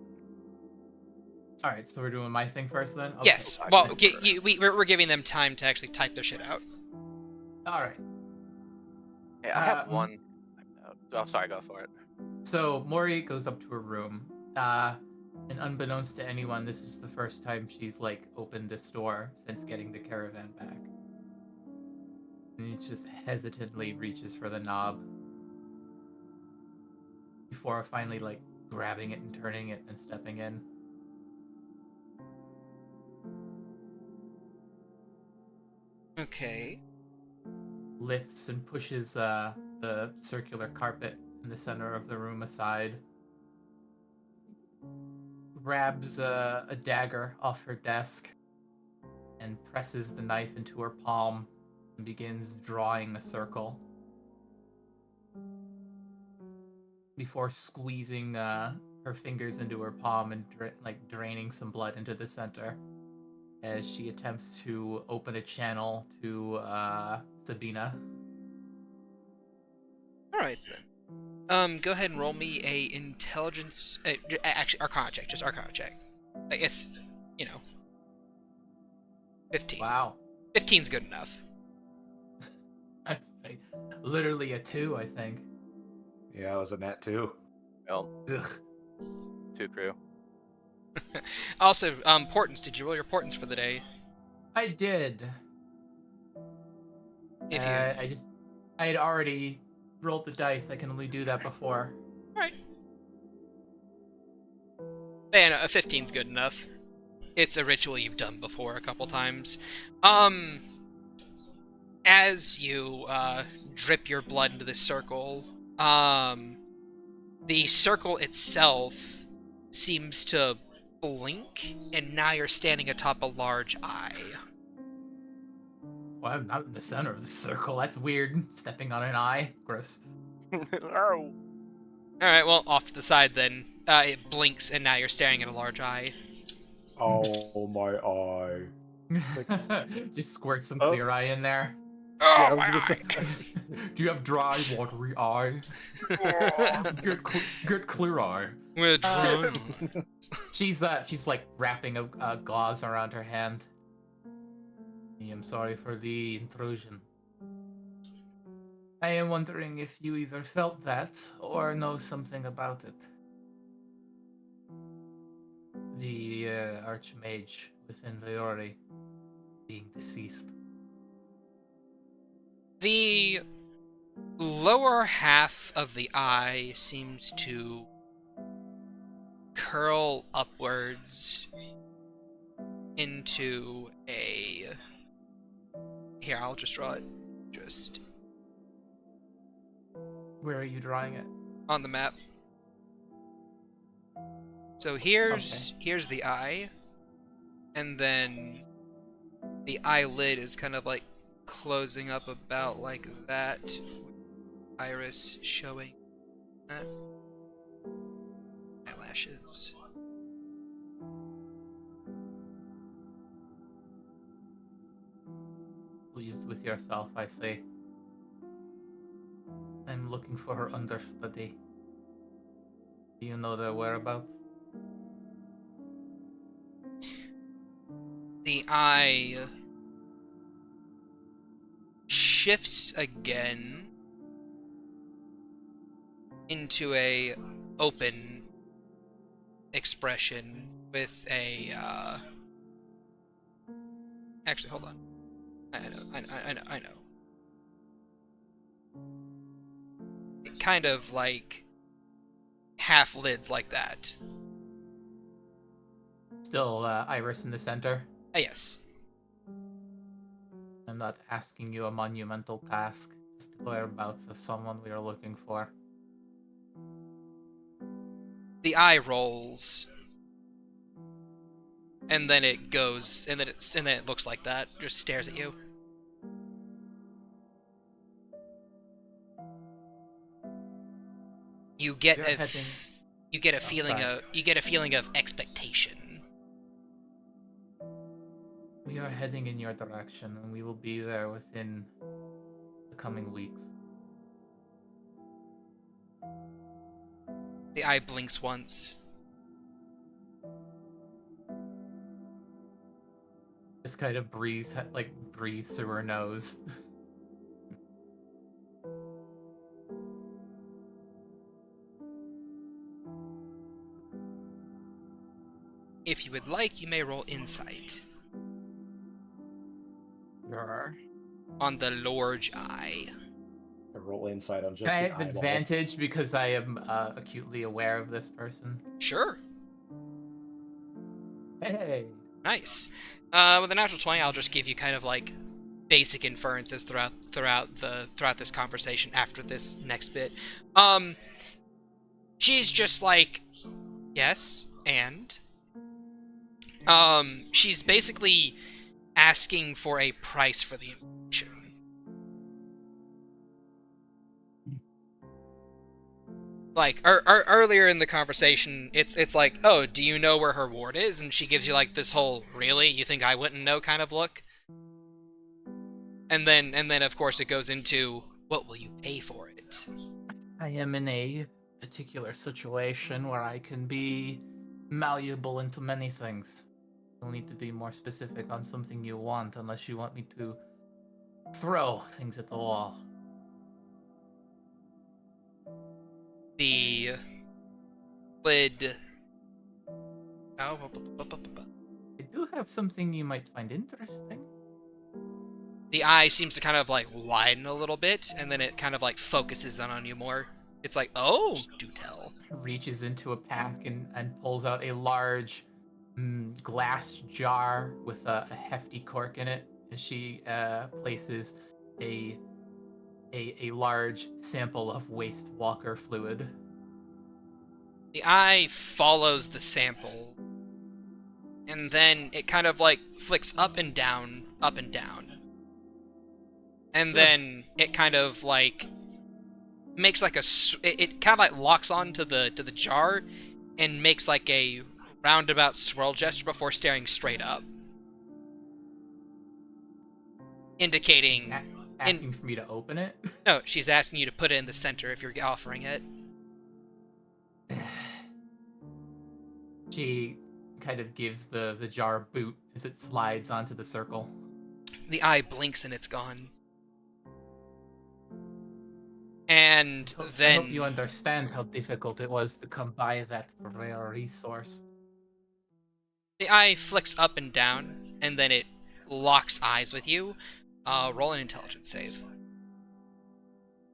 Alright, so we're doing my thing first then? Okay. Yes. Well, we're giving them time to actually type their shit out. Alright. Yeah, I have one. Oh, sorry, go for it. So, Mori goes up to her room. And unbeknownst to anyone, this is the first time she's, opened this door since getting the caravan back. And she just hesitantly reaches for the knob. before finally like grabbing it and turning it and stepping in. Okay. Lifts and pushes the circular carpet in the center of the room aside. Grabs a dagger off her desk and presses the knife into her palm and begins drawing a circle before squeezing her fingers into her palm and draining some blood into the center as she attempts to open a channel to Sabina. All right then. Go ahead and roll me a intelligence. Actually, Arcana check. Just Arcana check. Like it's, 15. Wow. 15's good enough. Literally a 2, I think. Yeah, I was a nat 2. Well, Ugh. 2 crew. Also, portents. Did you roll your portents for the day? I did. If you. I had already rolled the dice. I can only do that before. Alright. Yeah, no, a 15's good enough. It's a ritual you've done before a couple times. As you, drip your blood into this circle, the circle itself seems to blink, and now you're standing atop a large eye. Well, I'm not in the center of the circle. That's weird. Stepping on an eye. Gross. Oh. Alright, well, off to the side then. It blinks, and now you're staring at a large eye. Oh my eye. Just squirt some Oh. clear eye in there. Oh, Yeah, I was my gonna say. Do you have dry, watery eye? Good clear eye. We're drawn. She's like wrapping a gauze around her hand. I am sorry for the intrusion. I am wondering if you either felt that or know something about it. The Archmage within the Ori being deceased. The lower half of the eye seems to curl upwards into a... Here, I'll just draw it. Just Where are you drawing it? on the map. So here's the eye, and then the eyelid is kind of like closing up about like that, with iris showing that. Eyelashes. Pleased with yourself, I say. I'm looking for her understudy. Do you know their whereabouts? The eye shifts again into a open expression with a actually hold on. I know. It kind of like half lids like that. Still iris in the center. Yes. I'm not asking you a monumental task. Just the whereabouts of someone we are looking for. The eye rolls, and then it goes, and then it looks like that. Just stares at you. You get You're a heading- you get a feeling sorry. of expectation. We are heading in your direction, and we will be there within the coming weeks. The eye blinks once. Just kind of breathes through her nose. If you would like, you may roll insight Grr. on the large eye. I roll insight on Can just I the have eyeball. advantage because I am acutely aware of this person? Sure. Hey. Nice. With a natural 20, I'll just give you kind of like basic inferences throughout this conversation after this next bit. She's just like, yes, and she's basically asking for a price for the information. Like earlier in the conversation, it's like, oh, do you know where her ward is? And she gives you like this whole, really? You think I wouldn't know kind of look? And then of course it goes into, what will you pay for it? I am in a particular situation where I can be malleable into many things. You'll need to be more specific on something you want, unless you want me to throw things at the wall. The lid. Oh, I do have something you might find interesting. the eye seems to kind of like widen a little bit, and then it kind of like focuses in on you more. It's like, oh, do tell. Reaches into a pack and pulls out a large glass jar with a hefty cork in it. And she places a large sample of waste walker fluid. The eye follows the sample, and then it kind of like flicks up and down, up and down. And then it kind of like makes like it kind of like locks onto the jar and makes like a roundabout swirl gesture before staring straight up, indicating Asking for me to open it. no, she's asking you to put it in the center if you're offering it. She kind of gives the jar a boot as it slides onto the circle. The eye blinks and it's gone. And then I hope you understand how difficult it was to come by that rare resource. the eye flicks up and down, and then it locks eyes with you. Roll an intelligence save.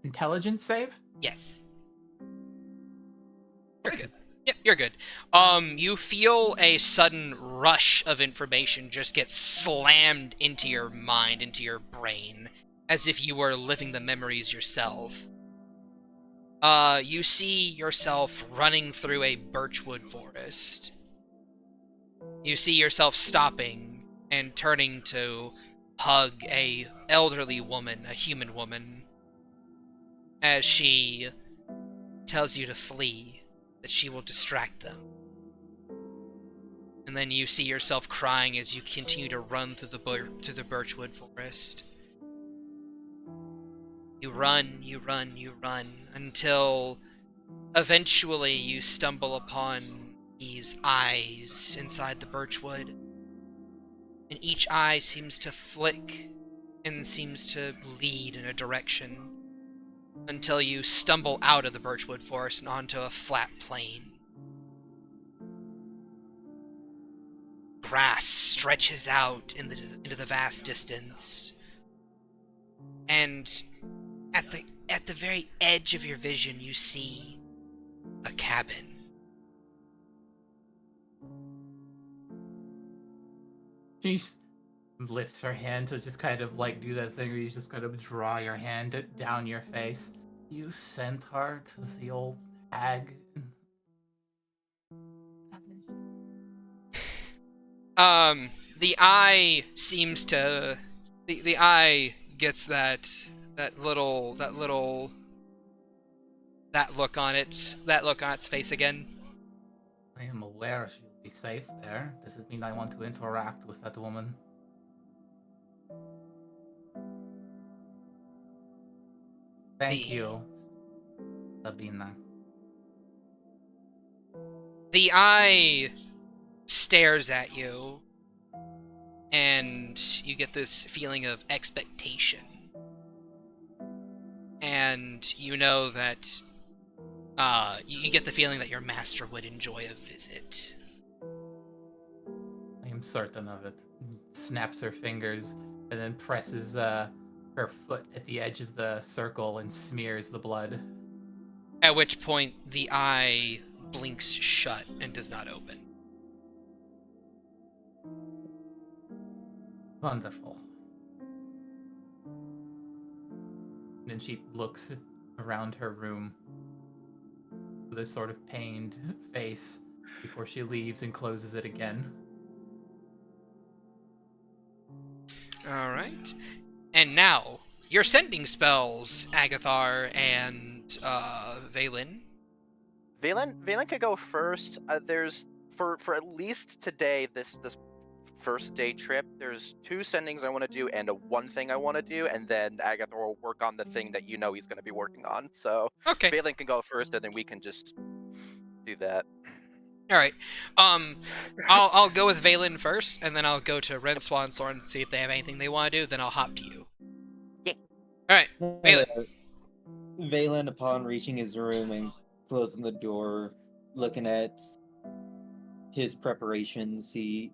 Intelligence save? Yes. You're good. Yep, you're good. You feel a sudden rush of information just get slammed into your mind, into your brain, as if you were living the memories yourself. You see yourself running through a birchwood forest. You see yourself stopping and turning to hug a elderly woman, a human woman, as she tells you to flee, that she will distract them. And then you see yourself crying as you continue to run through the birchwood forest. You run, you run, you run, until eventually you stumble upon these eyes inside the birchwood. And each eye seems to flick and seems to lead in a direction until you stumble out of the birchwood forest and onto a flat plain. Grass stretches out into the vast distance, and at the very edge of your vision, you see a cabin. She lifts her hand to just kind of like do that thing where you just kind of draw your hand down your face. You sent her to the old hag. The eye seems to the eye gets that look on its face again. I am aware she'll be safe there. Does it mean I want to interact with that woman? Thank you, Sabina. The eye stares at you, and you get this feeling of expectation. And you know that you get the feeling that your master would enjoy a visit. I am certain of it. Snaps her fingers and then presses her foot at the edge of the circle and smears the blood. At which point the eye blinks shut and does not open. Wonderful. Then she looks around her room with a sort of pained face before she leaves and closes it again. Alright. And now, your sending spells, Agathar and Valen. Valen could go first. There's for at least today, this first day trip, there's 2 sendings I want to do and one thing I want to do, and then Agathar will work on the thing that you know he's going to be working on. So Okay. Valen can go first, and then we can just do that. All right. I'll go with Valen first, and then I'll go to Ren, Swan, and Soren and see if they have anything they want to do. Then I'll hop to you. Yeah. All right. Valen. Valen, upon reaching his room and closing the door, looking at his preparations, he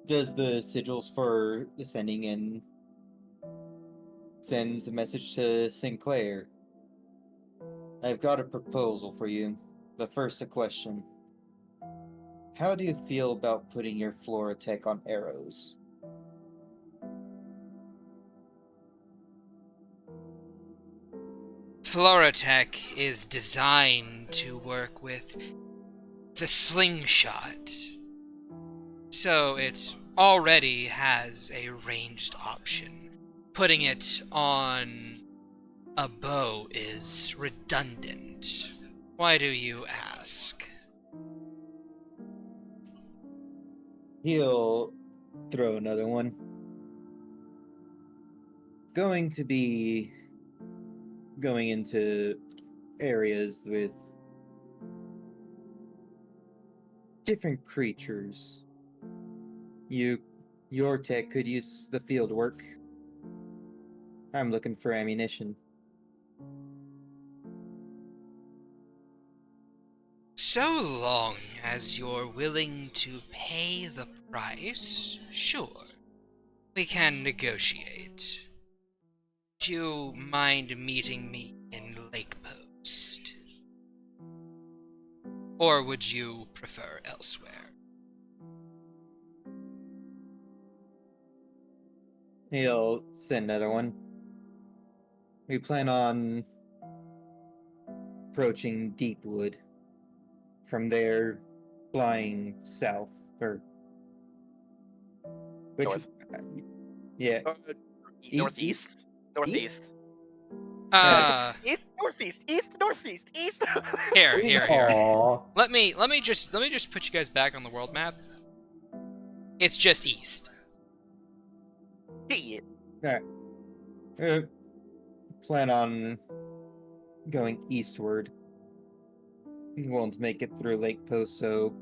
does the sigils for the sending and sends a message to Sinclair. I've got a proposal for you, but first a question. How do you feel about putting your Flora tech on arrows? Floratech is designed to work with the slingshot, so it already has a ranged option. Putting it on a bow is redundant. Why do you ask? He'll throw another one. Going to be going into areas with different creatures. Your tech could use the field work. I'm looking for ammunition. So long as you're willing to pay the price, sure, we can negotiate. Do you mind meeting me in Lake Post? Or would you prefer elsewhere? He'll send another one. We plan on approaching Deepwood. From there, flying south, or which, North. Yeah, Northeast. Northeast. East? East, northeast, east, northeast, east. Here. Aww. Let me just put you guys back on the world map. It's just east. Shit. Plan on going eastward. We won't make it through Lake Post, so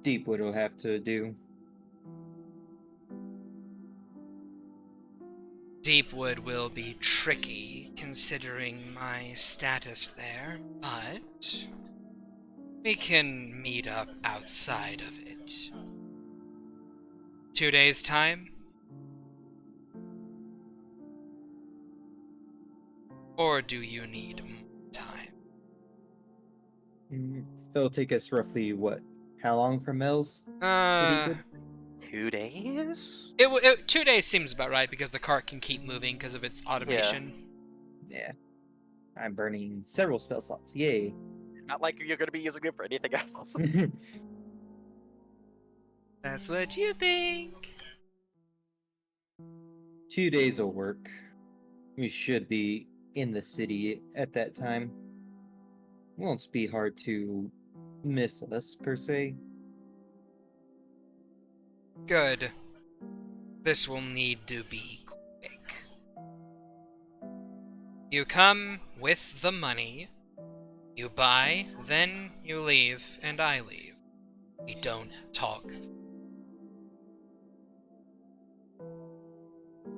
Deepwood will have to do. Deepwood will be tricky, considering my status there, but we can meet up outside of it. 2 days' time? Or do you need more time? It'll take us roughly, what? How long from Mills to Deepwood? 2 days? 2 days seems about right because the cart can keep moving because of its automation. Yeah. I'm burning several spell slots. Yay. Not like you're going to be using it for anything else. That's what you think. 2 days will work. We should be in the city at that time. Won't be hard to miss us, per se. Good. This will need to be quick. You come with the money, you buy, then you leave, and I leave. We don't talk.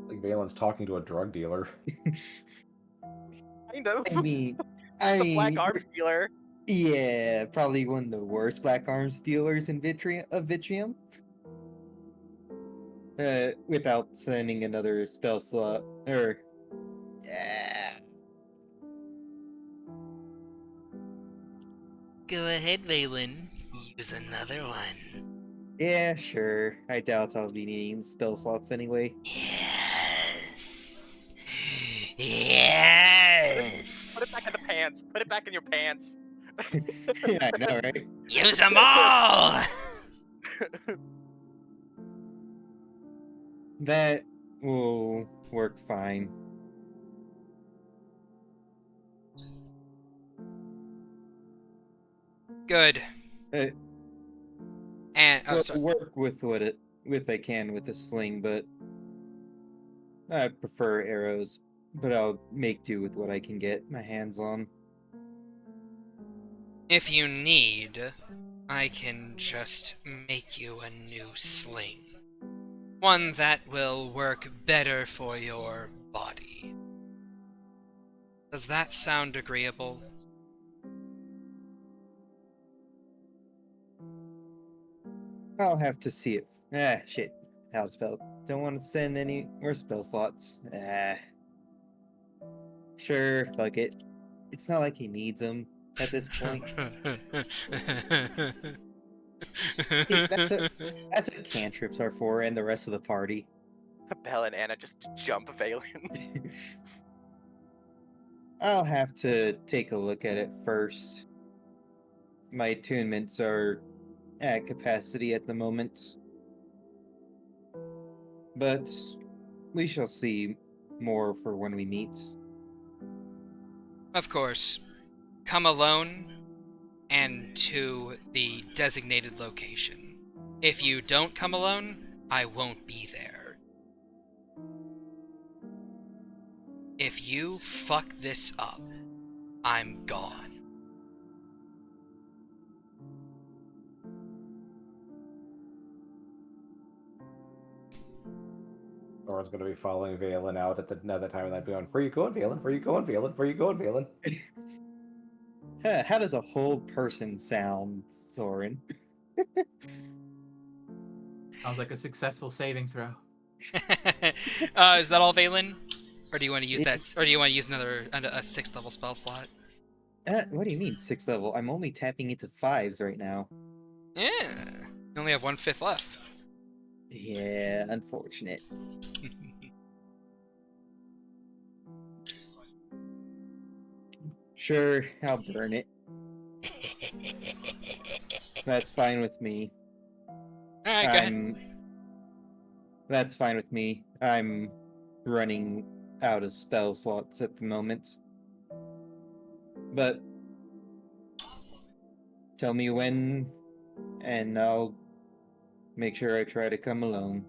Like Valen's talking to a drug dealer. Kind of. I mean, The black arms dealer. Yeah, probably one of the worst black arms dealers in Vitrium. without sending another spell slot, or... Yeah. Go ahead, Valen. Use another one. Yeah, sure. I doubt I'll be needing spell slots anyway. Yes. Put it back Yes. in the pants. Put it back in your pants. I know, right? Use them all. That will work fine. Good. Uh, And oh, well, sorry. work with what I can with a sling, but I prefer arrows. But I'll make do with what I can get my hands on. If you need, I can just make you a new sling. One that will work better for your body. Does that sound agreeable? I'll have to see it. Ah, shit. How spell? Don't want to send any more spell slots. Ah. Sure, fuck it. It's not like he needs them at this point. That's what cantrips are for, and the rest of the party. Belle and Anna just jump Valen. I'll have to take a look at it first. My attunements are at capacity at the moment. But we shall see more for when we meet. Of course. Come alone and to the designated location. If you don't come alone, I won't be there. If you fuck this up, I'm gone. Soren's gonna be following Valen out at another time of night, going, "Where you going, Valen? Where you going, Valen? Where you going, Valen?" How does a whole person sound, Soren? Sounds like a successful saving throw. Is that all, Valen? Or do you want to use that? Or do you want to use another a 6th level spell slot? What do you mean 6th level? I'm only tapping into 5s right now. Yeah. You only have 1/5 left. Yeah, unfortunate. Sure, I'll burn it. That's fine with me. Alright, go ahead. That's fine with me. I'm running out of spell slots at the moment. But tell me when, and I'll make sure I try to come alone.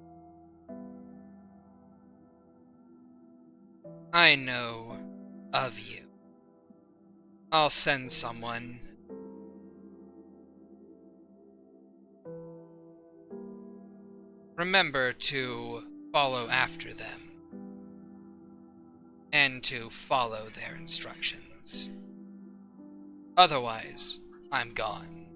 I know of you. I'll send someone. Remember to follow after them. And to follow their instructions. Otherwise, I'm gone.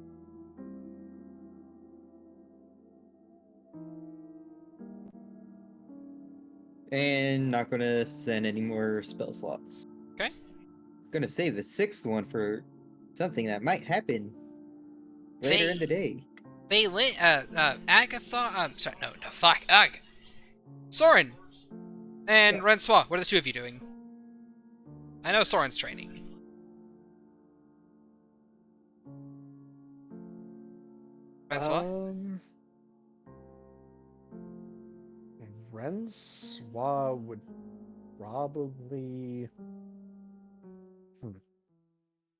And not gonna send any more spell slots. Okay. Gonna save the 6th one for something that might happen later in the day. Agatha, sorry, no, fuck, Soren and Yes. Rensois, what are the two of you doing? I know Soren's training. Rensois? Rensois would probably.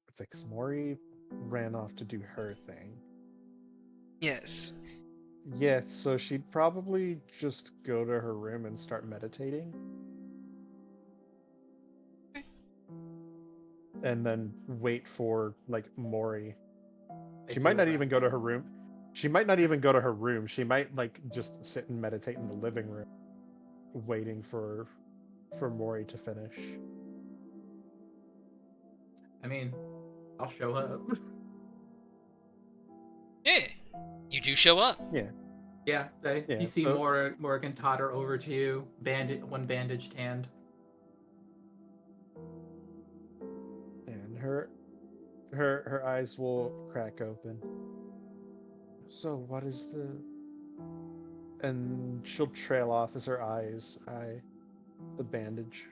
It's like 'cause Mori ran off to do her thing. Yes. Yeah, so she'd probably just go to her room and start meditating. Okay. And then wait for, like, Mori. I She might do not that. even go to her room. She might not even go to her room. She might, like, just sit and meditate in the living room, waiting for Mori to finish. I mean, I'll show up. Yeah. You do show up. Yeah. Yeah, Yeah, you see so- Morgan totter over to you, one bandaged hand. And her eyes will crack open. So what is the? And she'll trail off as her eyes eye the bandage.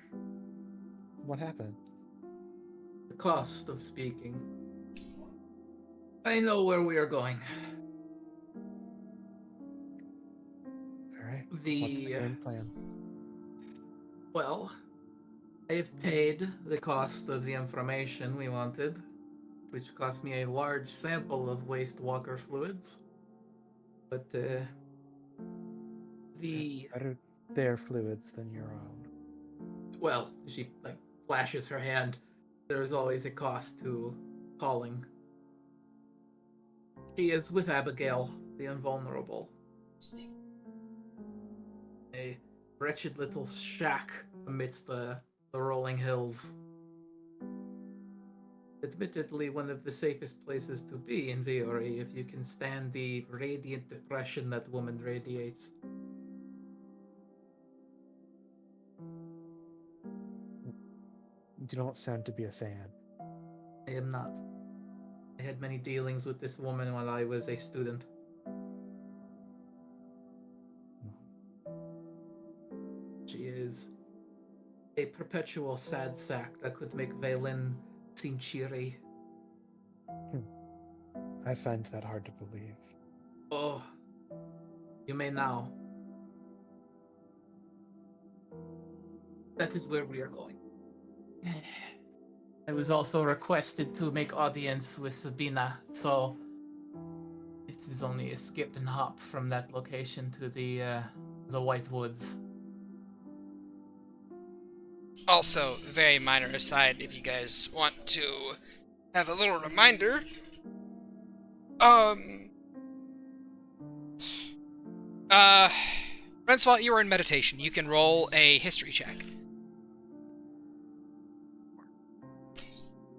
What happened? The cost of speaking. I know where we are going. All right. What's The the game plan? well, I have paid the cost of the information we wanted, which cost me a large sample of waste walker fluids. But the Better their fluids than your own. well, she like flashes her hand. There is always a cost to calling. She is with Abigail, the invulnerable. A wretched little shack amidst the rolling hills. Admittedly, one of the safest places to be in Viore if you can stand the radiant depression that woman radiates. You don't sound to be a fan. I am not. I had many dealings with this woman while I was a student. She is a perpetual sad sack that could make Valen seem cheery. I find that hard to believe. Oh, you may now. That is where we are going. I was also requested to make audience with Sabina, so it is only a skip and hop from that location to the White Woods. Also, very minor aside, if you guys want to have a little reminder, Renspot, you are in meditation. You can roll a history check.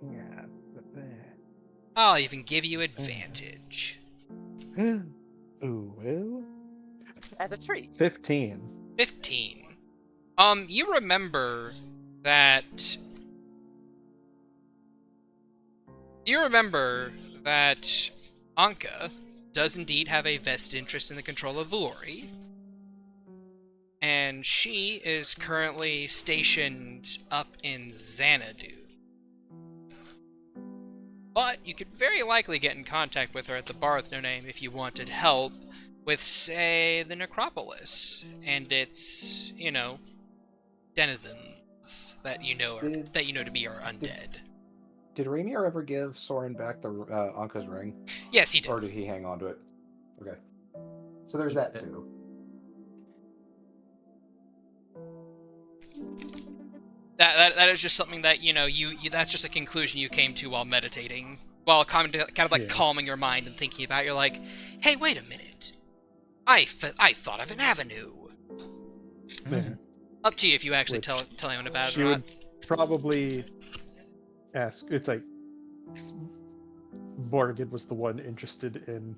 Yeah. I'll even give you advantage. Ooh, well. As a treat. 15. 15. You remember that... Anka does indeed have a vested interest in the control of Vuori. And she is currently stationed up in Xanadu. But you could very likely get in contact with her at the bar with no name if you wanted help with, say, the necropolis and its, denizens that you know to be are undead. Did Rainier ever give Soren back the Anka's ring? Yes, he did. Or did he hang on to it? Okay. So there's that too. That is just something that, you that's just a conclusion you came to while meditating. While kind of like calming your mind and thinking about it. You're like, hey, wait a minute. I thought of an avenue. Yeah. Up to you if you actually tell anyone about it She or would not. probably ask. It's like Morgan was the one interested in,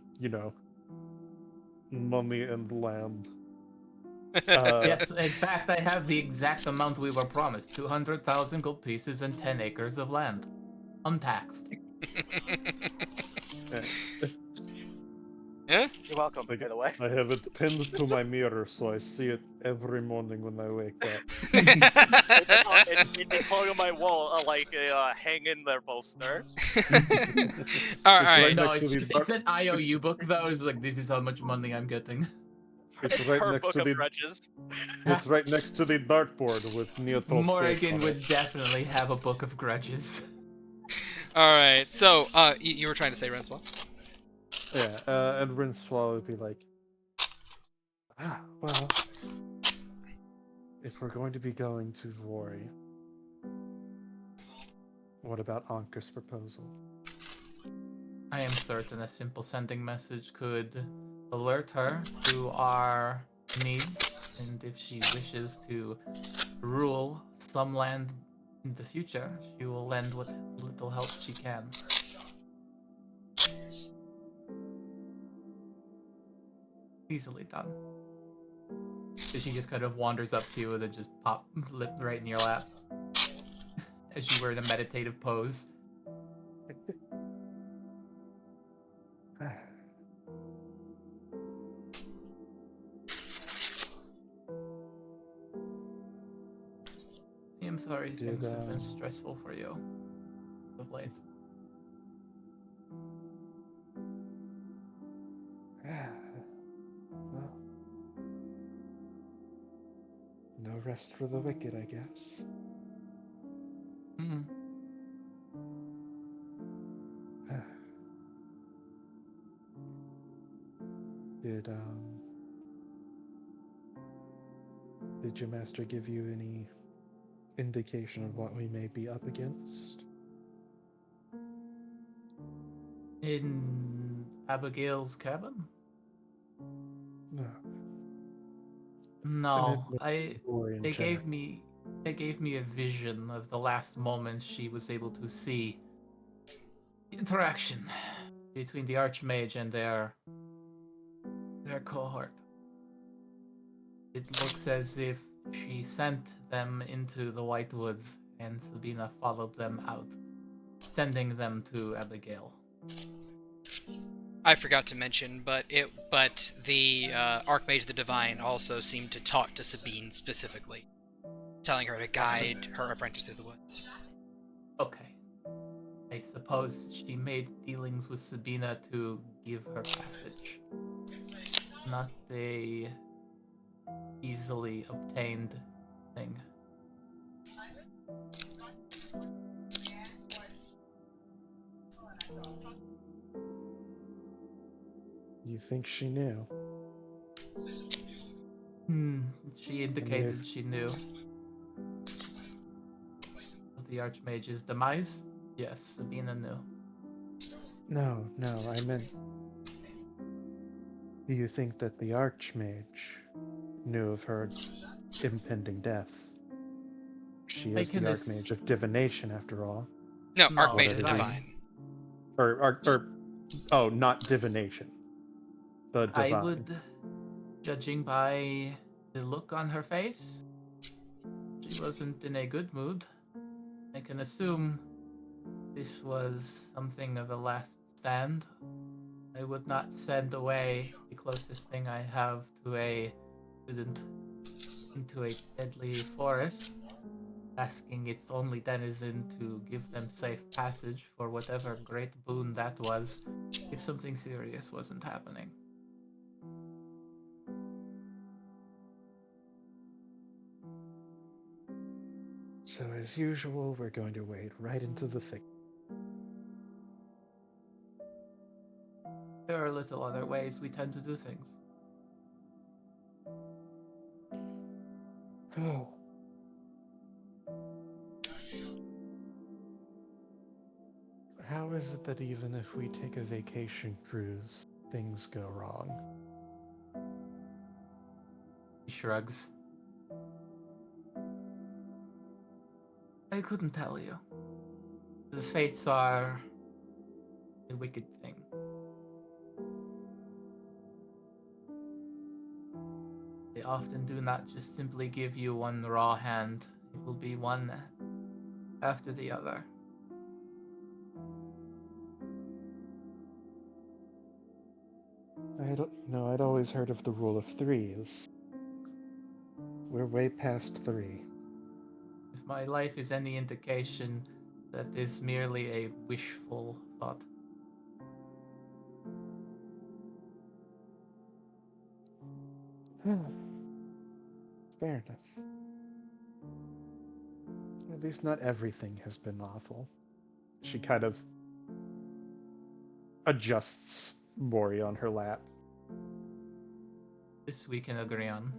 money and land. Yes, in fact, I have the exact amount we were promised: 200,000 gold pieces and 10 acres of land, untaxed. Yeah? You're welcome, Like, by the way. I have it pinned to my mirror, so I see it every morning when I wake up. It's hung on my wall like a hang in there poster. All right. right No, next to it's, the it's an IOU book though. It's like, this is how much money I'm getting. It's right Her next book to of the. grudges. It's right next to the dartboard with Neotol's face Morgan on would it. definitely have a book of grudges. All right. So, you were trying to say Renswell? Yeah, and Rinswell would be like, well, if we're going to be going to Vori, what about Anker's proposal? I am certain a simple sending message could alert her to our needs, and if she wishes to rule some land in the future, she will lend what little help she can. Easily done. So she just kind of wanders up to you and then just pop lip right in your lap as you were in a meditative pose. I'm sorry Did, things have been stressful for you of late. Well, no rest for the wicked, I guess. Hmm. Did did your master give you any indication of what we may be up against? In Abigail's cabin? No. No, Or in they general. gave me a vision of the last moment she was able to see the interaction between the Archmage and their cohort. It looks as if she sent them into the White Woods and Sabina followed them out, sending them to Abigail. I forgot to mention, but the Archmage the Divine also seemed to talk to Sabine specifically, telling her to guide her apprentice through the woods. Okay. I suppose she made dealings with Sabina to give her passage. Not a easily obtained thing. You think she knew? She indicated if- she knew of the Archmage's demise. Yes, Sabina knew. No, I meant. Do you think that the Archmage knew of her impending death? She I is the can Archmage of divination, after all. No, No, Archmage the Whatever Divine. Oh, not divination. The I divine. would, judging by the look on her face, she wasn't in a good mood. I can assume this was something of a last stand. I would not send away the closest thing I have to a student into a deadly forest, asking its only denizen to give them safe passage for whatever great boon that was, if something serious wasn't happening. So, as usual, we're going to wade right into the thick. There are little other ways we tend to do things. Oh. How is it that even if we take a vacation cruise, things go wrong? He shrugs. I couldn't tell you. The fates are a wicked thing. They often do not just simply give you one raw hand. It will be one after the other. I'd always heard of the rule of threes. We're way past 3. If my life is any indication, that is merely a wishful thought. Fair enough. At least not everything has been awful. She kind of adjusts Mori on her lap. This we can agree on.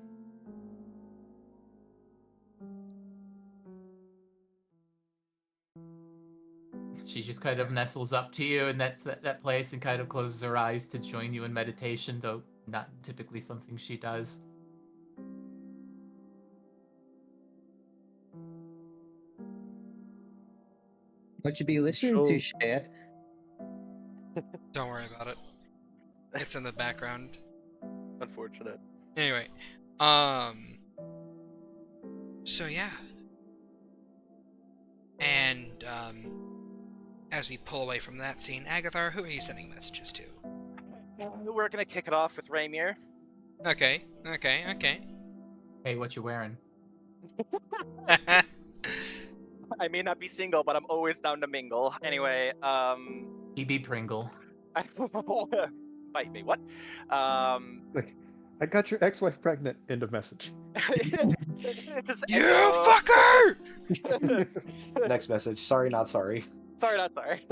She just kind of nestles up to you in that place and kind of closes her eyes to join you in meditation, though not typically something she does. What you be listening to, She'll- Shad? Don't worry about it. It's in the background. Unfortunate. Anyway, so yeah. And, as we pull away from that scene, Agathar, who are you sending messages to? We're gonna kick it off with Raymir. Okay. Hey, what you wearing? I may not be single, but I'm always down to mingle. Anyway, PB Pringle. Bite me, what? Like, I got your ex-wife pregnant. End of message. Just You echo. fucker! Next message. Sorry, not sorry. Sorry, not sorry.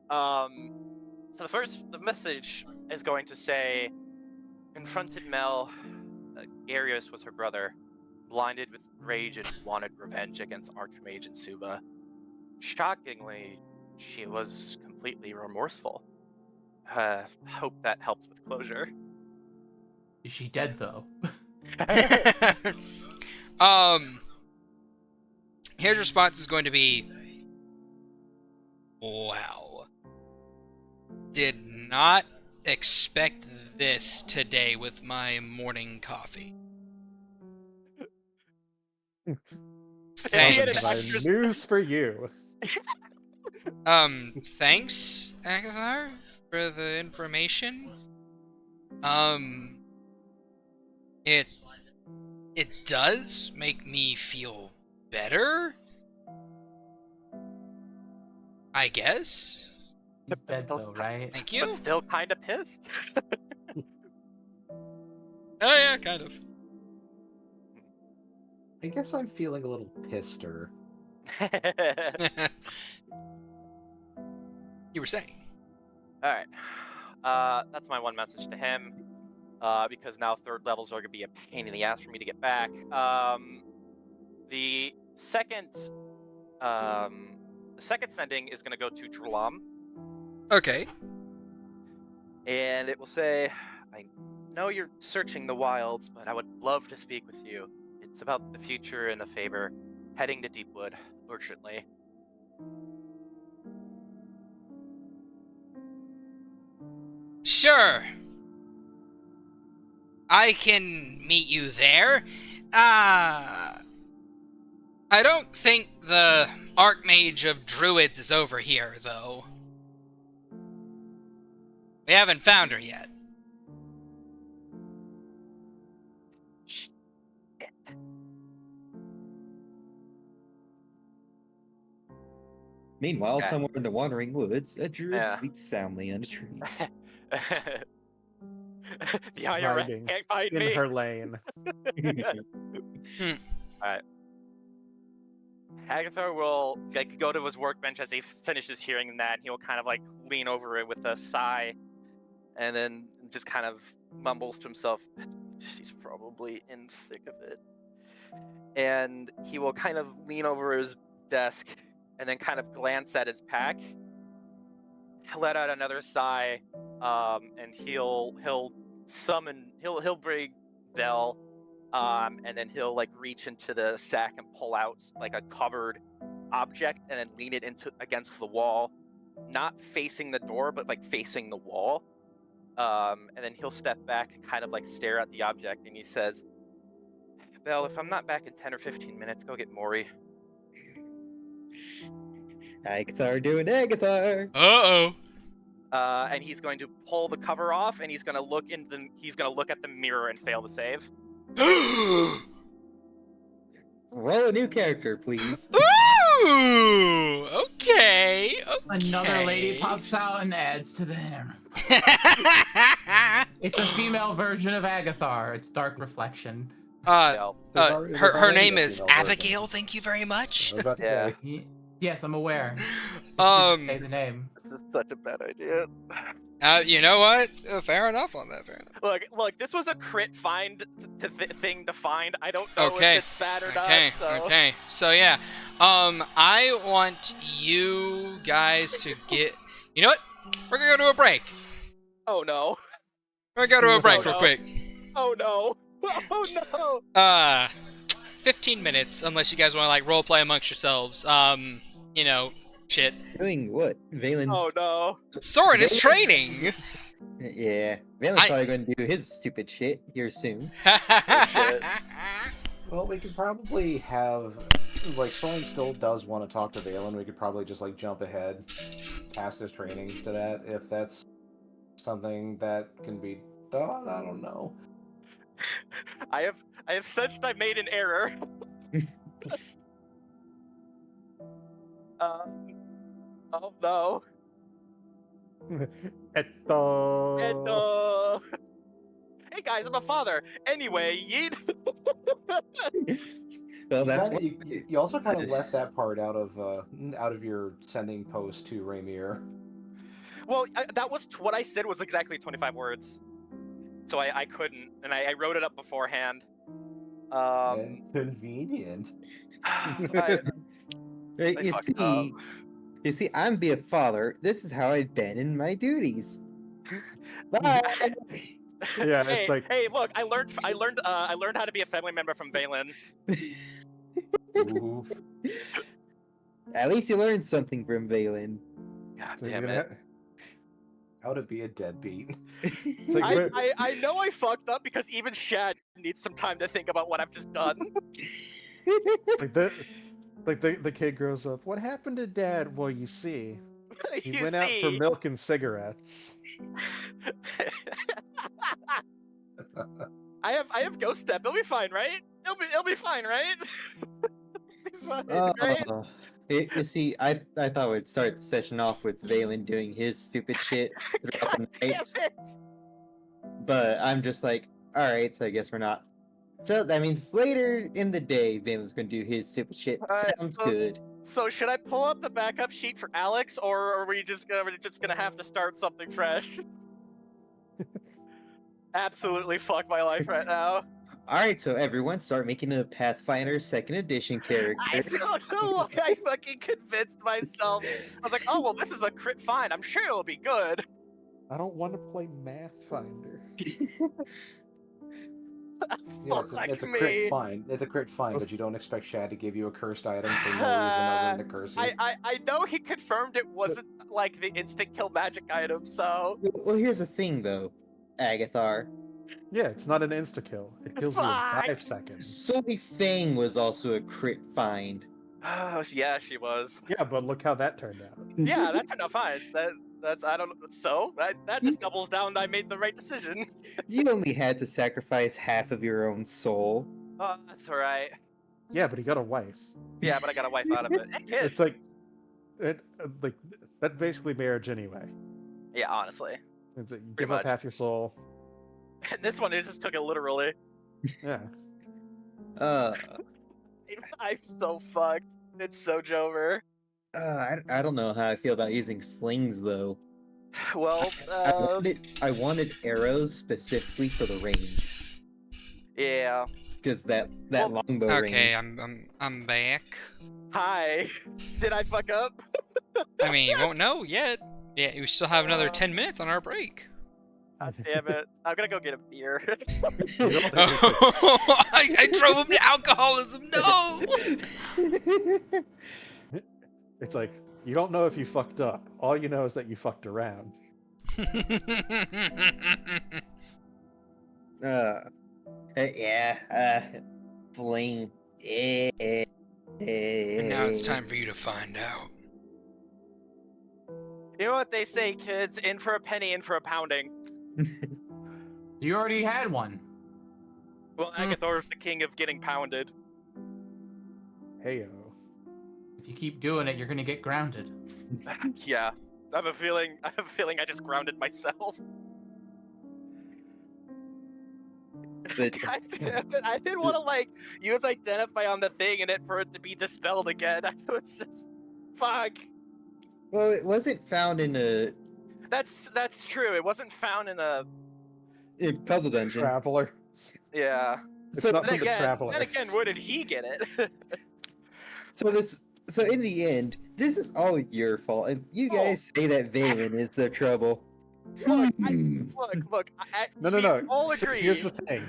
So the message is going to say, confronted Mel. Arius was her brother, blinded with rage and wanted revenge against Archmage and Suba. Shockingly, she was completely remorseful. Hope that helps with closure. Is she dead though? His response is going to be, wow. Did not expect this today with my morning coffee. He had an My extra- news for you. Thanks, Agathar, for the information. It does make me feel better, I guess. He's dead though, right? Thank you. But still kind of pissed. Oh yeah, kind of. I guess I'm feeling a little pisser. You were saying. All right. That's my one message to him. Because now third levels are gonna be a pain in the ass for me to get back. The second sending is gonna go to Trulam, Okay. and it will say, "I know you're searching the wilds, but I would love to speak with you. It's about the future and a favor. Heading to Deepwood, urgently." Sure. I can meet you there. I don't think the Archmage of Druids is over here, though. We haven't found her yet. Shit. Meanwhile, Okay. somewhere in the Wandering Woods, a druid Yeah. sleeps soundly on a tree. The IRS Hiding can't find in me. her lane. Agathar will go to his workbench as he finishes hearing that. He'll kind of lean over it with a sigh, and then just kind of mumbles to himself, "She's probably in thick of it." And he will kind of lean over his desk, and then kind of glance at his pack, let out another sigh, and he'll bring Bell. And then he'll reach into the sack and pull out a covered object and then lean it against the wall, not facing the door but facing the wall. And then he'll step back and kind of stare at the object, and he says, "Bell, if I'm not back in 10 or 15 minutes, go get Maury." Agathar doing Agathar. Uh-oh. And he's going to pull the cover off, and he's going to look at the mirror and fail to save. Roll a new character, please. Ooh! Okay. Another lady pops out and adds to the harem. It's a female version of Agathar. It's Dark Reflection. Bell. Her name is Abigail. Thank you very much. I was about to Yeah. say. Yes, I'm aware. Say the name. This is such a bad idea. You know what? Fair enough on that. Fair enough. Look, this was a crit find thing to find. I don't know Okay. if it's bad or not. Okay. So yeah, I want you guys to get. You know what? We're gonna go to a break. Oh no. We're gonna go to a break real no. quick. Oh no. Oh no. 15 minutes, unless you guys want to roleplay amongst yourselves. Shit. Doing what? Valen's. Oh no. Soren is training. Yeah, Valen's probably going to do his stupid shit here soon. shit. Well, we could probably have, like, Soren still does want to talk to Valen. We could probably just, like, jump ahead past his training to that, if that's something that can be done. I don't know. I have sensed I made an error. Oh no. Eto. And hey guys, I'm a father. Anyway, yeet. Well, that's what. You also kind of left that part out of your sending post to Rainier. Well, that was what I said was exactly 25 words. So I couldn't, and I wrote it up beforehand. And convenient. You fucked see, you see, I'm be a father. This is how I abandon my duties. Bye. Yeah, hey, it's like hey, look, I learned how to be a family member from Valen. Ooh. At least you learned something from Valen. God so you're damn gonna it. How to be a deadbeat. It's like, but- I know I fucked up because even Shad needs some time to think about what I've just done. it's like the kid grows up. What happened to Dad? Well, you see, he You went out for see. milk and cigarettes. I have ghost step. It'll be fine, right? It'll be fine, right? Be fine, right? You see, I thought we'd start the session off with Valen doing his stupid shit throughout God the damn night, it! but I'm just like, all right, so I guess we're not. So that means later in the day, Valen's gonna do his stupid shit. Alright, Sounds so- good. So should I pull up the backup sheet for Alex, or are we just gonna have to start something fresh? Absolutely fuck my life right now. All right, so everyone, start making a Pathfinder Second Edition character. I don't know why I fucking convinced myself. I was like, oh well, this is a crit fine. I'm sure it'll be good. I don't want to play Mathfinder. Yeah, Fuck it's a me. crit fine. It's a crit fine, but you don't expect Shad to give you a cursed item for no reason other than to curse you. I know he confirmed it wasn't like the instant kill magic item, so Well, here's the thing, though, Agathar. Yeah, it's not an insta kill. It kills you in Fuck. 5 seconds. Soy Fang was also a crit find. oh yeah, she was. Yeah, but look how that turned out. Yeah, that turned out fine. That's I don't so that just doubles down that I made the right decision. You only had to sacrifice half of your own soul. Oh, that's alright. Yeah, but he got a wife. Yeah, but I got a wife out of it. And kids. It's like, like that's basically marriage anyway. Yeah, honestly. It's like you Pretty give up much. half your soul. And this one just took it literally. Yeah. I'm so fucked. It's so Jover. I don't know how I feel about using slings though. Well, I wanted arrows specifically for the range, yeah. because that Well, longbow Okay, range. I'm back. Hi. Did I fuck up? I mean, you won't know yet. Yeah, we still have another 10 minutes on our break. God damn it. I'm gonna go get a beer. I drove him to alcoholism. No. It's like you don't know if you fucked up. All you know is that you fucked around. Sling. And now it's time for you to find out. You know what they say, kids? In for a penny, in for a pounding. You already had one. Well, Agathor's the king of getting pounded. Heyo. If you keep doing it, you're gonna get grounded. Yeah. I have a feeling I just grounded myself. But- God damn it. I didn't want to like use identify on the thing and it for it to be dispelled again. I was just fuck. Well, it wasn't found in a That's true. It wasn't found in a puzzle dungeon. Traveler. yeah. It's So not Then from the again, travelers. then again, where did he get it? So in the end, this is all your fault, and you Oh. guys say that Valen is the trouble. Look, Hmm. look. No. we all See, agree. here's the thing.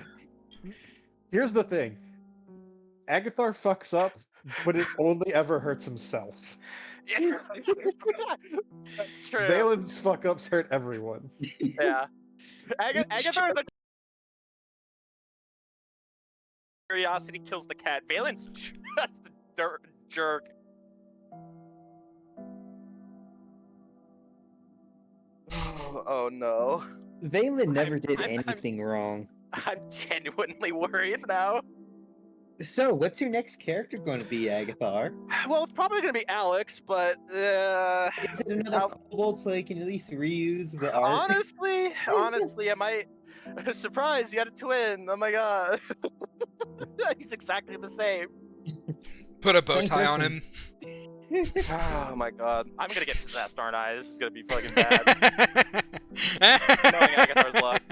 Here's the thing. Agathar fucks up, but it only ever hurts himself. That's true. Valen's fuck ups hurt everyone. Yeah. Agatha is a curiosity kills the cat. Valen's just a jerk. Oh no. Valen never did I'm- anything wrong. I'm genuinely worried now. So, what's your next character going to be, Agathar? Well, it's probably gonna be Alex, but Is it another kobold so you can at least reuse the art? honestly, I might. Surprise! You got a twin. Oh my god, he's exactly the same. Put a bow Same tie on person. him. Oh my god, I'm gonna get possessed, aren't I? This is gonna be fucking bad. Knowing Agathar's luck.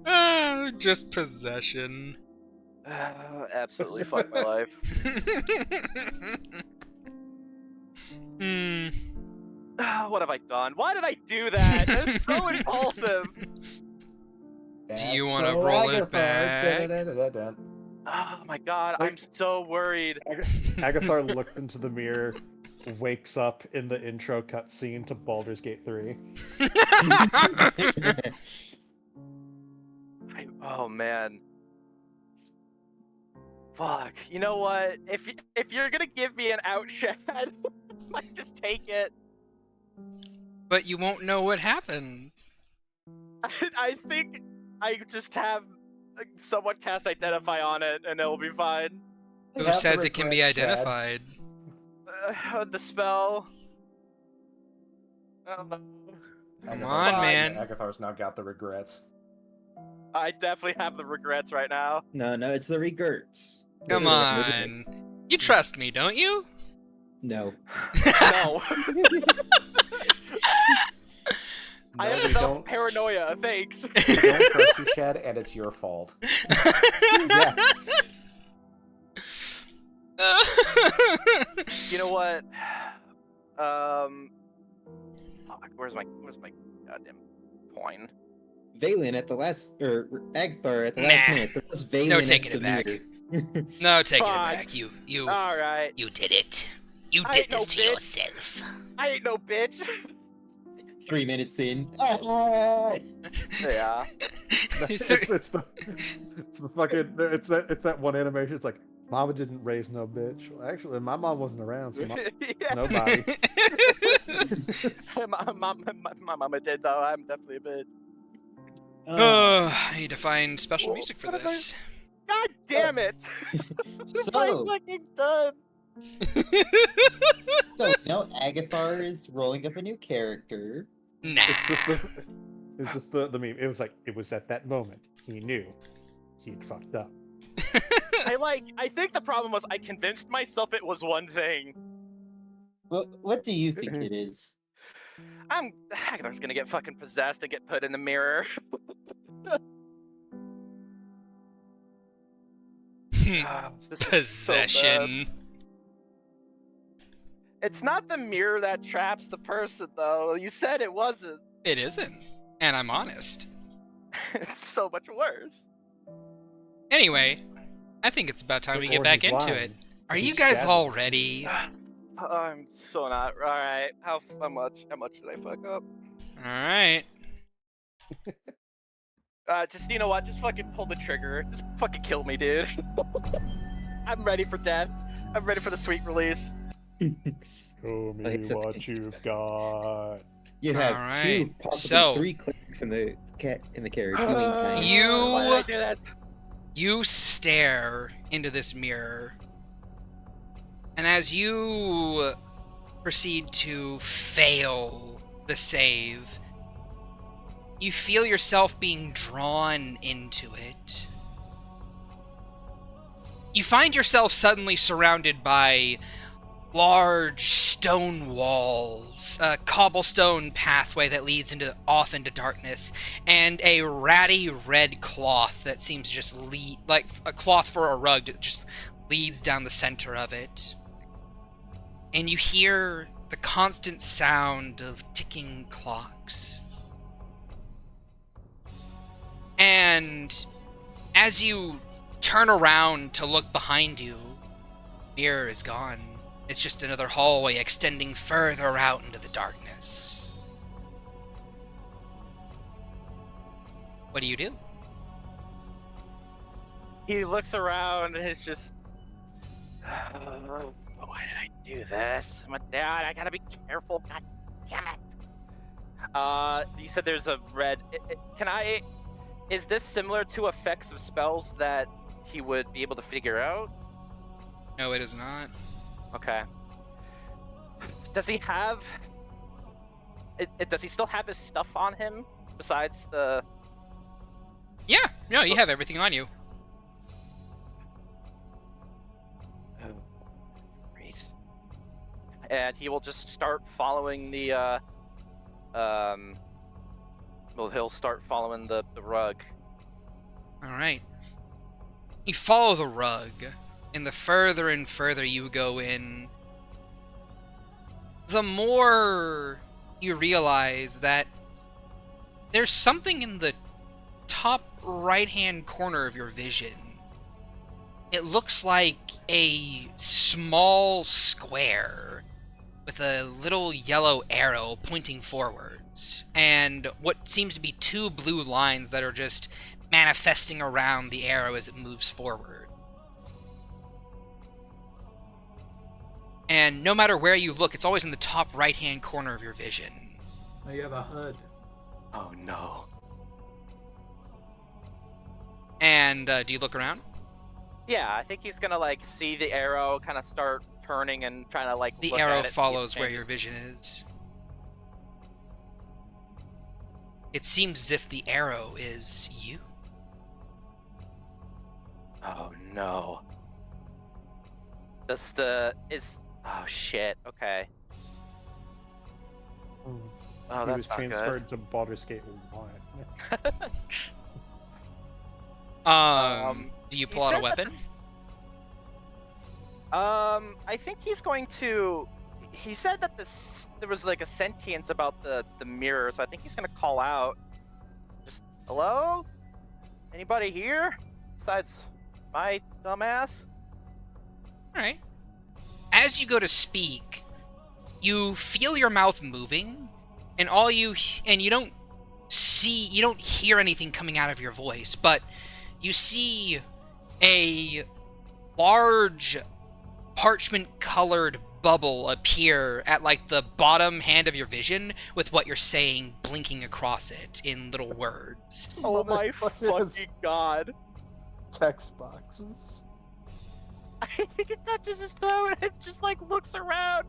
Oh, just possession. Absolutely fuck my life. Hmm. What have I done? Why did I do that? That's so impulsive. Do you wanna roll it back? Oh my god, I'm so worried. Agathar looked into the mirror, wakes up in the intro cutscene to Baldur's Gate 3. Oh man. Fuck. You know what? If you're gonna give me an out, Shad, I just take it. But you won't know what happens. I think I just have someone cast Identify on it, and it'll be fine. Who says it can be identified? The spell. I don't know. Come on, man. Agathar's now got the regrets. I definitely have the regrets right now. No, it's the regrets. Come on. You trust me, don't you? No. No. I No, have we developed don't. paranoia. Thanks. We don't trust you, Shad, and it's your fault. Yes. You know what? Fuck, where's my goddamn coin? Valen at the last, or Agthar at the last Nah. minute. There was Valen No at taking the it back. mirror. No, taking it Fine. back. You All right. did it. You I did ain't no this to bitch. yourself. I ain't no bitch. 3 minutes in. Yeah. It's the fucking it's that one animation. It's like Mama didn't raise no bitch. Well, actually, my mom wasn't around, so Yeah. nobody. my mama did though. I'm definitely a bitch. I need to find special music for What have I- this. God damn it! This So- is fucking done. So now Agathar is rolling up a new character. Nah. It's just the meme. It was like it was at that moment he knew he'd fucked up. I think the problem was I convinced myself it was one thing. Well, what do you think it is? Agathar's gonna get fucking possessed and get put in the mirror. This is so bad. Possession. It's not the mirror that traps the person, though. You said it wasn't. It isn't. And I'm honest. It's so much worse. Anyway, I think it's about time we get Or back he's into lying. it. Are He's you guys Shad. all ready? I'm so not. All right. How much? How much did I fuck up? Alright. Just you know what? Just fucking pull the trigger. Just fucking kill me, dude. I'm ready for death. I'm ready for the sweet release. Show me It's a- what you've got. You have Alright, two, possibly so- 3 clicks in the carriage. Doing time. Why did You- I do that? You stare into this mirror, and as you proceed to fail the save, you feel yourself being drawn into it. You find yourself suddenly surrounded by large stone walls, a cobblestone pathway that leads off into darkness, and a ratty red cloth that seems to just lead, like a cloth for a rug, that just leads down the center of it. And you hear the constant sound of ticking clocks. And as you turn around to look behind you, mirror is gone. It's just another hallway extending further out into the darkness. What do you do? He looks around and it's just, why did I do this? I'm a dad. I gotta be careful. God damn it. You said there's a red. Is this similar to effects of spells that he would be able to figure out? No, it is not. Okay. Does he have? Does he still have his stuff on him besides the? Yeah, no, you have everything on you. Oh, great. And he will just start following the. Well, he'll start following the rug. All right. You follow the rug, and the further and further you go in, the more you realize that there's something in the top right-hand corner of your vision. It looks like a small square with a little yellow arrow pointing forwards, and what seems to be two blue lines that are just manifesting around the arrow as it moves forward. And no matter where you look, it's always in the top right-hand corner of your vision. Oh, you have a hood. Oh no. And do you look around? Yeah, I think he's gonna like see the arrow kind of start turning and trying to like. The look arrow at it, see if it follows where changes. your vision is. It seems as if the arrow is you. Oh no. Oh shit. Okay. Oh, he that's was not transferred to Baldur's Gate 1. good. Do you He pull out a said that weapon? I think he's going to. He said that there was like a sentience about the mirror, so I think he's gonna call out. Just hello? Anybody here? Besides my dumbass? Alright. As you go to speak, you feel your mouth moving, and you don't hear anything coming out of your voice, but you see a large parchment-colored bubble appear at like the bottom hand of your vision with what you're saying blinking across it in little words. Oh my Motherfuckers. fucking god! Text boxes. I think it touches his throat and it just like looks around.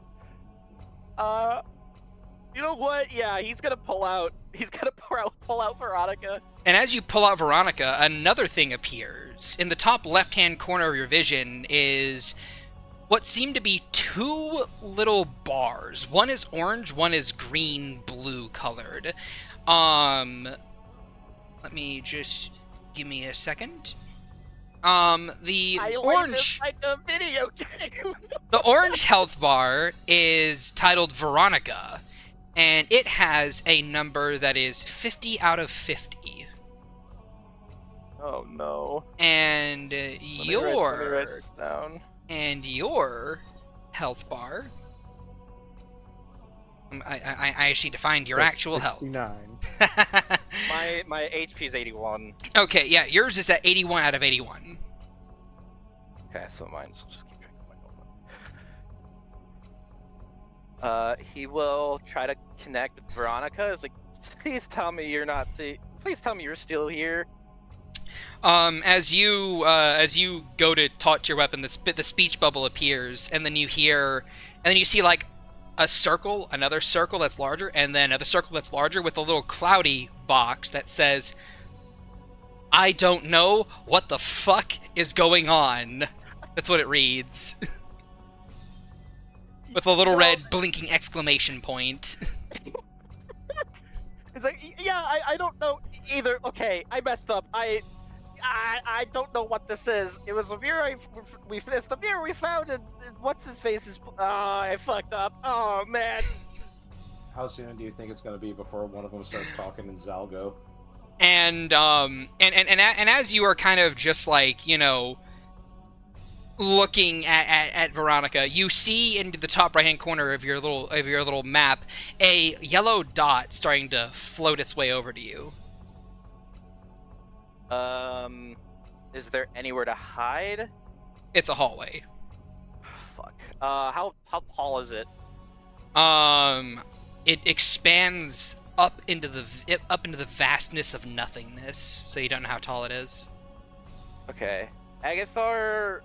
You know what? Yeah, he's gonna pull out. He's gonna pull out Veronica. And as you pull out Veronica, another thing appears. In the top left-hand corner of your vision is what seem to be two little bars. One is orange, one is green-blue colored. Let me just... give me a second. The I orange... like a video game. The orange health bar is titled Veronica, and it has a number that is 50 out of 50. Oh no. And Let me write your this down. health bar. I actually need to find your So actual 69. health. My HP is 81. Okay, yeah, yours is at 81 out of 81. Okay, so mine. So just keep track of my own. He will try to connect with Veronica. It's like, please tell me you're not. Please tell me you're still here. As you go to talk to your weapon, the speech bubble appears, and then you see like a circle, another circle that's larger, and then another circle that's larger with a little cloudy box that says, "I don't know what the fuck is going on." That's what it reads. With a little red blinking exclamation point. It's like, yeah, I don't know either. Okay, I messed up. I don't know what this is. It was a mirror it's the mirror we found, and what's his face is. Oh, I fucked up. Oh man. How soon do you think it's going to be before one of them starts talking in Zalgo? And as you are kind of just like, looking at Veronica, you see into the top right hand corner of your little map a yellow dot starting to float its way over to you. Is there anywhere to hide? It's a hallway. Fuck. How tall is it? It expands up into the vastness of nothingness, so you don't know how tall it is. Okay. Agathar,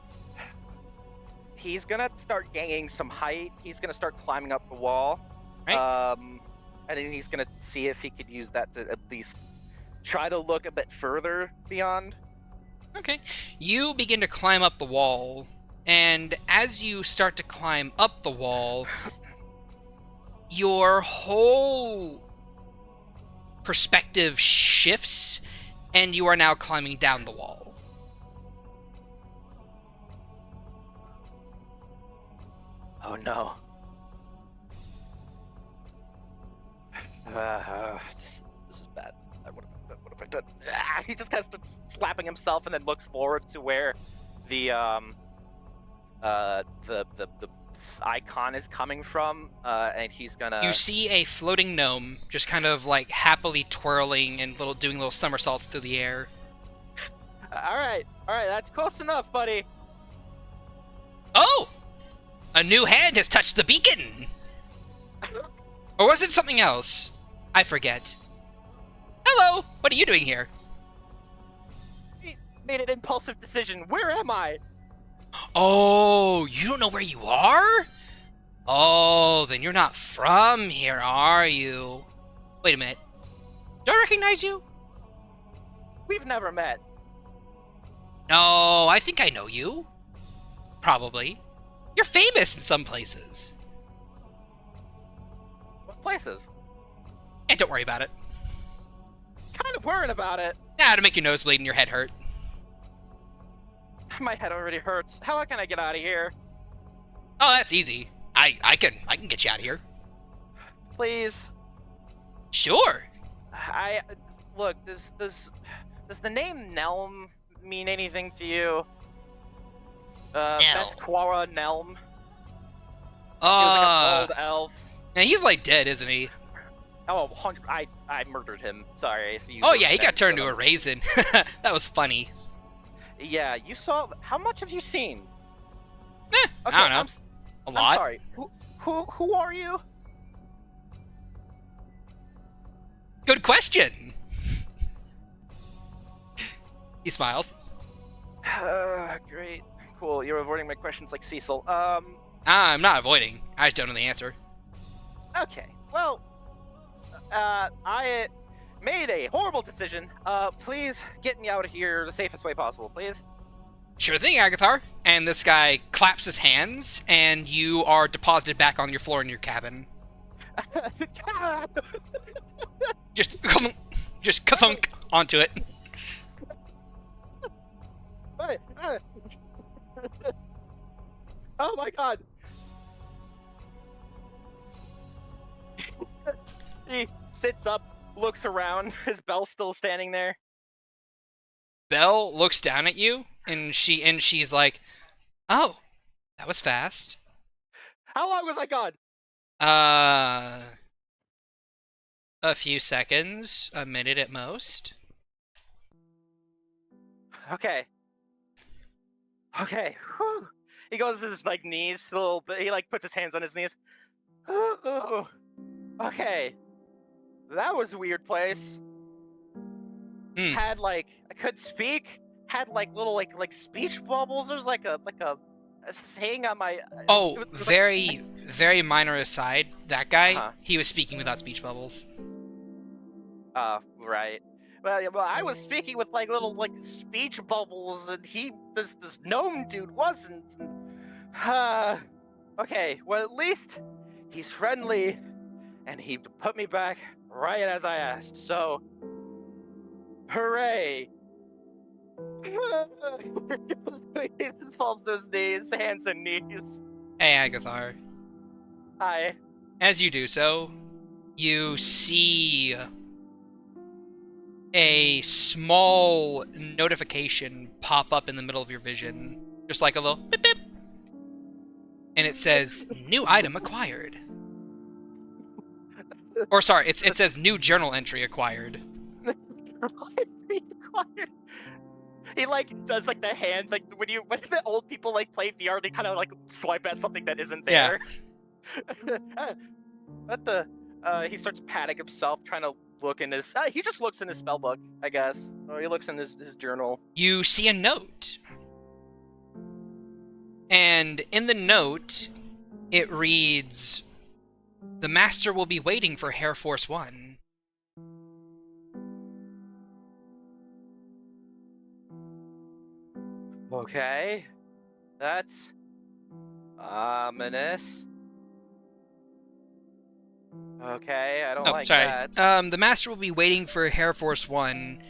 he's gonna start gaining some height. He's gonna start climbing up the wall. Right. And then he's gonna see if he could use that to at least try to look a bit further beyond. Okay. You begin to climb up the wall, and as you start to climb up the wall, your whole perspective shifts, and you are now climbing down the wall. Oh no. This is bad. What have I done? He just kind of starts slapping himself and then looks forward to where the icon is coming from, and he's gonna. You see a floating gnome just kind of like happily twirling and doing little somersaults through the air. All right, that's close enough, buddy. Oh! A new hand has touched the beacon! Or was it something else? I forget. Hello! What are you doing here? Made an impulsive decision. Where am I? Oh, you don't know where you are? Oh, then you're not from here, are you? Wait a minute. Do I recognize you? We've never met. No, I think I know you. Probably. You're famous in some places. What places? And don't worry about it. Kind of worried about it. Nah, to make your nose bleed and your head hurt. My head already hurts. How can I get out of here? Oh, that's easy. I can get you out of here. Please. Sure. Look. Does the name Nelm mean anything to you? Besquara Nelm. He was like an old elf. Now he's like dead, isn't he? Oh, I murdered him. Sorry. If you Oh yeah, he got turned into a raisin. That was funny. Yeah, you saw. How much have you seen? I don't know. A lot. I'm sorry. Who are you? Good question. He smiles. Great. Cool. You're avoiding my questions like Cecil. I'm not avoiding. I just don't know the answer. Okay. Well, I made a horrible decision. Please get me out of here the safest way possible, please. Sure thing, Agathar. And this guy claps his hands, and you are deposited back on your floor in your cabin. Just ka-thunk onto it. Oh my god. He sits up, looks around, his bell's still standing there. Belle looks down at you, and she's like, "Oh, that was fast." How long was I gone? A few seconds, a minute at most. Okay. Whew. He goes to his knees a little bit. He puts his hands on his knees. Ooh. Okay. That was a weird place. Had I could speak. Had little speech bubbles. There's a thing on my. Oh, very minor aside. That guy, he was speaking without speech bubbles. Right. Well, I was speaking with little speech bubbles, and this gnome dude wasn't. Okay. Well, at least he's friendly, and he put me back right as I asked. So, hooray! He just falls to his knees, hands and knees. Hey, Agathar. Hi. As you do so, you see a small notification pop up in the middle of your vision. Just like a little beep beep. And it says, new item acquired. Or sorry, it says new journal entry acquired. He like does like the hand like when the old people like play VR, they kind of like swipe at something that isn't there. What the? He starts patting himself, trying to look in his. He just looks in his spell book, I guess. Or he looks in his journal. You see a note. And in the note, it reads, the master will be waiting for Hair Force 1. Okay, that's ominous. Okay, I don't like that. The master will be waiting for Hair Force 1.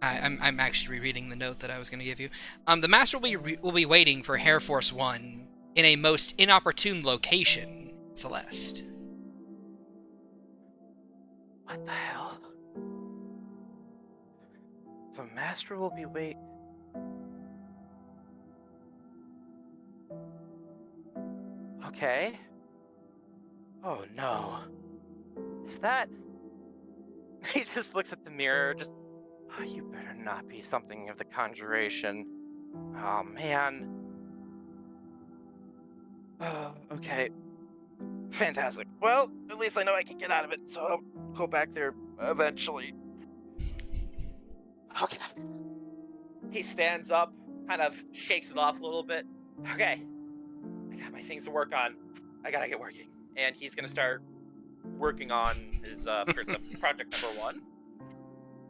I'm actually rereading the note that I was going to give you. The master will be waiting for Hair Force 1 in a most inopportune location, Celeste. What the hell? The master will be Okay. Oh no. Is that... He just looks at the mirror, just... Oh, you better not be something of the conjuration. Oh, man. Oh, okay. Fantastic. Well, at least I know I can get out of it, so I'll go back there eventually. Okay. He stands up, kind of shakes it off a little bit. Okay. I got my things to work on. I gotta get working. And he's gonna start working on his for the project number 1.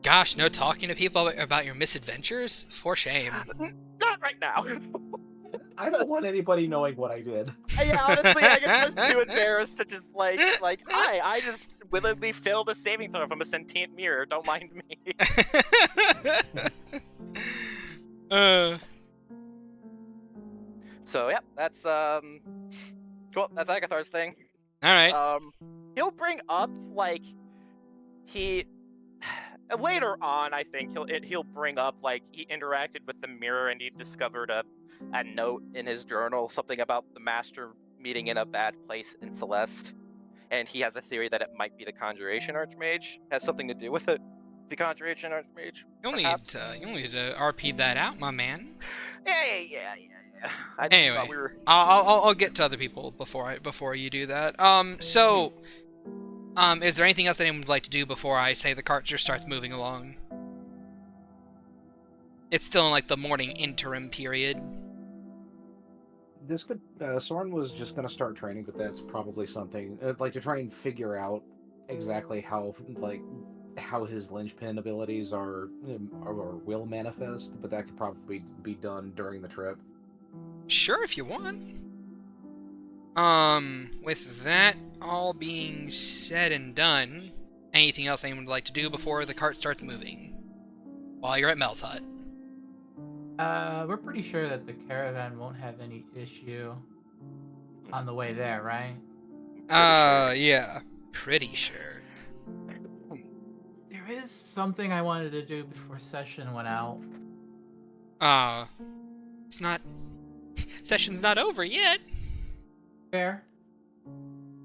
Gosh, no talking to people about your misadventures? For shame. Not right now. I don't want anybody knowing what I did. Yeah, honestly, I get just too embarrassed to just like, hi, I just willingly failed a saving throw from a sentient mirror. Don't mind me. So yeah, that's cool. That's Agathar's thing. All right. He'll bring up like he later on. I think he'll bring up like he interacted with the mirror and he discovered a note in his journal, something about the master meeting in a bad place in Celeste, and he has a theory that it might be the Conjuration Archmage. Has something to do with it. The Conjuration Archmage. You'll need to RP that out, my man. Yeah. Anyway, we were... I'll get to other people before you do that. Is there anything else that anyone would like to do before I say the cart just starts moving along? It's still in like the morning interim period. This could Soren was just gonna start training, but that's probably something like to try and figure out exactly how his linchpin abilities are or will manifest. But that could probably be done during the trip. Sure, if you want. With that all being said and done, anything else anyone would like to do before the cart starts moving? While you're at Mel's hut. We're pretty sure that the caravan won't have any issue on the way there, right? Yeah. Pretty sure. There is something I wanted to do before session went out. It's not... Session's not over yet. Fair.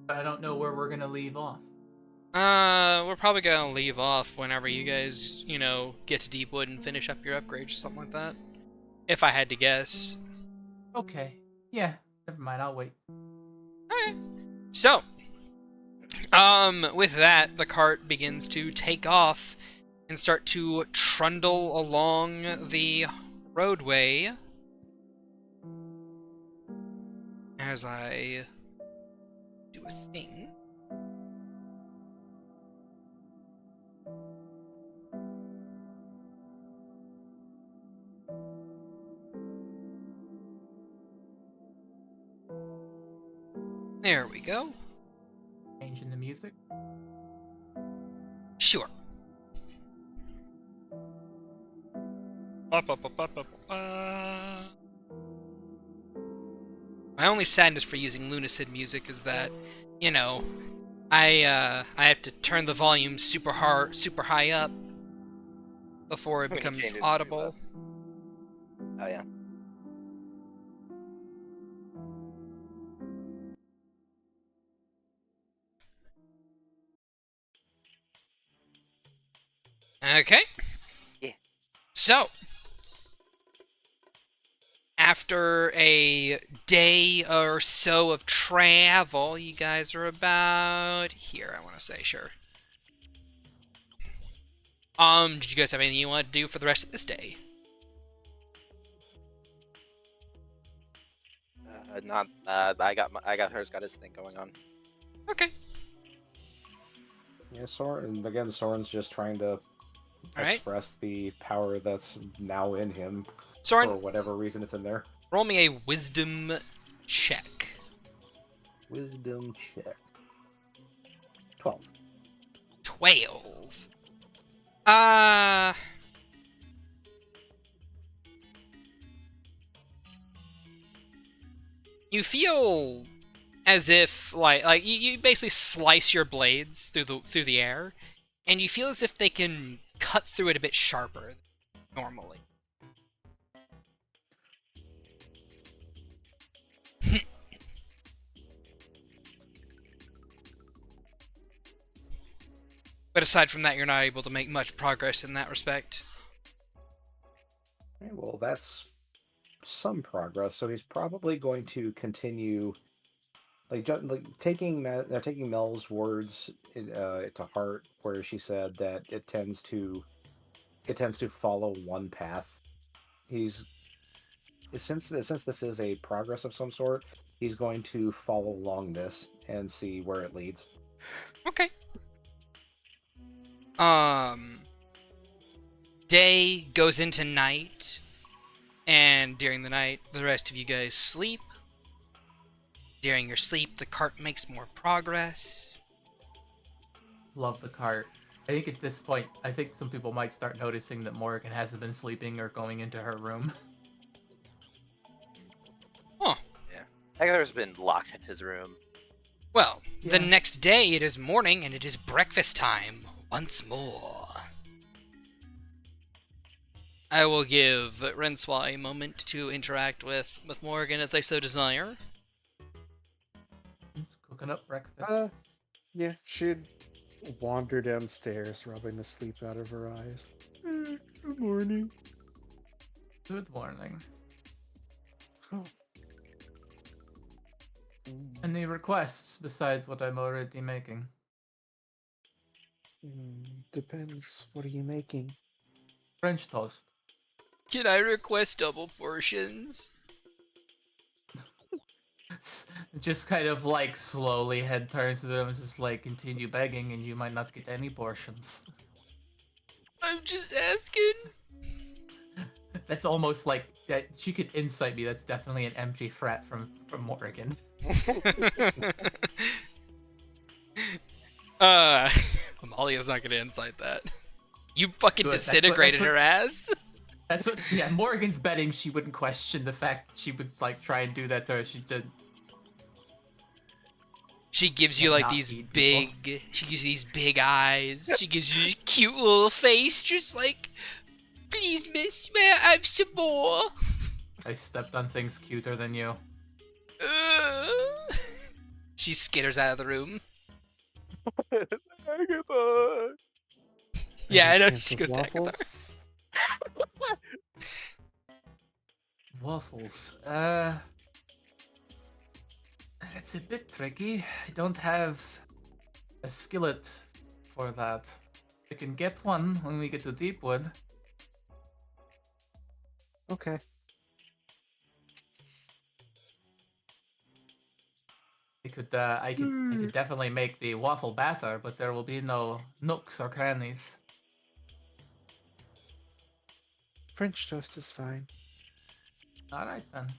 But I don't know where we're gonna leave off. We're probably gonna leave off whenever you guys, get to Deepwood and finish up your upgrades or something like that. If I had to guess. Okay. Yeah, never mind, I'll wait. Okay. So, with that, the cart begins to take off and start to trundle along the roadway. As I do a thing. There we go. Changing the music. Sure. My only sadness for using Lunacid music is that, I have to turn the volume super high up before it becomes audible. Oh yeah. Okay. Yeah. So, after a day or so of travel, you guys are about here, I want to say, sure. Did you guys have anything you want to do for the rest of this day? Not. I got hers. Got his thing going on. Okay. Yeah, Soren. Again, Soren's just trying to Alright. express the power that's now in him Soren, for whatever reason it's in there. roll me a wisdom check. Wisdom check. 12. 12. You feel as if like you basically slice your blades through the air, and you feel as if they can cut through it a bit sharper than normally. But aside from that, you're not able to make much progress in that respect. Okay, well, that's some progress. So he's probably going to continue, like taking Mel's words to heart, where she said that it tends to follow one path. He's since this is a progress of some sort, he's going to follow along this and see where it leads. Okay. Day goes into night, and during the night, the rest of you guys sleep. During your sleep, the cart makes more progress. Love the cart. I think at this point, I think some people might start noticing that Morgan hasn't been sleeping or going into her room. Huh. Agathar's been locked in his room. Well, the Yeah. next day it is morning, and it is breakfast time once more. I will give Renswa a moment to interact with Morgan if they so desire. Cooking up breakfast. Yeah, she'd wander downstairs, rubbing the sleep out of her eyes. Good morning. Good morning. Oh. Any requests besides what I'm already making? Depends. What are you making? French toast. Can I request double portions? Just kind of like slowly head turns to them and just like continue begging and you might not get any portions. I'm just asking. That's almost like that she could insight me. That's definitely an empty threat from Morgan. Amalia's not gonna incite that. You fucking Good, disintegrated that's what- her ass. That's what. Yeah, Morgan's betting she wouldn't question the fact that she would like try and do that to her. She did. She gives you And like not these feed big. She gives you these big eyes. She gives you a cute little face, just like, please, miss, may I have some more? I stepped on things cuter than you. She skitters out of the room. Agatha! Yeah, I know. Chance She of goes to Agatha. waffles? Waffles. It's a bit tricky. I don't have a skillet for that. I can get one when we get to Deepwood. Okay. I could definitely make the waffle batter, but there will be no nooks or crannies. French toast is fine. All right then.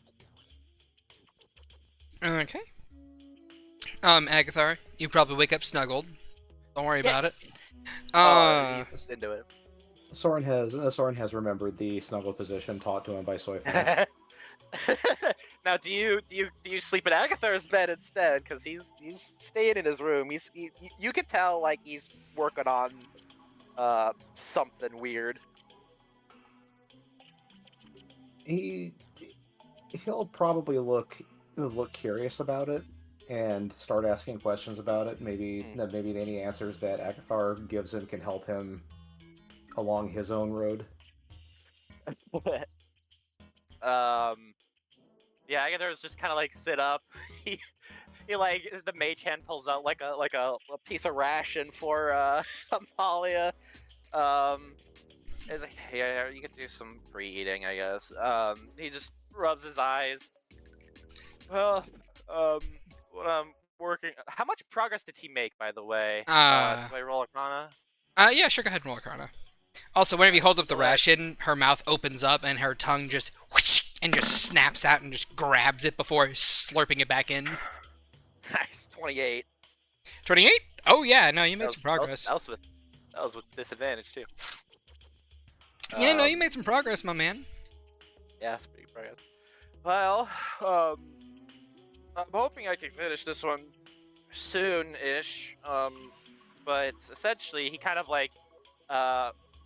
Okay. Agathar, you probably wake up snuggled. Don't worry about it. He's just into it. Soren has remembered the snuggle position taught to him by Soifang. Now, do you sleep in Agathar's bed instead? Because he's staying in his room. You can tell like he's working on something weird. He'll probably look curious about it and start asking questions about it. Maybe any answers that Agathar gives him can help him along his own road. Yeah, Agatha's just kind of like sit up. He, he like the mage hand pulls out like a piece of ration for Amalia. Is like, yeah, you could do some pre-eating, I guess. He just rubs his eyes. Well, what I'm working. How much progress did he make, by the way? Do I roll Arcana? Yeah, sure, go ahead and roll Arcana. Also, whenever you hold up the So that- ration, her mouth opens up and her tongue just whoosh, and just snaps out and just grabs it before slurping it back in. Nice, 28. 28? Oh yeah, no, you made some That progress. that was with disadvantage too. Yeah, no, you made some progress, my man. Yeah, that's pretty progress. Well, I'm hoping I can finish this one soon-ish. But essentially, he kind of like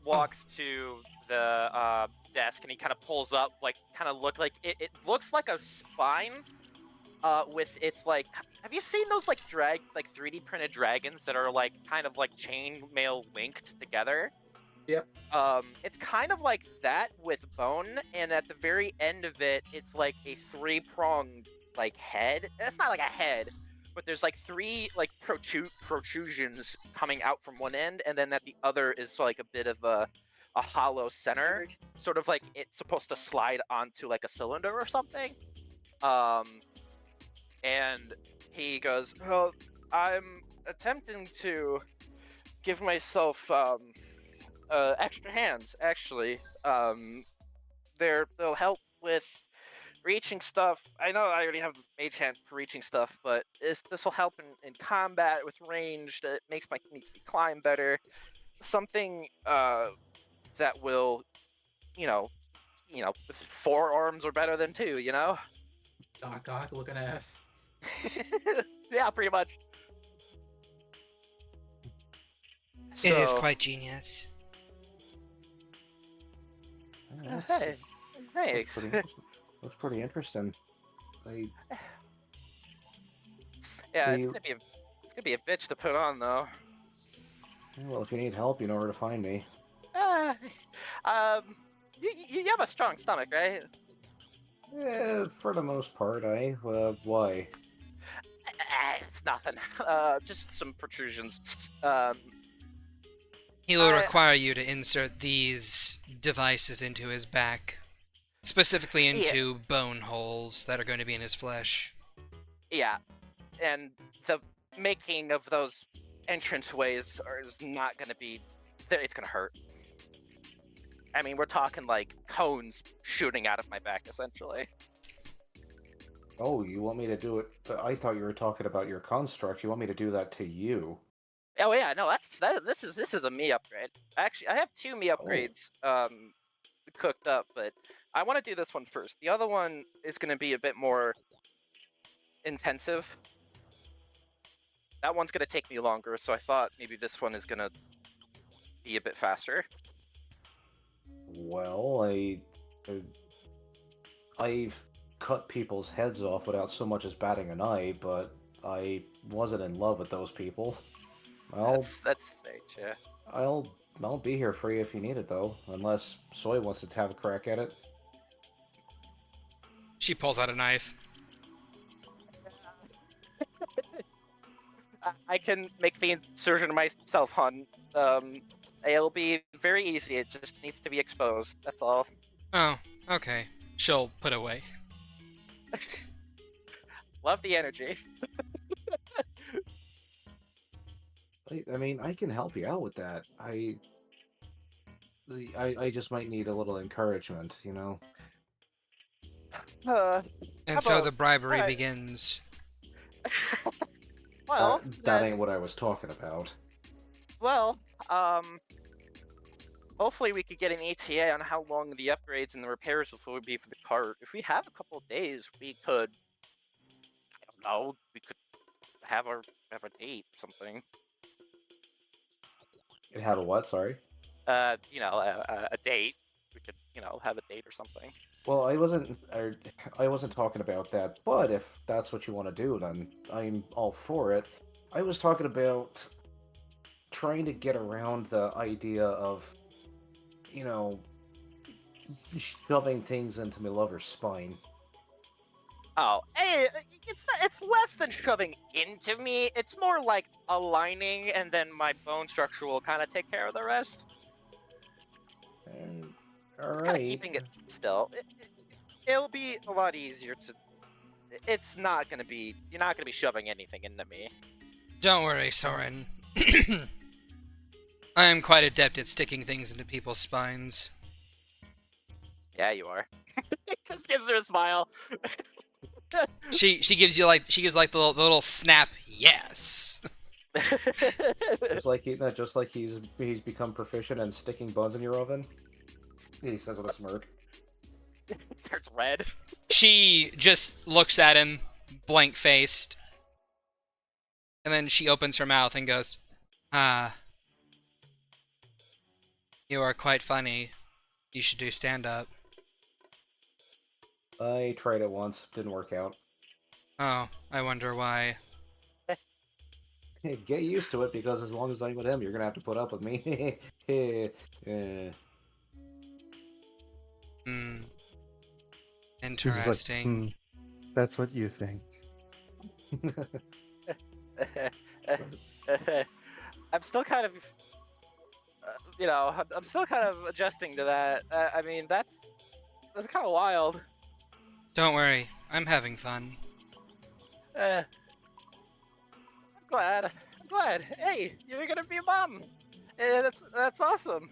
walks to the desk and he kind of pulls up, like, kind of look like it looks like a spine. With its like, have you seen those like 3D printed dragons that are like kind of like chainmail linked together? Yep. It's kind of like that with bone, and at the very end of it, it's like a 3-pronged like head. And it's not like a head, but there's like 3 like protrusions coming out from one end, and then at the other is like a bit of a hollow center, sort of like it's supposed to slide onto like a cylinder or something. And he goes, well, I'm attempting to give myself extra hands, actually. They'll help with reaching stuff. I know I already have mage hand for reaching stuff, but this will help in combat with range. That makes my climb better. Something that will, with 4 arms or better than 2. God, looking ass. Yeah, pretty much. It is So- quite genius. Yeah, Hey, thanks. Looks pretty interesting. Yeah, You- it's gonna be a bitch to put on though. Well, if you need help, you know where to find me. You have a strong stomach, right? For the most part, why? It's nothing. Just some protrusions. He will I- require you to insert these devices into his back, specifically into bone holes that are going to be in his flesh. Yeah, and the making of those entranceways is not gonna be. It's gonna hurt. I mean, we're talking like cones shooting out of my back, essentially. Oh, you want me to do it? I thought you were talking about your construct. You want me to do that to you? Oh yeah, no, this is a me upgrade. Actually, I have 2 me upgrades cooked up, but I want to do this one first. The other one is going to be a bit more intensive. That one's going to take me longer, so I thought maybe this one is going to be a bit faster. Well, I've cut people's heads off without so much as batting an eye, but I wasn't in love with those people. That's fake, yeah. I'll be here for you if you need it, though, unless Soy wants to have a crack at it. She pulls out a knife. I can make the insertion myself, hon. It'll be very easy. It just needs to be exposed. That's all. Oh, okay. She'll put away. Love the energy. I mean, I can help you out with that. I just might need a little encouragement, you know? And How so about- the bribery alright. begins. Well, That ain't what I was talking about. well, hopefully we could get an ETA on how long the upgrades and the repairs will be for the cart. If we have a couple of days, we could, I don't know, we could have a date, something. It had a what? Sorry. A date. We could, have a date or something. Well, I wasn't talking about that. But if that's what you want to do, then I'm all for it. I was talking about trying to get around the idea of you know, shoving things into my lover's spine. Oh, hey, it's not, it's less than shoving into me. It's more like aligning, and then my bone structure will kind of take care of the rest. All It's kind of right. keeping it still. It'll be a lot easier to. It's not gonna be. You're not gonna be shoving anything into me. Don't worry, Soren. I am quite adept at sticking things into people's spines. Yeah, you are. It just gives her a smile. She gives the little snap. Yes. Just like he's become proficient in sticking buns in your oven. He says with a smirk. Turns red. She just looks at him, blank faced, and then she opens her mouth and goes, "Ah, you are quite funny. You should do stand up." I tried it once, didn't work out. Oh, I wonder why. Hey, get used to it, because as long as I'm with him, you're gonna have to put up with me. Hmm. She's just like, Interesting. that's what you think. I'm still kind of, I'm still kind of adjusting to that. I mean, that's kind of wild. Don't worry, I'm having fun. I'm glad. I'm glad. Hey, you're gonna be a mom. That's awesome.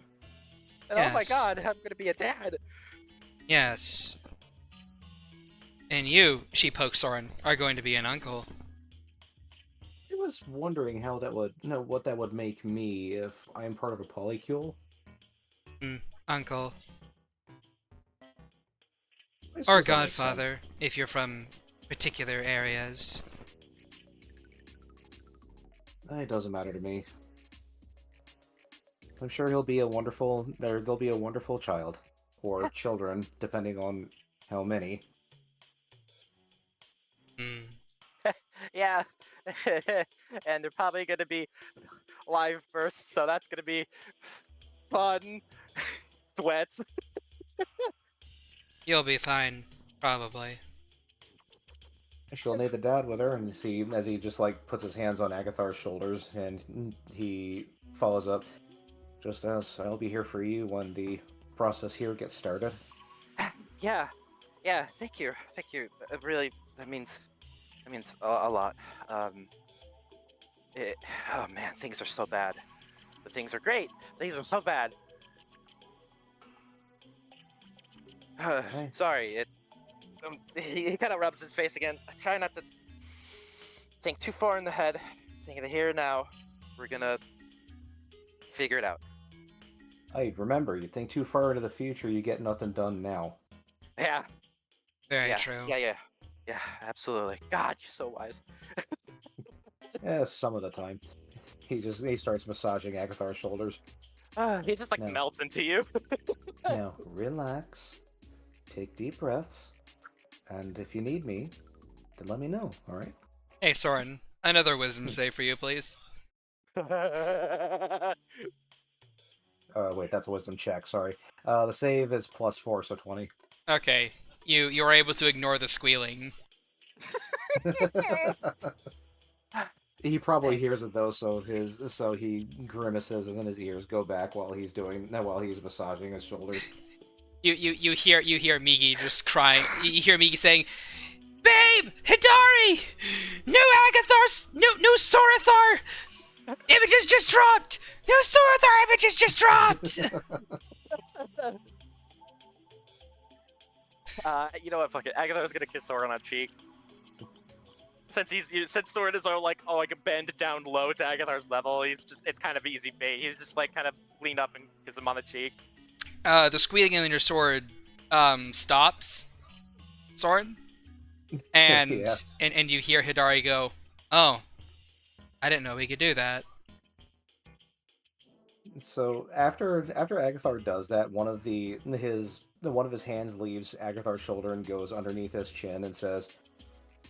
And oh my Yes. god, I'm gonna be a dad. Yes. And you, she pokes Soren, are going to be an uncle. I was wondering how that would, what that would make me if I'm part of a polycule. Uncle. I Or suppose that makes godfather, if you're from particular areas. sense. It doesn't matter to me. I'm sure he'll be a wonderful. There'll be a wonderful child, or children, depending on how many. Hmm. Yeah. And they're probably gonna be live births, so that's gonna be fun. Sweats. You'll be fine, probably. She'll need the dad with her, and see as he just like puts his hands on Agathar's shoulders, and he follows up. Just as I'll be here for you when the process here gets started. Yeah. Yeah. Thank you. Thank you. Really, that means a lot. Oh man, things are so bad. But things are great. Things are so bad. Okay. Sorry. He kind of rubs his face again. I try not to think too far in the head. Think of the here and now. We're gonna figure it out. Hey, remember, you think too far into the future, you get nothing done now. Yeah. Very Yeah. true. Yeah. Absolutely. God, you're so wise. Yeah, some of the time. He starts massaging Agathar's shoulders. He just like No. melts into you. Now, relax. Take deep breaths. And if you need me, then let me know, alright? Hey, Soren, another wisdom save for you, please. Wait, that's a wisdom check, sorry. The save is +4, so 20. Okay, you're able to ignore the squealing. He probably Thanks. hears it though, so he grimaces and his ears go back while he's massaging his shoulders. You hear Migi just crying. You hear Migi saying, "Babe, Hidari, new Agathar, new Sorathar images just dropped. New Sorathar images just dropped." You know what? Fuck it. Agathar's gonna kiss Soren on cheek. Since Soren is all like, oh, I can bend down low to Agathar's level. It's kind of easy bait. He's just like kind of lean up and kiss him on the cheek. The squealing in your sword stops, Soren, and Yeah. and you hear Hidari go, "Oh, I didn't know we could do that." So after Agathar does that, one of his hands leaves Agathar's shoulder and goes underneath his chin and says,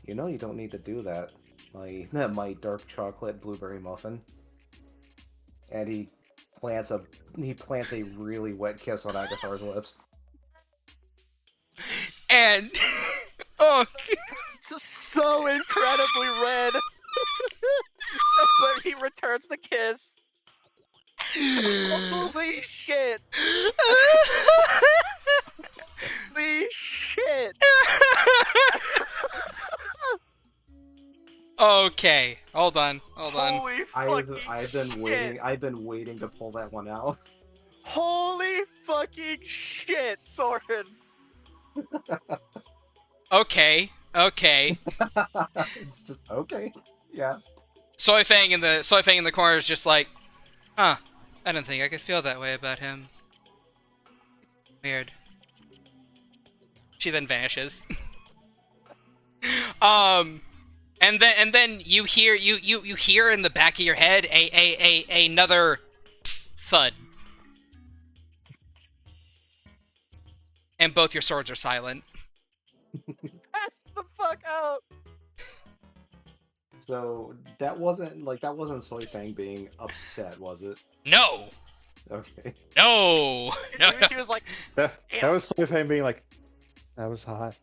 "You know you don't need to do that, my dark chocolate blueberry muffin." And he plants a really wet kiss on Agathar's lips. And oh, It's so incredibly red. But he returns the kiss. Holy shit! Holy shit! okay, hold on. Holy fucking I've been waiting to pull that one out. Holy fucking shit, Soren! Okay. It's just okay. Yeah. Soy Fang in the corner is just like, huh? I didn't think I could feel that way about him. Weird. She then vanishes. And then you hear in the back of your head another thud. And both your swords are silent. Pass the fuck out! So that wasn't Soy Fang being upset, was it? No. Okay. No. She was like, That was Soy Fang being like, that was hot.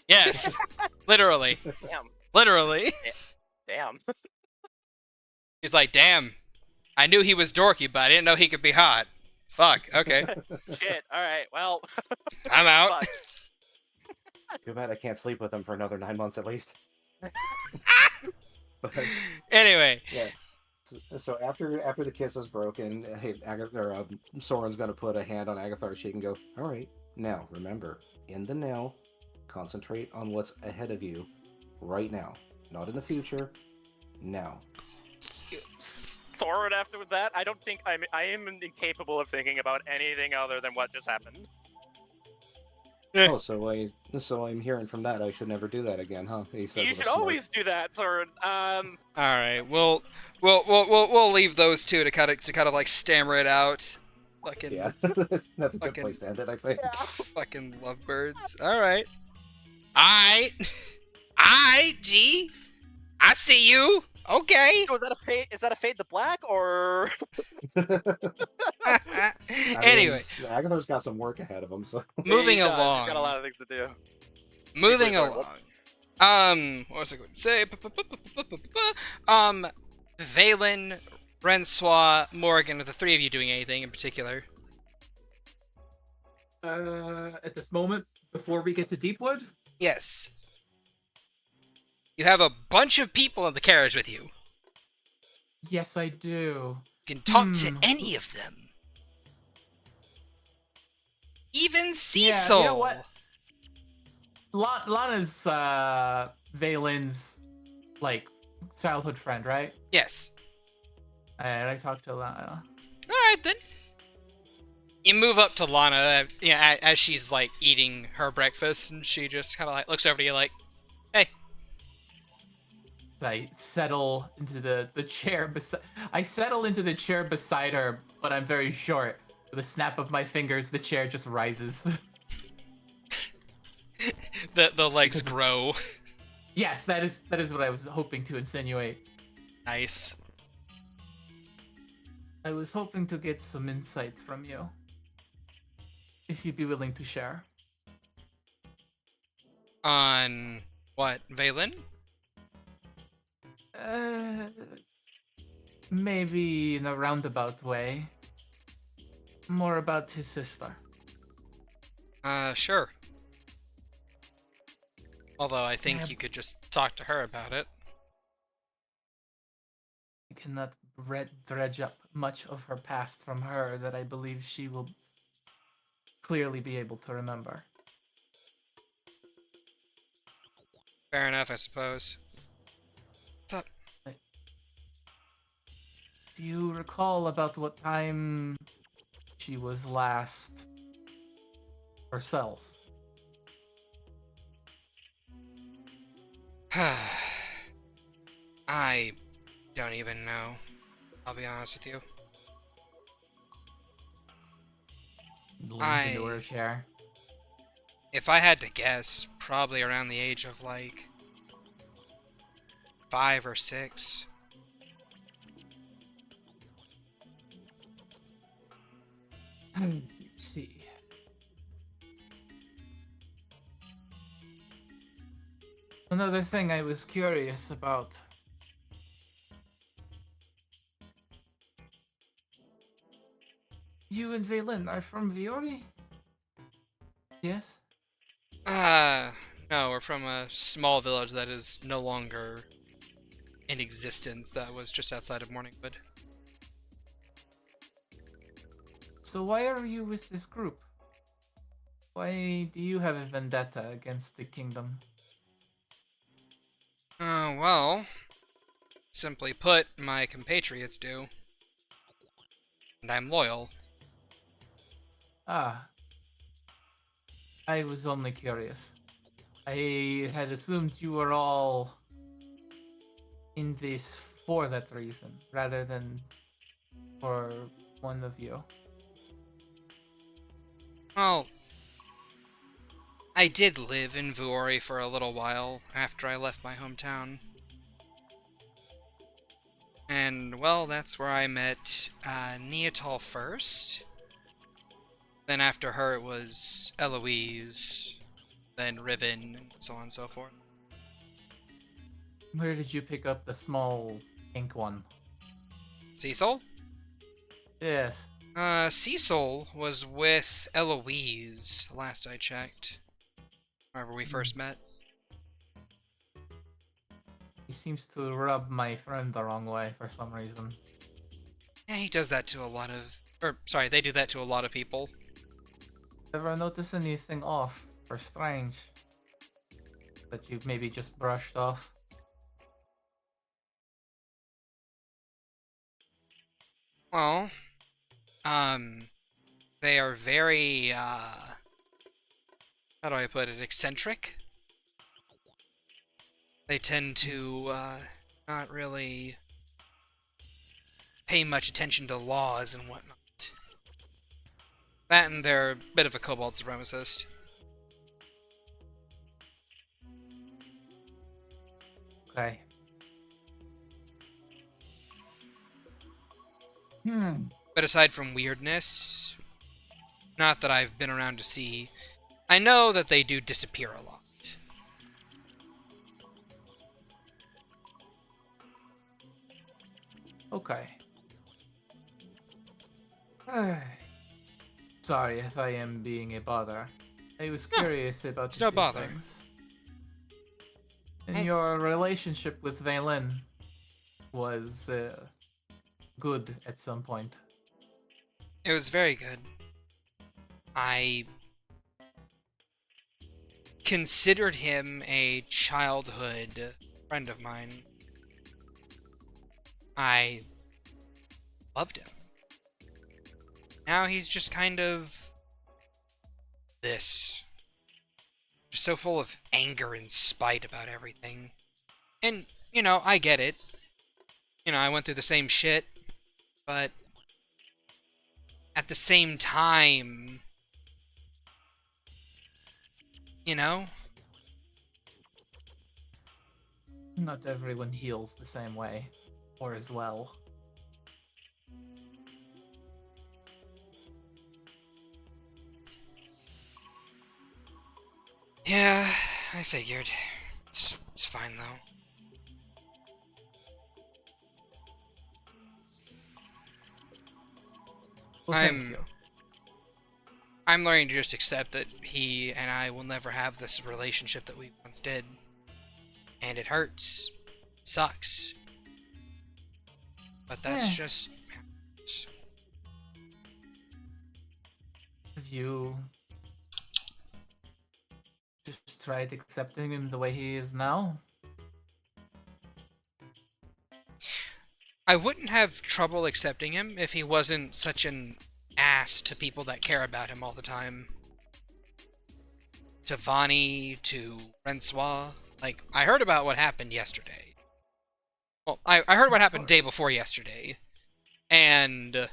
Yes. Literally. damn, Literally. damn. He's like, damn. I knew he was dorky, but I didn't know he could be hot. Fuck. Okay. Shit, alright, well. I'm out. Fuck. Too bad I can't sleep with him for another 9 months at least. But, Anyway. yeah. So after the kiss is broken, hey, Soren's gonna put a hand on Agathar's cheek and go, all right, now remember, in the now, concentrate on what's ahead of you right now, not in the future. Now. Soren, after that, I don't think I am incapable of thinking about anything other than what just happened. Oh, so I'm hearing from that I should never do that again, huh? He says You with a should smirk. always do that, Soren. All right. We'll leave those two to kind of like stammer it out. Fucking Yeah, that's a good fucking- place to end it, I think. fucking lovebirds. All right. All right. G. I see you. Okay. So is that a fade to black, or Anyway, Agathar's got some work ahead of him, so moving He does. along. He's got a lot of things to do. Moving Sorry, along. what? What was I going to say? Valen, Rensois, Morgan, are the three of you doing anything in particular? At this moment, before we get to Deepwood, Yes. You have a bunch of people in the carriage with you. yes, I do. You can talk to Hmm. any of them. Even Yeah, Cecil. you know what? Lana's Valen's like childhood friend, right? Yes. And I talked to Lana. All right then. You move up to Lana, as she's like eating her breakfast, and she just kind of like looks over to you like, "Hey." I settle into the chair beside. I settle into the chair beside her, but I'm very short. With a snap of my fingers, the chair just rises. The legs grow. Yes, that is what I was hoping to insinuate. Nice. I was hoping to get some insight from you. If you'd be willing to share. On what, Valen? Maybe in a roundabout way. More about his sister. Sure. Although I think Yeah. you could just talk to her about it. I cannot dredge up much of her past from her that I believe she will clearly be able to remember. Fair enough, I suppose. What's up? Do you recall about what time she was last herself? I don't even know. I'll be honest with you. Leans into her chair. If I had to guess, probably around the age of like 5 or 6. see. Another thing I was curious about. You and Valen are from Viore? Yes? No, we're from a small village that is no longer in existence that was just outside of Morningwood. So why are you with this group? Why do you have a vendetta against the kingdom? Well, simply put, my compatriots do. And I'm loyal. Ah, I was only curious. I had assumed you were all in this for that reason, rather than for one of you. Well, I did live in Vuori for a little while after I left my hometown. And, well, that's where I met Neatal first. Then after her it was Eloise, then Riven, and so on and so forth. Where did you pick up the small pink one? Cecil? Yes. Cecil was with Eloise, last I checked. Whenever we first met. He seems to rub my friend the wrong way for some reason. Yeah, he does that to a lot of... sorry, they do that to a lot of people. Ever notice anything off or strange that you maybe just brushed off? Well, they are very, how do I put it, eccentric? They tend to, not really pay much attention to laws and whatnot. That and they're a bit of a kobold supremacist. Okay. But aside from weirdness, not that I've been around to see, I know that they do disappear a lot. Okay. Sorry if I am being a bother. I was No, curious about it's a no few bother. things. And Mm. your relationship with Valen was good at some point. It was very good. I considered him a childhood friend of mine. I loved him. Now he's just kind of this. Just so full of anger and spite about everything. And, you know, I get it. You know, I went through the same shit, but at the same time, you know? Not everyone heals the same way, or as well. Yeah, I figured. It's fine, though. Well, thank you. I'm learning to just accept that he and I will never have this relationship that we once did. And it hurts. It sucks. But that's just... Have you just tried accepting him the way he is now? I wouldn't have trouble accepting him if he wasn't such an ass to people that care about him all the time. To Vani, to Francois. Like, I heard about what happened yesterday. Well, I heard what happened day before yesterday. And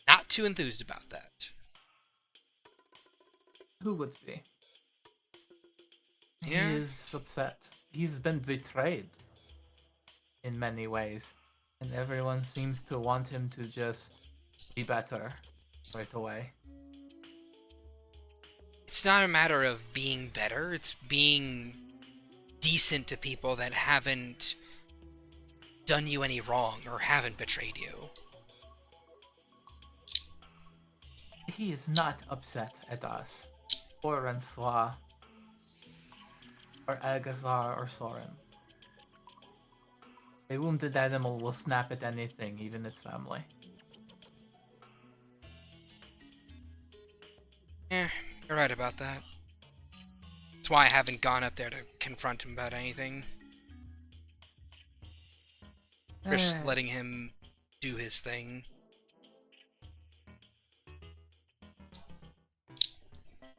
not too enthused about that. Who would be? Yeah. He is upset. He's been betrayed in many ways. And everyone seems to want him to just be better. right away. It's not a matter of being better, it's being decent to people that haven't done you any wrong or haven't betrayed you. He is not upset at us, or Rensois, or Agathar, or Soren. A wounded animal will snap at anything, even its family. Yeah, you're right about that. That's why I haven't gone up there to confront him about anything. Just letting him do his thing.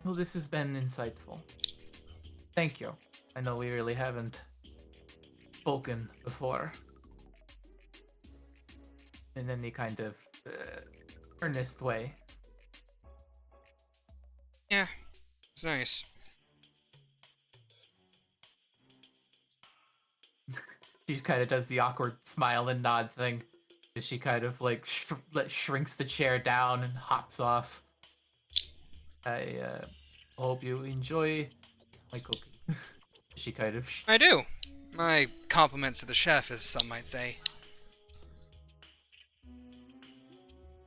Well, this has been insightful. Thank you. I know we really haven't spoken before in any kind of earnest way. Yeah, it's nice. She kind of does the awkward smile and nod thing as she kind of like shrinks the chair down and hops off. I hope you enjoy my cooking. She kind of I do. My compliments to the chef, as some might say.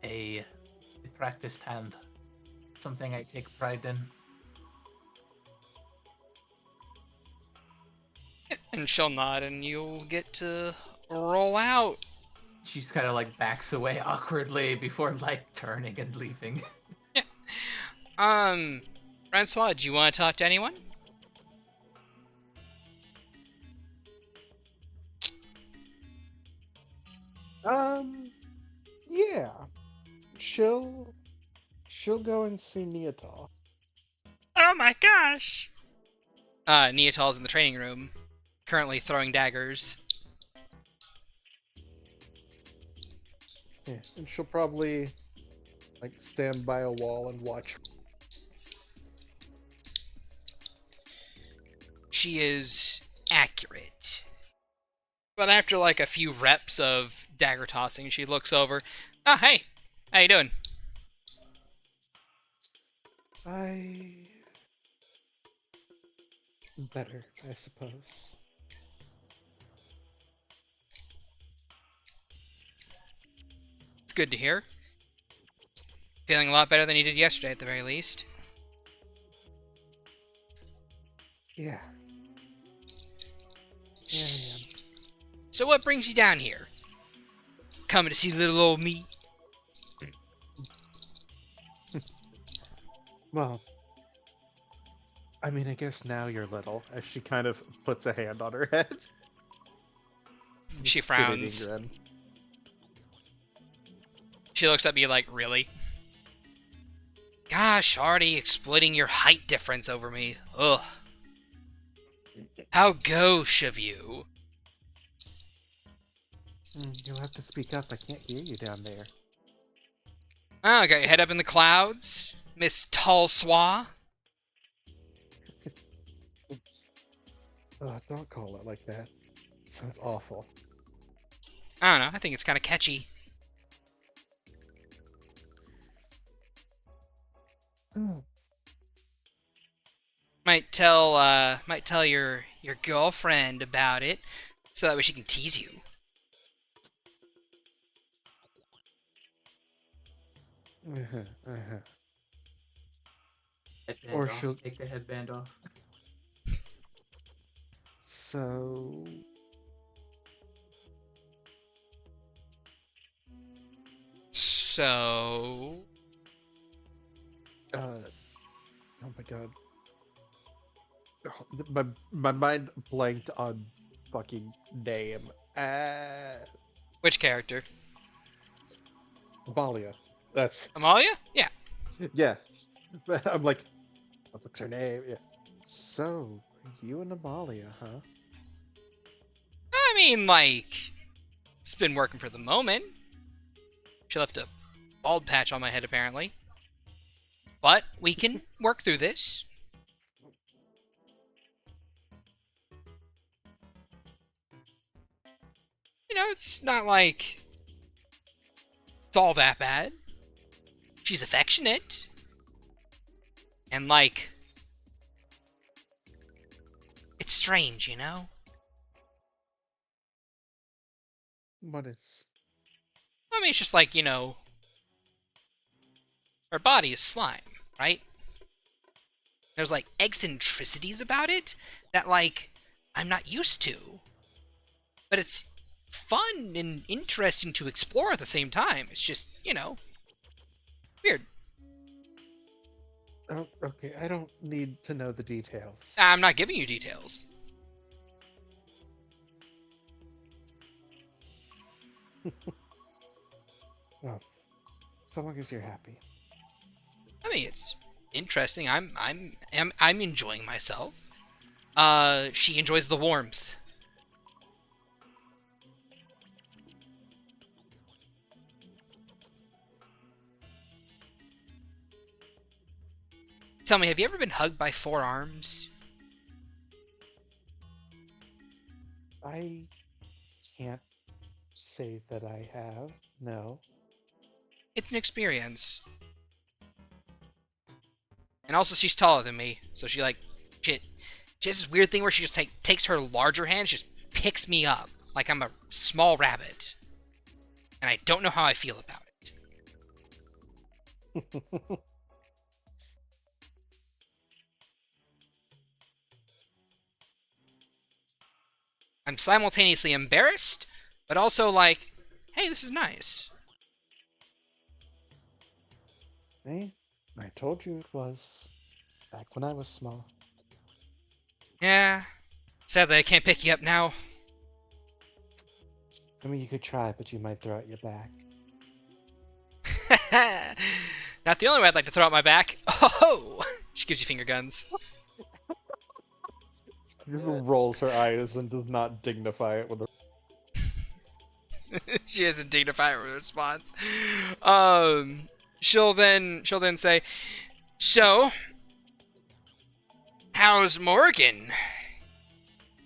a practiced hand. Something I take pride in. And she'll nod, and you'll get to roll out. She's kind of like backs away awkwardly before like turning and leaving. Francois, do you want to talk to anyone? Yeah. She'll go and see Neatal. Oh my gosh! Neatal's in the training room, currently throwing daggers. Yeah, and she'll probably like stand by a wall and watch. She is accurate. But after like a few reps of dagger tossing, she looks over. Oh, hey! How you doing? Better, I suppose. It's good to hear. Feeling a lot better than you did yesterday, at the very least. Yeah. Yeah, I am. So what brings you down here? Coming to see little old me? Well, I mean, I guess now you're little, as she kind of puts a hand on her head. She Kidding frowns. grin. She looks at me like, really? Gosh, already exploiting your height difference over me. Ugh. How gauche of you. You'll have to speak up. I can't hear you down there. Oh, got your head up in the clouds, Miss Talsois? Don't call it like that. It sounds awful. I don't know, I think it's kind of catchy. Might tell your girlfriend about it, so that way she can tease you. Headband Or off. she'll- Take the headband off. So... So... oh my god. My mind blanked on fucking name. Which character? Amalia. That's... Amalia? Yeah. yeah. I'm like, what's her name? Yeah. So, you and Amalia, huh? I mean, like, it's been working for the moment. She left a bald patch on my head, apparently. But we can work through this. You know, it's not like it's all that bad. she's affectionate. And, like, it's strange, you know? What is? I mean, it's just like, her body is slime, right? There's, like, eccentricities about it that, like, I'm not used to. But it's fun and interesting to explore at the same time. It's just, weird. Oh, okay. I don't need to know the details. I'm not giving you details. Well, so long as you're happy. I mean, it's interesting. I'm enjoying myself. She enjoys the warmth. Tell me, have you ever been hugged by 4 arms? I can't say that I have. No. It's an experience. And also, she's taller than me, so she has this weird thing where she just takes her larger hand, just picks me up like I'm a small rabbit, and I don't know how I feel about it. I'm simultaneously embarrassed, but also like, hey, this is nice. See? I told you it was. Back when I was small. Yeah. Sadly, I can't pick you up now. I mean, you could try, but you might throw out your back. Not the only way I'd like to throw out my back. Oh! She gives you finger guns. She rolls her eyes and does not dignify it with a... She doesn't dignify her response. She'll then say, "So, how's Morgan?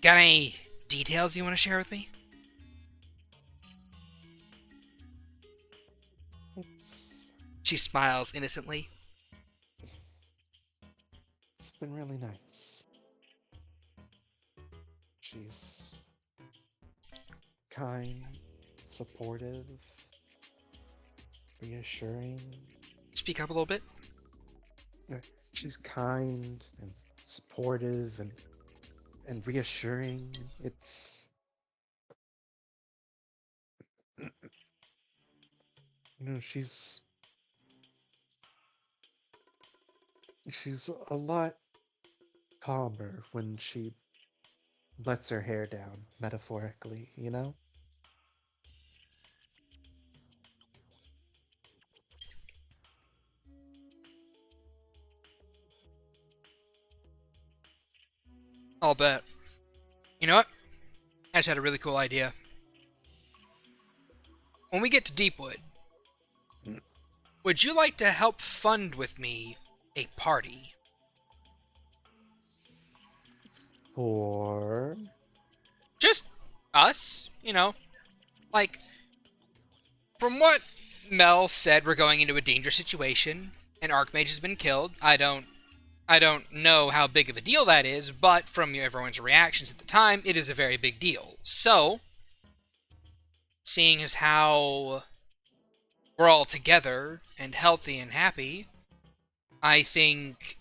Got any details you want to share with me?" She smiles innocently. It's been really nice. She's kind, supportive, reassuring. Speak up a little bit. She's kind and supportive and reassuring. It's she's a lot calmer when she lets her hair down, metaphorically, you know? I'll bet. You know what? I just had a really cool idea. When we get to Deepwood, would you like to help fund with me a party? For Just us, Like, from what Mel said, we're going into a dangerous situation. An Archmage has been killed. I don't know how big of a deal that is, but from everyone's reactions at the time, it is a very big deal. So, seeing as how we're all together and healthy and happy, I think,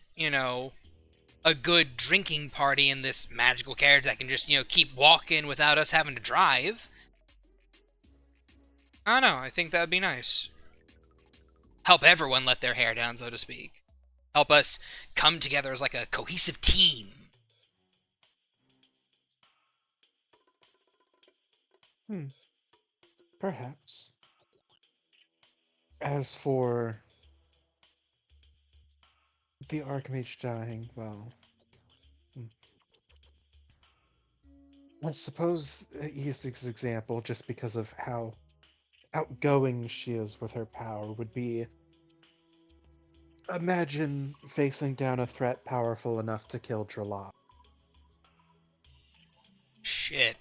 a good drinking party in this magical carriage that can just, keep walking without us having to drive. I don't know, I think that would be nice. Help everyone let their hair down, so to speak. Help us come together as like a cohesive team. Perhaps. As for the Archmage dying, well, I suppose I used this example just because of how outgoing she is with her power would be, imagine facing down a threat powerful enough to kill ch-ldr-n. Shit.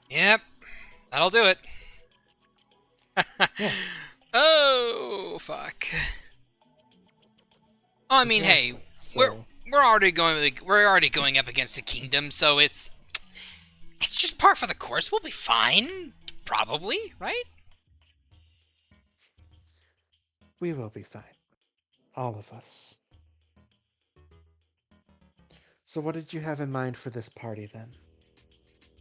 Yep, that'll do it. Yeah. Oh fuck. I mean, hey, Exactly. we're So we're already going up against a kingdom, so it's just par for the course. We'll be fine, probably, right? we will be fine. All of us. So what did you have in mind for this party then?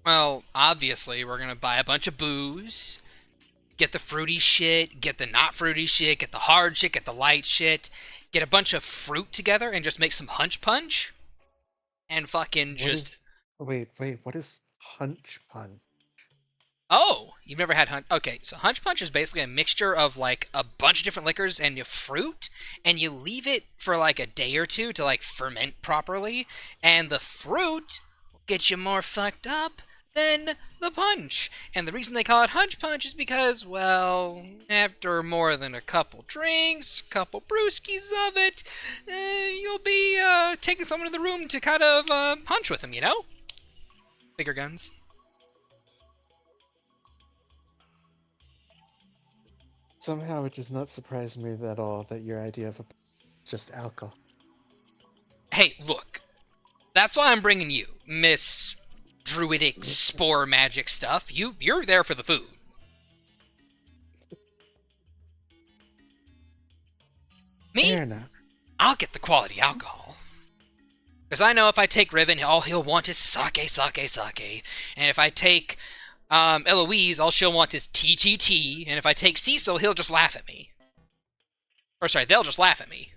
Well, obviously, we're gonna buy a bunch of booze, get the fruity shit, get the not fruity shit, get the hard shit, get the light shit, get a bunch of fruit together, and just make some hunch punch, and fucking What just. is wait, what is hunch pun? Oh, you've never had hunch? Okay, so hunch punch is basically a mixture of like a bunch of different liquors and your fruit, and you leave it for like a day or two to like ferment properly, and the fruit will get you more fucked up than the punch. And the reason they call it hunch punch is because, well, after more than a couple drinks, couple brewskis of it, you'll be taking someone to the room to kind of hunch with them, you know? Bigger guns. Somehow it does not surprise me at all that your idea of just alcohol. Hey, look. That's why I'm bringing you, Miss Druidic Spore Magic stuff. You're there for the food. Me? Fair enough. I'll get the quality alcohol. Because I know if I take Riven, all he'll want is sake, sake, sake. And if I take Eloise, all she'll want is tea. And if I take Cecil, he'll just laugh at me. Or sorry, they'll just laugh at me.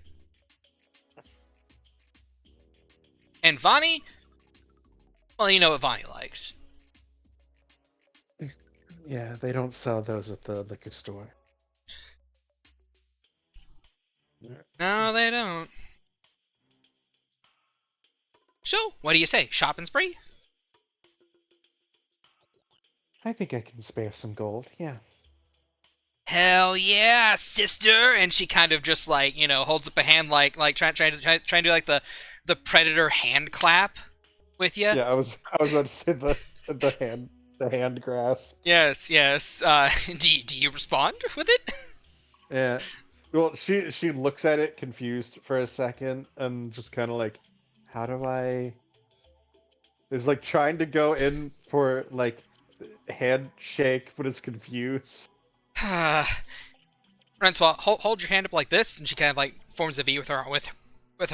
And Vani? Well, you know what Vani likes. Yeah, they don't sell those at the liquor store. No, they don't. So, what do you say? Shopping spree? I think I can spare some gold, yeah. Hell yeah, sister! And she kind of just like, you know, holds up a hand like trying to do like the predator hand clap with you. Yeah, I was about to say the hand grasp. Yes. Do you respond with it? Yeah. Well, she looks at it confused for a second and just kind of like, how do I? Is like trying to go in for like handshake, but it's confused. Francois, hold your hand up like this, and she kind of like forms a V with her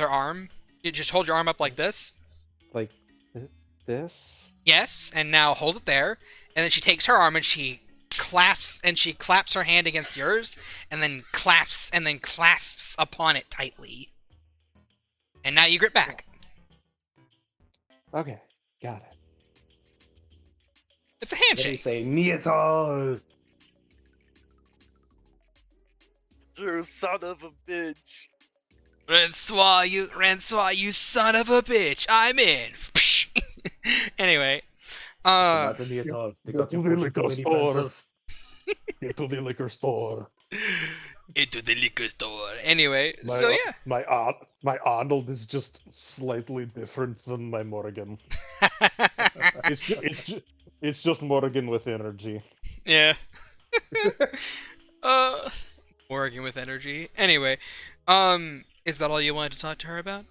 arm. You just hold your arm up like this. Like this. Yes, and now hold it there. And then she takes her arm and she claps her hand against yours, and then clasps upon it tightly. And now you grip back. Okay, got it. It's a What do you handshake. say? Nieto! You son of a bitch. Francois, you son of a bitch. I'm in. Anyway, Not the Nieto. They got you pushing too many pencils. Into the liquor store. into the liquor store. Anyway, so yeah. My Arnold is just slightly different than my Morgan. It's just Morgan with energy. Yeah. Working with energy. Anyway, is that all you wanted to talk to her about?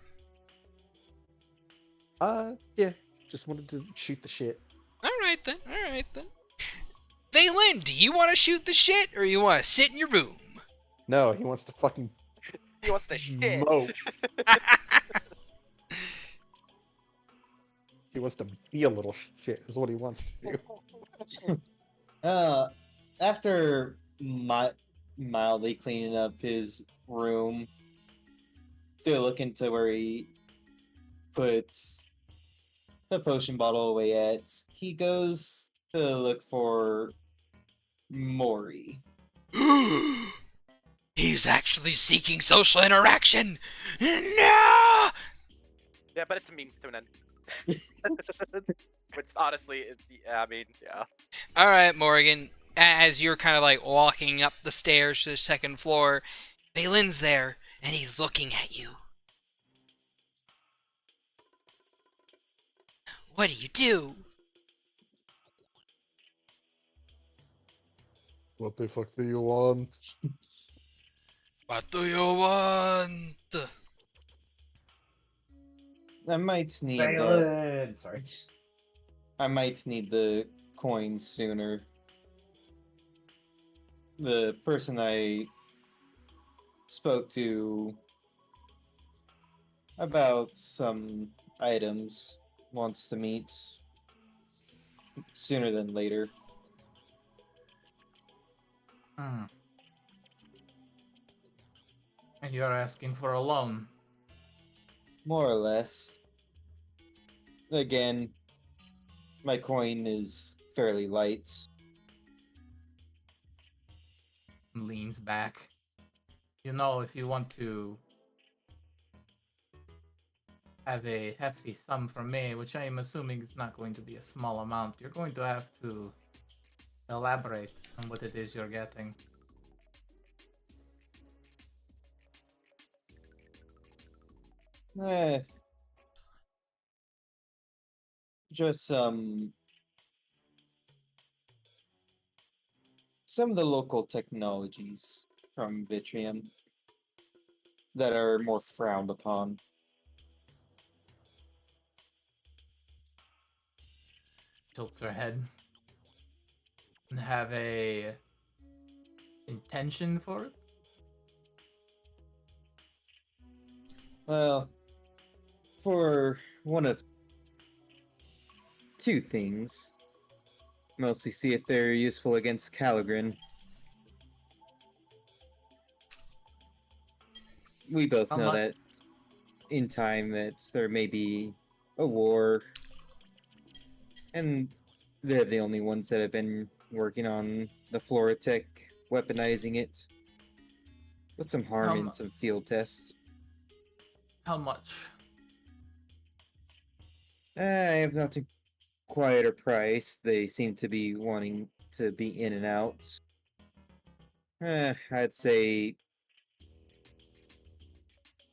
Yeah. Just wanted to shoot the shit. All right then. Valen, do you want to shoot the shit, or you want to sit in your room? No, he wants to fucking He wants to shit. mope. He wants to be a little shit, is what he wants to do. After mildly cleaning up his room, still looking to where he puts the potion bottle away at, he goes to look for Mori. He's actually seeking social interaction. No. Yeah, but it's a means to an end. Which honestly, I mean, yeah. All right, Morgan. As you're kind of like walking up the stairs to the second floor, Valen's there, and he's looking at you. What do you do? What the fuck do you want? What do you want? I might need Valen! Sorry. I might need the coin sooner. The person I spoke to about some items wants to meet sooner than later. Hmm. And you're asking for a loan. More or less. Again, my coin is fairly light. Leans back. You know, if you want to have a hefty sum from me, which I am assuming is not going to be a small amount, you're going to have to elaborate on what it is you're getting. Eh, just some of the local technologies from Vitrium that are more frowned upon. Tilts her head. And have a intention for it? Well, for one of two things. Mostly see if they're useful against ch-ldr-n. We both How know much? that in time that there may be a war, and they're the only ones that have been working on the Floratech, weaponizing it. With some harm in some field tests. How much? I have not to quite a price. They seem to be wanting to be in and out. I'd say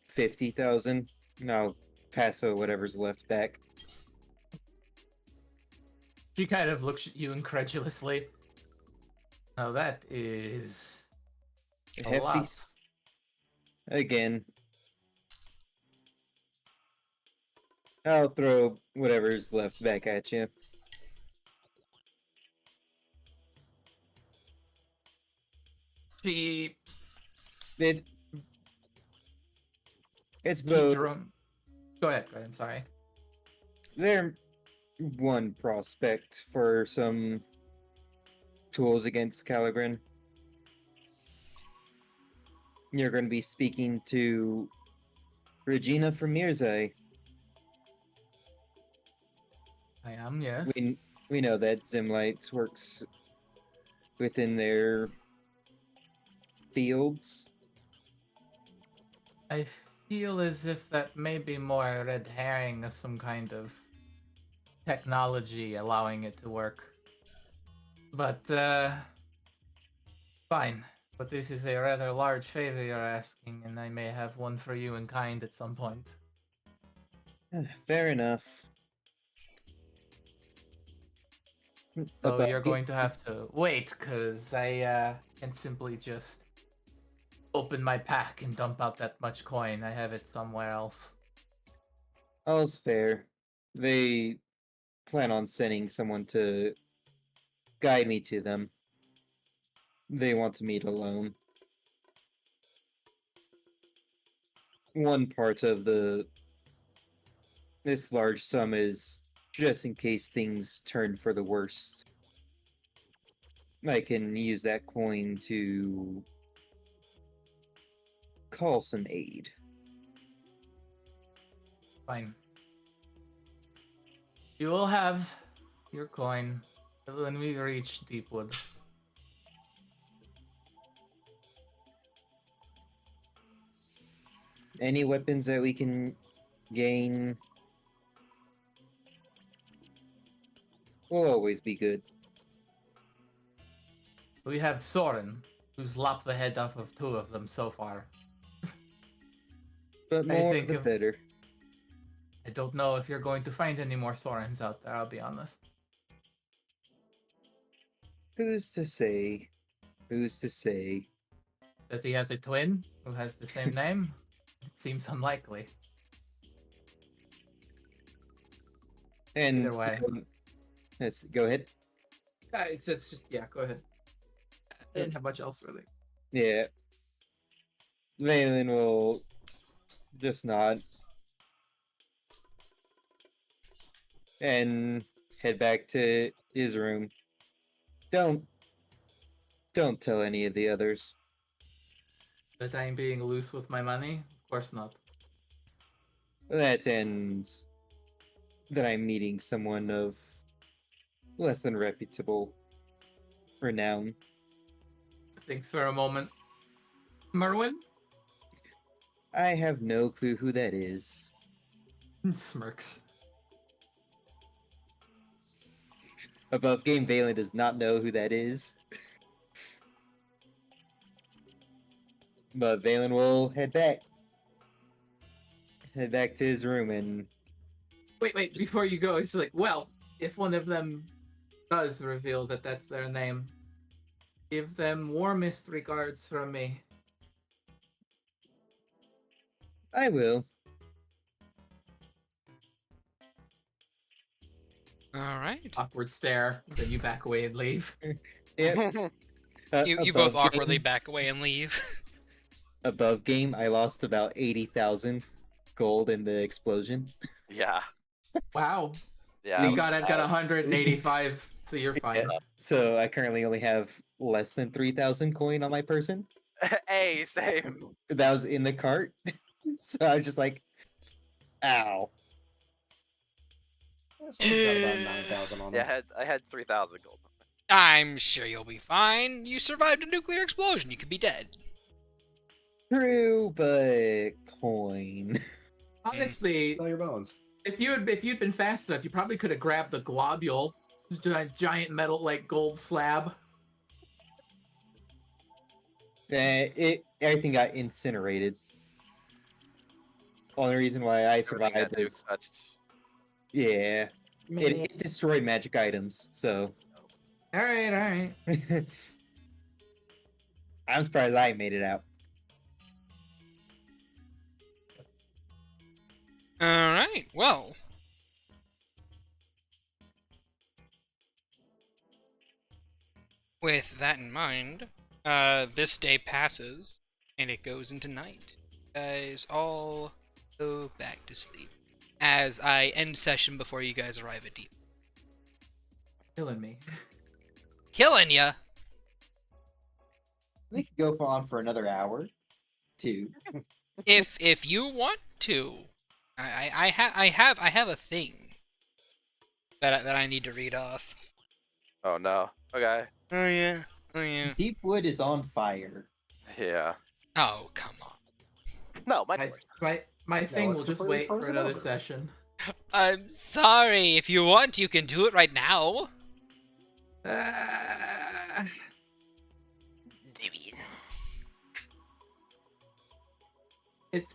50,000. No, Paso whatever's left back. She kind of looks at you incredulously. Now that is a Hefty. lot. Again. I'll throw whatever's left back at you. She It's both. drum. Go ahead. I'm sorry. They're one prospect for some tools against ch-ldr-n. You're going to be speaking to Regina from Mirzai. I am, yes. We know that Zimlight works within their fields. I feel as if that may be more a red herring of some kind of technology allowing it to work. But, fine. But this is a rather large favor you're asking, and I may have one for you in kind at some point. Fair enough. So Above you're it- going to have to wait, because I can simply just open my pack and dump out that much coin. I have it somewhere else. All's fair. They plan on sending someone to guide me to them. They want to meet alone. One part of this large sum is just in case things turn for the worst. I can use that coin to call some aid. Fine. You will have your coin when we reach Deepwood. Any weapons that we can gain will always be good. We have Soren, who's lopped the head off of 2 of them so far. But I more think the if- better. I don't know if you're going to find any more Sorens out there, I'll be honest. Who's to say? Who's to say? That he has a twin who has the same name? It seems unlikely. And Either way. let's go ahead. It's just, yeah, go ahead. I didn't have much else, really. Yeah. Valen will just nod and head back to his room. Don't tell any of the others. That I'm being loose with my money? Of course not. That ends that I'm meeting someone of less than reputable renown. Thinks for a moment. Merwin? I have no clue who that is. Smirks. Above game, Valen does not know who that is. But Valen will head back. Head back to his room and Wait, before you go, it's like, well, if one of them does reveal that that's their name, give them warmest regards from me. I will. All right. Awkward stare, then you back away and leave. Yep. You both Above awkwardly game- back away and leave. Above game, I lost about 80,000 gold in the explosion. Yeah. Wow. Yeah. You it was got 185, so you're fine. Yeah. So I currently only have less than 3,000 coin on my person. bad. Hey, same. That was in the cart. So I was just like, ow. So we've got about 9,000 on Yeah, it. I had 3,000 gold. I'm sure you'll be fine. You survived a nuclear explosion. You could be dead. True, but coin. Honestly, Sell your bones. if you'd been fast enough, you probably could have grabbed the globule, giant metal like gold slab. Everything got incinerated. Only reason why I Everything survived got nuke is touched. yeah, it destroyed magic items. So All right. I'm surprised I made it out. All right. Well. With that in mind, this day passes, and it goes into night. You guys all go back to sleep. As I end session before you guys arrive at deep. Killing me. Killing ya! We could go on for another hour, too. If you want to, I have a thing that I need to read off. Oh no. Okay. Oh yeah. Deepwood is on fire. Yeah. Oh come on. No, my My thing it's will just completely wait for frozen another over. session. I'm sorry. If you want, you can do it right now.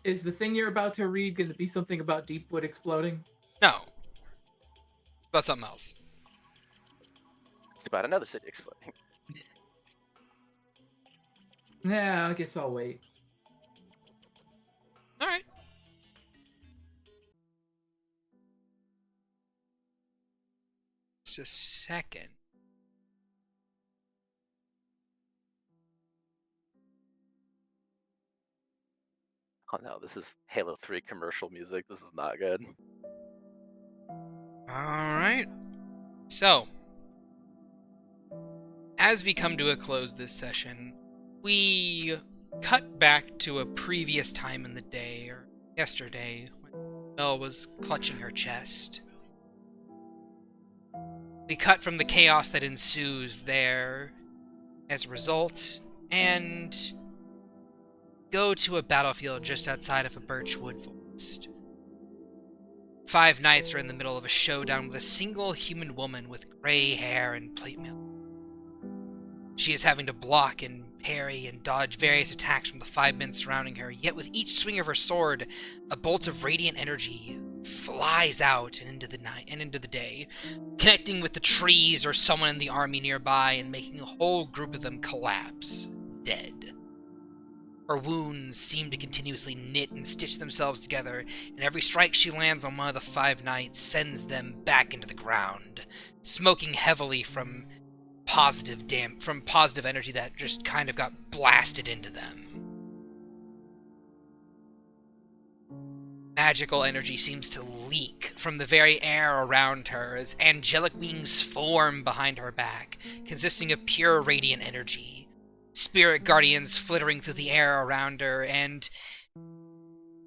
Is the thing you're about to read going to be something about Deepwood exploding? No. About something else. It's about another city exploding. Nah, I guess I'll wait. All right. Just a second. Oh no, this is Halo 3 commercial music. This is not good. Alright. So, as we come to a close this session, we cut back to a previous time in the day, or yesterday, when Mel was clutching her chest. We cut from the chaos that ensues there as a result, and go to a battlefield just outside of a birchwood forest. 5 knights are in the middle of a showdown with a single human woman with gray hair and plate mail. She is having to block and parry and dodge various attacks from the 5 men surrounding her, yet with each swing of her sword, a bolt of radiant energy flies out and into the night and into the day, connecting with the trees or someone in the army nearby and making a whole group of them collapse, dead. Her wounds seem to continuously knit and stitch themselves together, and every strike she lands on one of the 5 knights sends them back into the ground, smoking heavily from positive energy that just kind of got blasted into them. Magical energy seems to leak from the very air around her as angelic wings form behind her back, consisting of pure radiant energy. Spirit guardians flittering through the air around her, and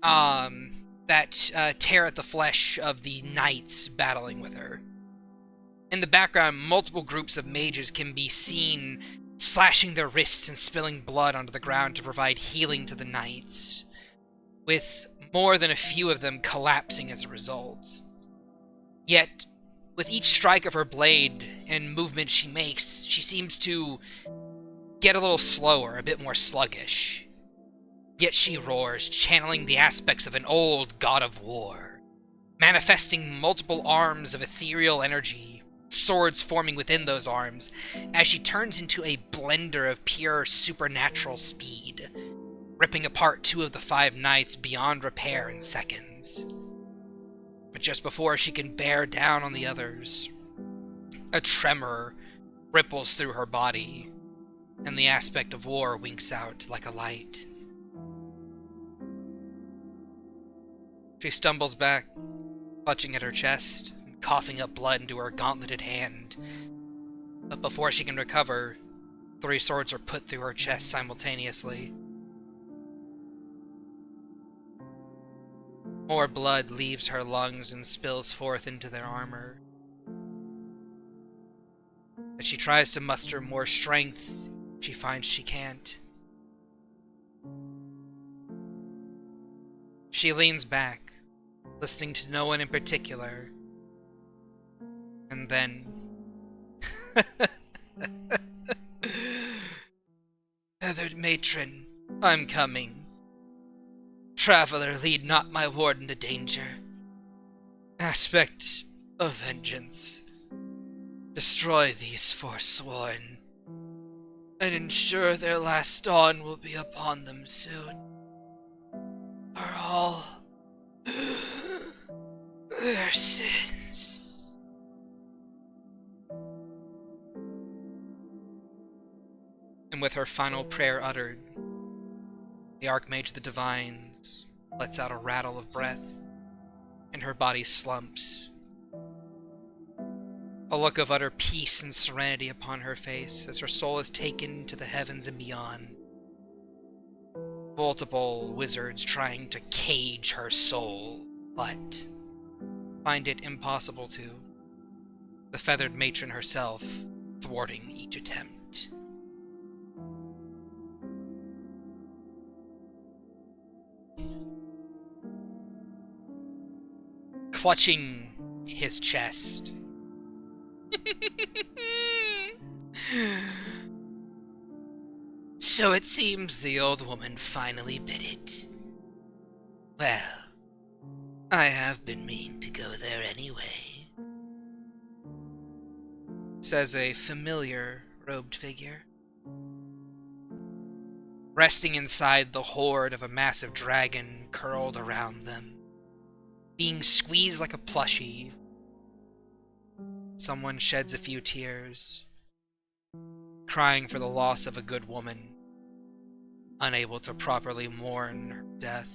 that tear at the flesh of the knights battling with her. In the background, multiple groups of mages can be seen slashing their wrists and spilling blood onto the ground to provide healing to the knights, with more than a few of them collapsing as a result. Yet, with each strike of her blade and movement she makes, she seems to get a little slower, a bit more sluggish. Yet she roars, channeling the aspects of an old god of war, manifesting multiple arms of ethereal energy, swords forming within those arms, as she turns into a blender of pure supernatural speed, ripping apart 2 of the 5 knights beyond repair in seconds. But just before she can bear down on the others, a tremor ripples through her body, and the aspect of war winks out like a light. She stumbles back, clutching at her chest, and coughing up blood into her gauntleted hand. But before she can recover, 3 swords are put through her chest simultaneously. More blood leaves her lungs and spills forth into their armor. As she tries to muster more strength, she finds she can't. She leans back, listening to no one in particular, and then... Feathered matron, I'm coming. Traveler, lead not my warden to danger. Aspect of vengeance. Destroy these forsworn, and ensure their last dawn will be upon them soon. For all their sins. And with her final prayer uttered, the Archmage the Divines lets out a rattle of breath, and her body slumps. A look of utter peace and serenity upon her face as her soul is taken to the heavens and beyond. Multiple wizards trying to cage her soul, but find it impossible to. The feathered matron herself thwarting each attempt. Clutching his chest. So it seems the old woman finally bit it. Well, I have been meaning to go there anyway, says a familiar robed figure. Resting inside the hoard of a massive dragon curled around them, being squeezed like a plushie. Someone sheds a few tears, crying for the loss of a good woman, unable to properly mourn her death,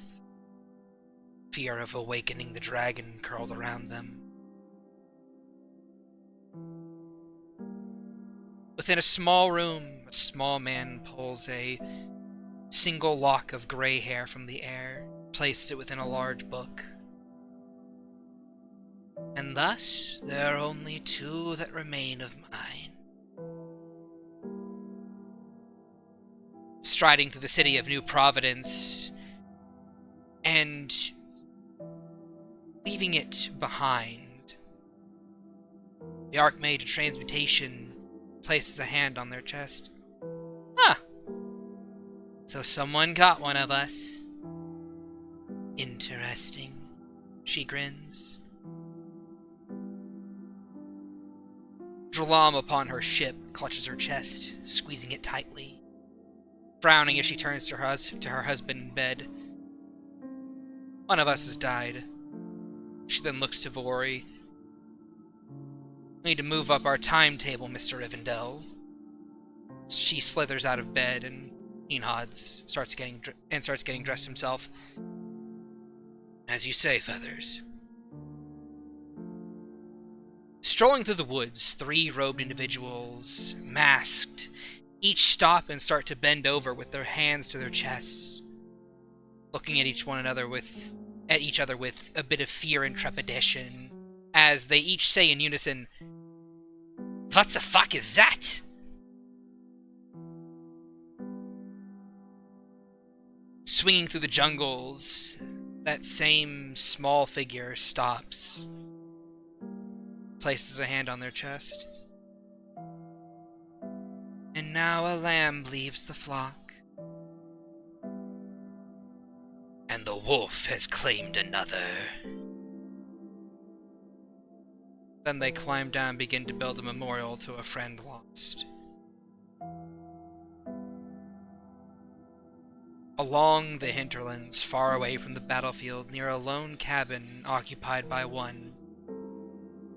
fear of awakening the dragon curled around them. Within a small room, a small man pulls a single lock of gray hair from the air, places it within a large book. And thus, there are only 2 that remain of mine. Striding through the city of New Providence, and leaving it behind, the Archmage of Transmutation places a hand on their chest. Huh. So someone got one of us. Interesting. She grins. Dralam upon her ship clutches her chest, squeezing it tightly, frowning as she turns to her husband in bed. One of us has died. She then looks to Vori. We need to move up our timetable, Mr. Rivendell. She slithers out of bed and he nods, starts getting dressed himself. As you say, Feathers. Strolling through the woods, 3 robed individuals, masked, each stop and start to bend over with their hands to their chests, looking at each other with a bit of fear and trepidation, as they each say in unison, "What the fuck is that?" Swinging through the jungles, that same small figure stops, places a hand on their chest. And now a lamb leaves the flock, and the wolf has claimed another. Then they climb down and begin to build a memorial to a friend lost. Along the hinterlands, far away from the battlefield, near a lone cabin occupied by one,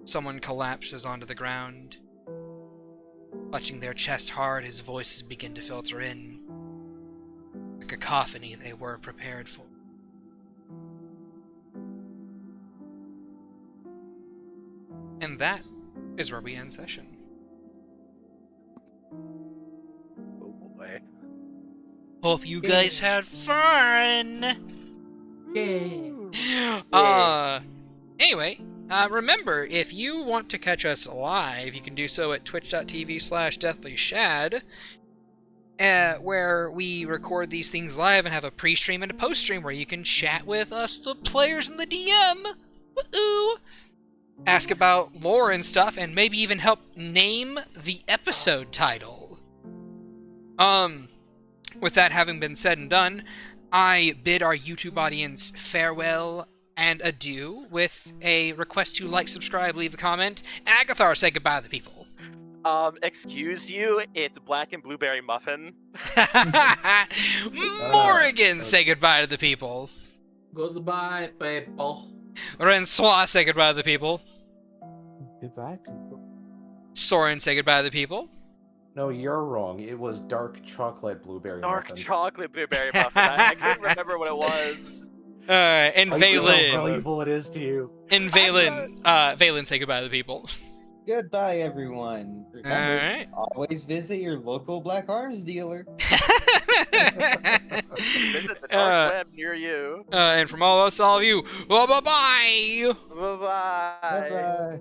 someone collapses onto the ground. Clutching their chest hard, his voices begin to filter in. A cacophony they were prepared for. And that is where we end session. Oh boy. Hope you guys had fun! Anyway, remember, if you want to catch us live, you can do so at twitch.tv/deathlyshad, where we record these things live and have a pre-stream and a post-stream where you can chat with us, the players, and the DM. Woo-oo! Ask about lore and stuff, and maybe even help name the episode title. With that having been said and done, I bid our YouTube audience farewell and adieu with a request to like, subscribe, leave a comment. Agathar, say goodbye to the people. Excuse you, it's black and blueberry muffin. Morrigan, say goodbye to the people. Goodbye, people. Rensois, say goodbye to the people. Goodbye, people. Soren, say goodbye to the people. No, you're wrong. It was dark chocolate blueberry Dark muffin. chocolate blueberry muffin. I couldn't remember what it was. And I see how Valen. valuable it is to you. And Valen, say goodbye to the people. Goodbye, everyone. Remember, Alright. always visit your local Black Arms dealer. Visit the dark web near you. And from all of us, all of you, well, bye-bye! Bye-bye. Bye-bye.